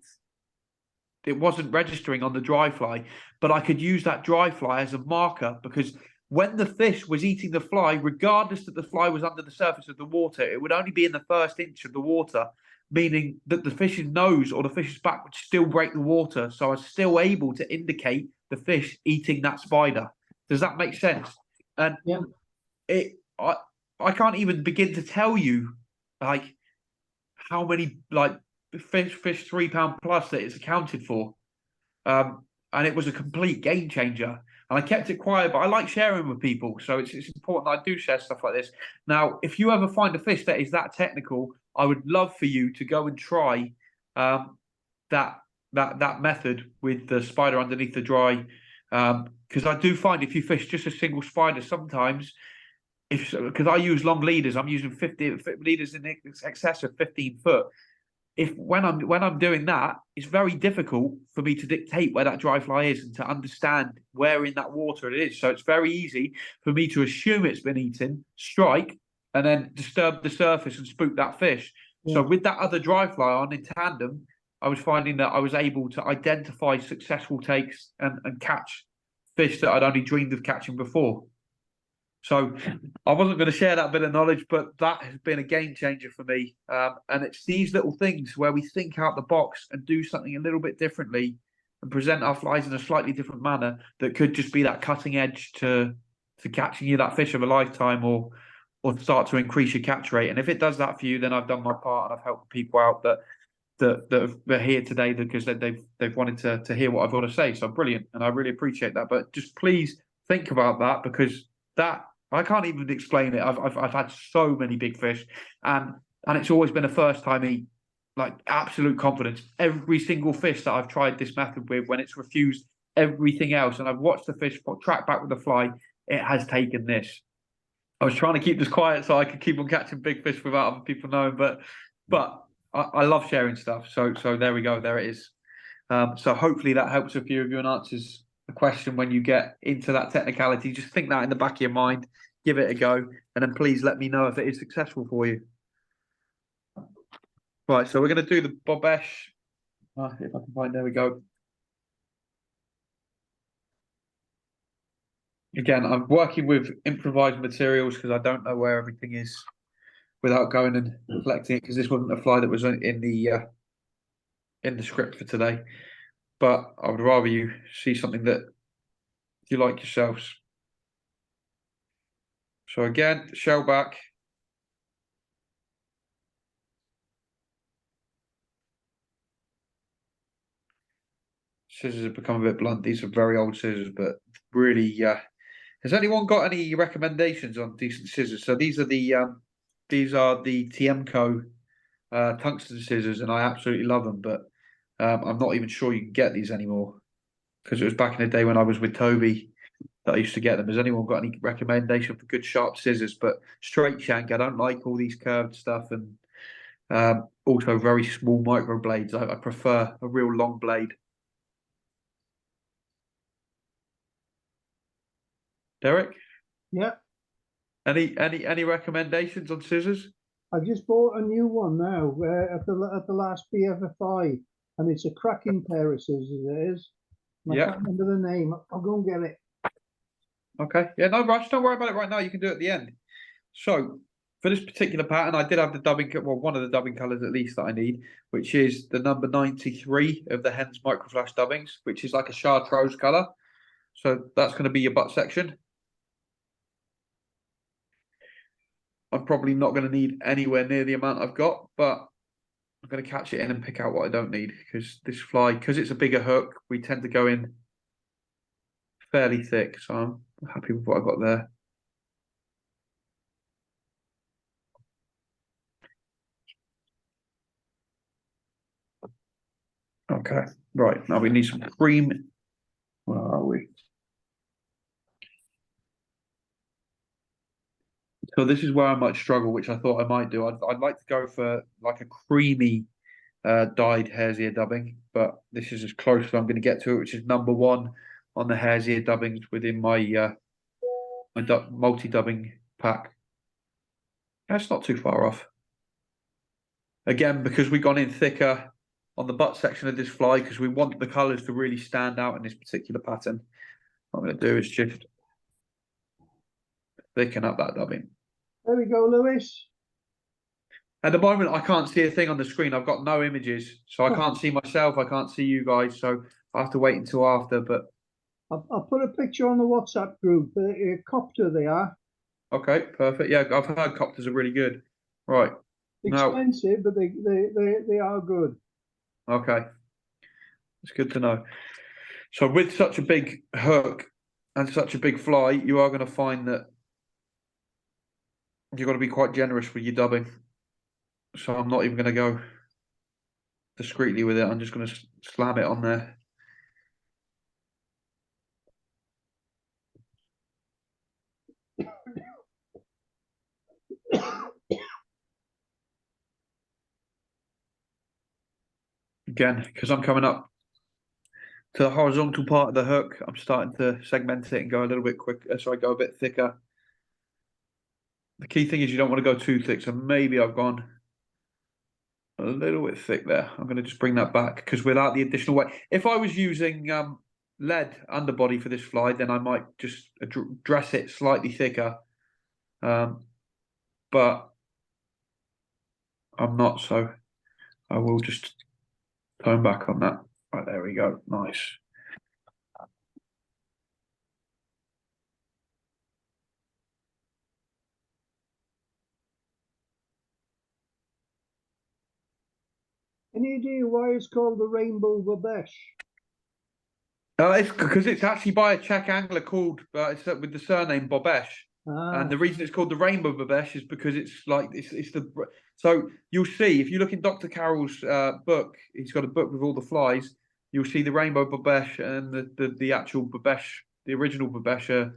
it wasn't registering on the dry fly. But I could use that dry fly as a marker, because when the fish was eating the fly, regardless that the fly was under the surface of the water, it would only be in the first inch of the water, meaning that the fish's nose or the fish's back would still break the water. So I was still able to indicate the fish eating that spider. Does that make sense? And yeah. I can't even begin to tell you like how many like fish 3 pound plus that it's accounted for. And it was a complete game changer. And I kept it quiet, but I like sharing with people. So it's important that I do share stuff like this. Now, if you ever find a fish that is that technical, I would love for you to go and try that method with the spider underneath the dry Because I do find if you fish just a single spider, sometimes because I use long leaders, I'm using 50 leaders in excess of 15 foot. When I'm doing that, it's very difficult for me to dictate where that dry fly is and to understand where in that water it is. So it's very easy for me to assume it's been eaten, strike, and then disturb the surface and spook that fish. So with that other dry fly on in tandem, I was finding that I was able to identify successful takes and catch fish that I'd only dreamed of catching before. So I wasn't going to share that bit of knowledge, but that has been a game changer for me. And it's these little things where we think out the box and do something a little bit differently and present our flies in a slightly different manner that could just be that cutting edge to catching you that fish of a lifetime or start to increase your catch rate. And if it does that for you, then I've done my part and I've helped people out that are here today because they've wanted to hear what I've got to say. So brilliant. And I really appreciate that. But just please think about that, because that, I can't even explain it. I've had so many big fish, and it's always been a first time eat, like absolute confidence. Every single fish that I've tried this method with, when it's refused everything else, and I've watched the fish track back with the fly, it has taken this. I was trying to keep this quiet so I could keep on catching big fish without other people knowing, but I love sharing stuff. So there we go. There it is. So hopefully that helps a few of you and answers the question when you get into that technicality. Just think that in the back of your mind, give it a go, and then please let me know if it is successful for you. Right, so we're going to do the Bobesh. If I can find, there we go. Again, I'm working with improvised materials because I don't know where everything is without going and collecting it, because this wasn't a fly that was in the script for today. But I would rather you see something that you like yourselves. So again, shell back. Scissors have become a bit blunt. These are very old scissors, but really, has anyone got any recommendations on decent scissors? So these are the Tiemco tungsten scissors, and I absolutely love them. But I'm not even sure you can get these anymore, because it was back in the day when I was with Toby that I used to get them. Has anyone got any recommendation for good sharp scissors? But straight shank, I don't like all these curved stuff, and also very small micro blades. I prefer a real long blade. Derek? Yeah, Any recommendations on scissors? I just bought a new one now at the last BFFI, and it's a cracking pair of scissors. It is. I can't remember the name. I'll go and get it. Okay. Yeah, no rush. Don't worry about it right now. You can do it at the end. So for this particular pattern, I did have the dubbing, well, one of the dubbing colours at least that I need, which is the number 93 of the Hens Microflash dubbings, which is like a chartreuse colour. So that's going to be your butt section. I'm probably not going to need anywhere near the amount I've got, but I'm going to catch it in and pick out what I don't need, because this fly, because it's a bigger hook, we tend to go in fairly thick. So I'm happy with what I got there. Okay, right, now we need some cream. Where are we? So this is where I might struggle, which I thought I might do. I'd like to go for like a creamy dyed hare's ear dubbing, but this is as close as I'm going to get to it, which is number 1 on the hare's ear dubbings within my multi-dubbing pack. That's not too far off. Again, because we've gone in thicker on the butt section of this fly, because we want the colours to really stand out in this particular pattern, what I'm going to do is just thicken up that dubbing. There we go, Lewis. At the moment, I can't see a thing on the screen. I've got no images, so I can't see myself. I can't see you guys, so I have to wait until after. But I'll put a picture on the WhatsApp group. Copter they are. Okay, perfect. Yeah, I've heard copters are really good. Right. Expensive, but they are good. Okay. It's good to know. So with such a big hook and such a big fly, you are going to find that you've got to be quite generous with your dubbing. So I'm not even going to go discreetly with it. I'm just going to slam it on there. again, because I'm coming up to the horizontal part of the hook, I'm starting to segment it and go a little bit quicker, so I go a bit thicker. The key thing is you don't want to go too thick, so maybe I've gone a little bit thick there. I'm going to just bring that back, because without the additional weight, if I was using lead underbody for this fly, then I might just dress it slightly thicker, but I'm not, so I will just tone back on that. Right, there we go. Nice. Any idea why it's called the Rainbow Bobesh? It's because it's actually by a Czech angler called it's with the surname Bobesh, and the reason it's called the Rainbow Bobesh is because it's like it's the so you'll see if you look in Dr. Carroll's book, he's got a book with all the flies. You'll see the Rainbow Bobesh and the actual Bobesh, the original Bobesh,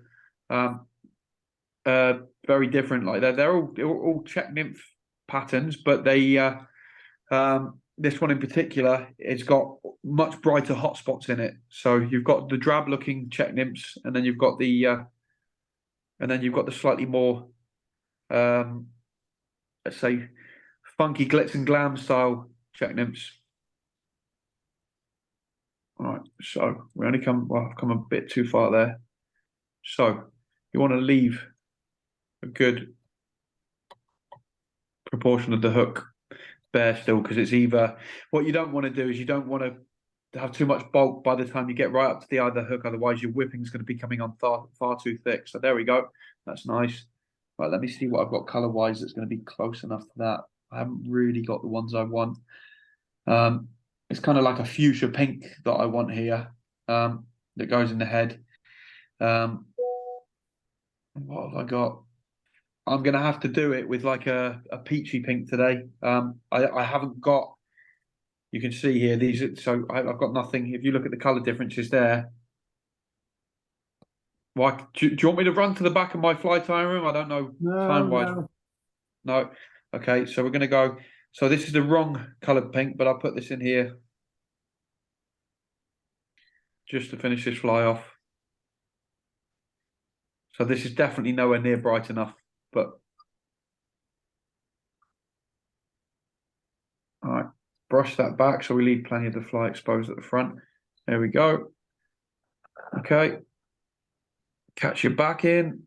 very different. Like they're all Czech nymph patterns, but they this one in particular, it's got much brighter hotspots in it. So you've got the drab-looking Czech nymphs, and then you've got the slightly more, let's say, funky glitz and glam style Czech nymphs. All right, so we only I've come a bit too far there. So you want to leave a good proportion of the hook bare still, because it's either what you don't want to do is you don't want to have too much bulk by the time you get right up to the other hook, otherwise your whipping is going to be coming on far too thick. So there we go, that's nice. Right, let me see what I've got color wise that's going to be close enough to that. I haven't really got the ones I want. It's kind of like a fuchsia pink that I want here, that goes in the head. What have I got? I'm going to have to do it with like a peachy pink today. I haven't got, you can see here, so I've got nothing. If you look at the color differences there. Why, do you want me to run to the back of my fly tying room? I don't know time-wise. No. Okay, so we're going to go. So this is the wrong colored pink, but I'll put this in here just to finish this fly off. So this is definitely nowhere near bright enough, but all right, brush that back so we leave plenty of the fly exposed at the front. There we go. Okay, catch your back in.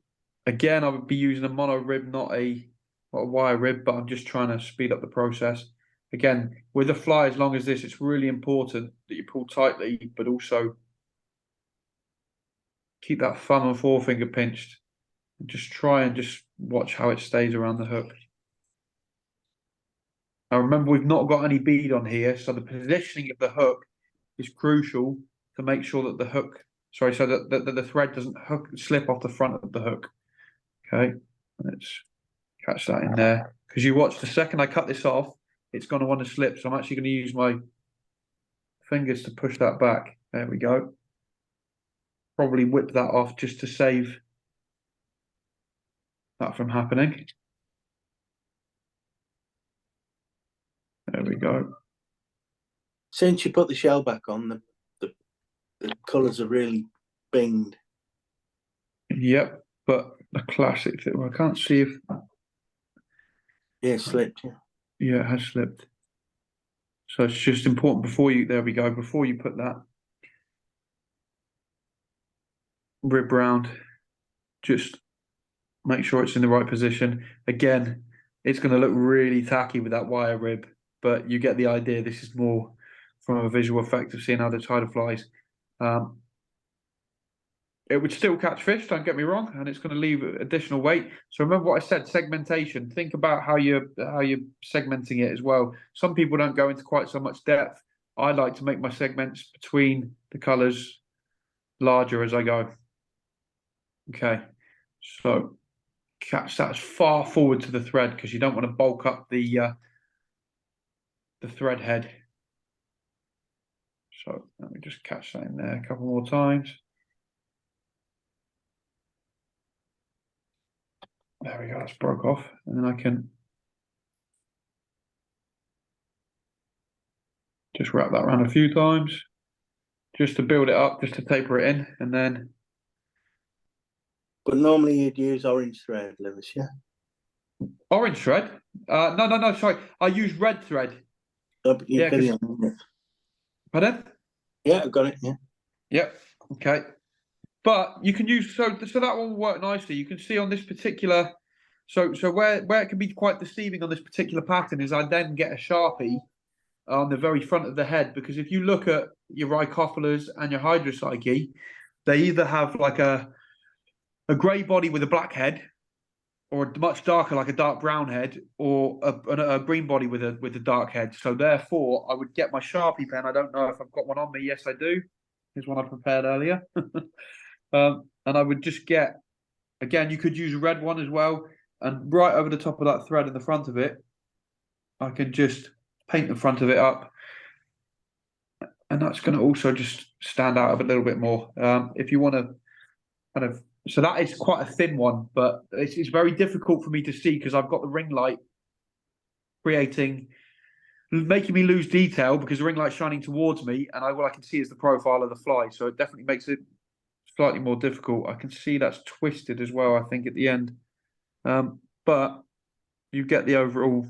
Again, I would be using a mono rib, not a wire rib, but I'm just trying to speed up the process. Again, with a fly as long as this, it's really important that you pull tightly, but also keep that thumb and forefinger pinched. And just try and just watch how it stays around the hook. Now remember, we've not got any bead on here, so the positioning of the hook is crucial to make sure that the hook, so that the thread doesn't slip off the front of the hook. Okay, let's catch that in there. Because you watch, the second I cut this off, it's going to want to slip. So I'm actually going to use my fingers to push that back. There we go. Probably whip that off just to save that from happening. There we go. Since you put the shell back on, the colours are really binged. Yep, but a classic thing. I can't see if. Yeah, it slipped. Yeah, it has slipped. So it's just important before you. There we go. Before you put that rib round, just make sure it's in the right position. Again, it's going to look really tacky with that wire rib, but you get the idea. This is more from a visual effect of seeing how the tider flies. It would still catch fish, don't get me wrong, and it's going to leave additional weight. So remember what I said, segmentation. Think about how you're segmenting it as well. Some people don't go into quite so much depth. I like to make my segments between the colours larger as I go. Okay, so catch that as far forward to the thread because you don't want to bulk up the thread head. So let me just catch that in there a couple more times. There we go, it's broke off, and then I can Just wrap that around a few times, just to build it up, just to taper it in, and then. But normally you'd use orange thread, Lewis, yeah? Orange thread? No, sorry. I use red thread. Oh, but Yeah, pardon? Yeah, I've got it, yeah. Yep. Okay. But you can use, so that one will work nicely. You can see on this particular, so where it can be quite deceiving on this particular pattern is I then get a Sharpie on the very front of the head, because if you look at your Rhicophilas and your Hydropsyche, they either have like a grey body with a black head, or much darker, like a dark brown head, or a green body with a dark head. So therefore, I would get my Sharpie pen. I don't know if I've got one on me. Yes, I do. Here's one I prepared earlier. And I would just get, again, you could use a red one as well. And right over the top of that thread in the front of it, I can just paint the front of it up. And that's going to also just stand out a little bit more. If you want to kind of, so that is quite a thin one, but it's very difficult for me to see because I've got the ring light making me lose detail because the ring light's shining towards me, and all I can see is the profile of the fly. So it definitely makes it slightly more difficult. I can see that's twisted as well, I think, at the end. But you get the overall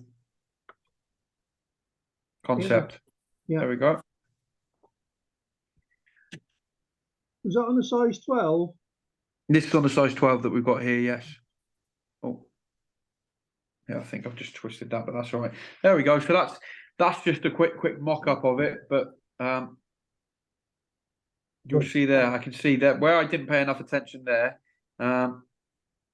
concept. Yeah. There we go. Was that on the size 12? This is on the size 12 that we've got here, yes. Oh. Yeah, I think I've just twisted that, but that's all right. There we go. So that's just a quick mock-up of it, but you'll see there, I can see that where I didn't pay enough attention there. And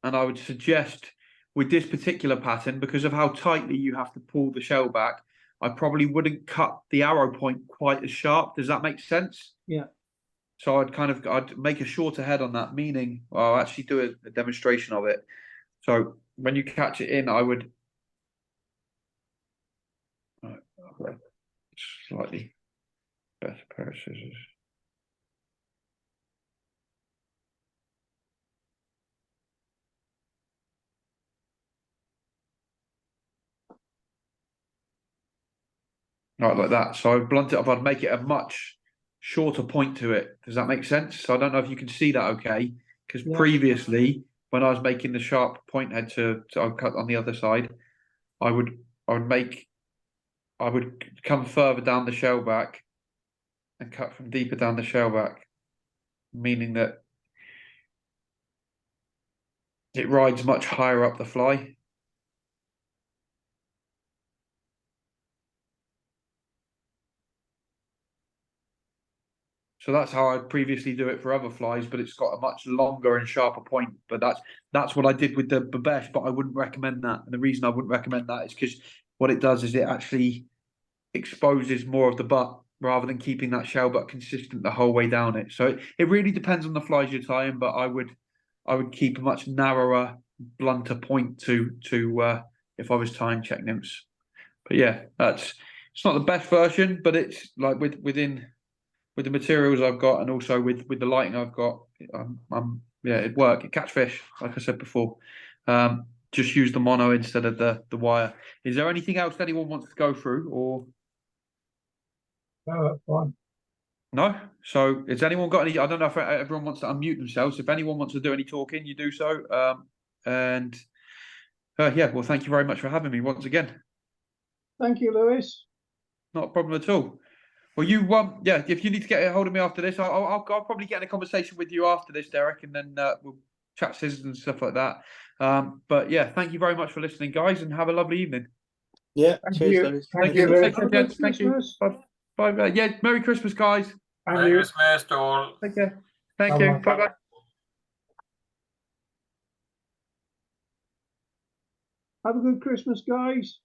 I would suggest with this particular pattern, because of how tightly you have to pull the shell back, I probably wouldn't cut the arrow point quite as sharp. Does that make sense? Yeah. So I'd make a shorter head on that, meaning I'll actually do a demonstration of it. So when you catch it in, I would slightly better pair of scissors. Right, like that. So I'd blunt it up, I'd make it a much shorter point to it. Does that make sense? So I don't know if you can see that okay. Because previously, when I was making the sharp point head to cut on the other side, I would come further down the shell back and cut from deeper down the shell back, meaning that it rides much higher up the fly. So that's how I previously do it for other flies, but it's got a much longer and sharper point. But that's what I did with the Bobesh, but I wouldn't recommend that. And the reason I wouldn't recommend that is because what it does is it actually exposes more of the butt rather than keeping that shell butt consistent the whole way down it. So it really depends on the flies you're tying, but I would keep a much narrower, blunter point to if I was tying Czech nymphs. But yeah, it's not the best version, but it's like with the materials I've got and also with the lighting I've got, it'd work. It catch fish, like I said before. Just use the mono instead of the wire. Is there anything else anyone wants to go through, or? No, that's fine. No? So has anyone got any? I don't know if everyone wants to unmute themselves. If anyone wants to do any talking, you do so. Well, thank you very much for having me once again. Thank you, Lewis. Not a problem at all. Well, if you need to get a hold of me after this, I'll probably get in a conversation with you after this, Derek, and then we'll chat scissors and stuff like that. But yeah, thank you very much for listening, guys, and have a lovely evening. Yeah, thank cheers, you. Lewis. Thank you, Lewis. Thank you. Bye. Yeah, Merry Christmas, guys. Merry Christmas to all. Take care. Thank you. Bye. Have a good Christmas, guys.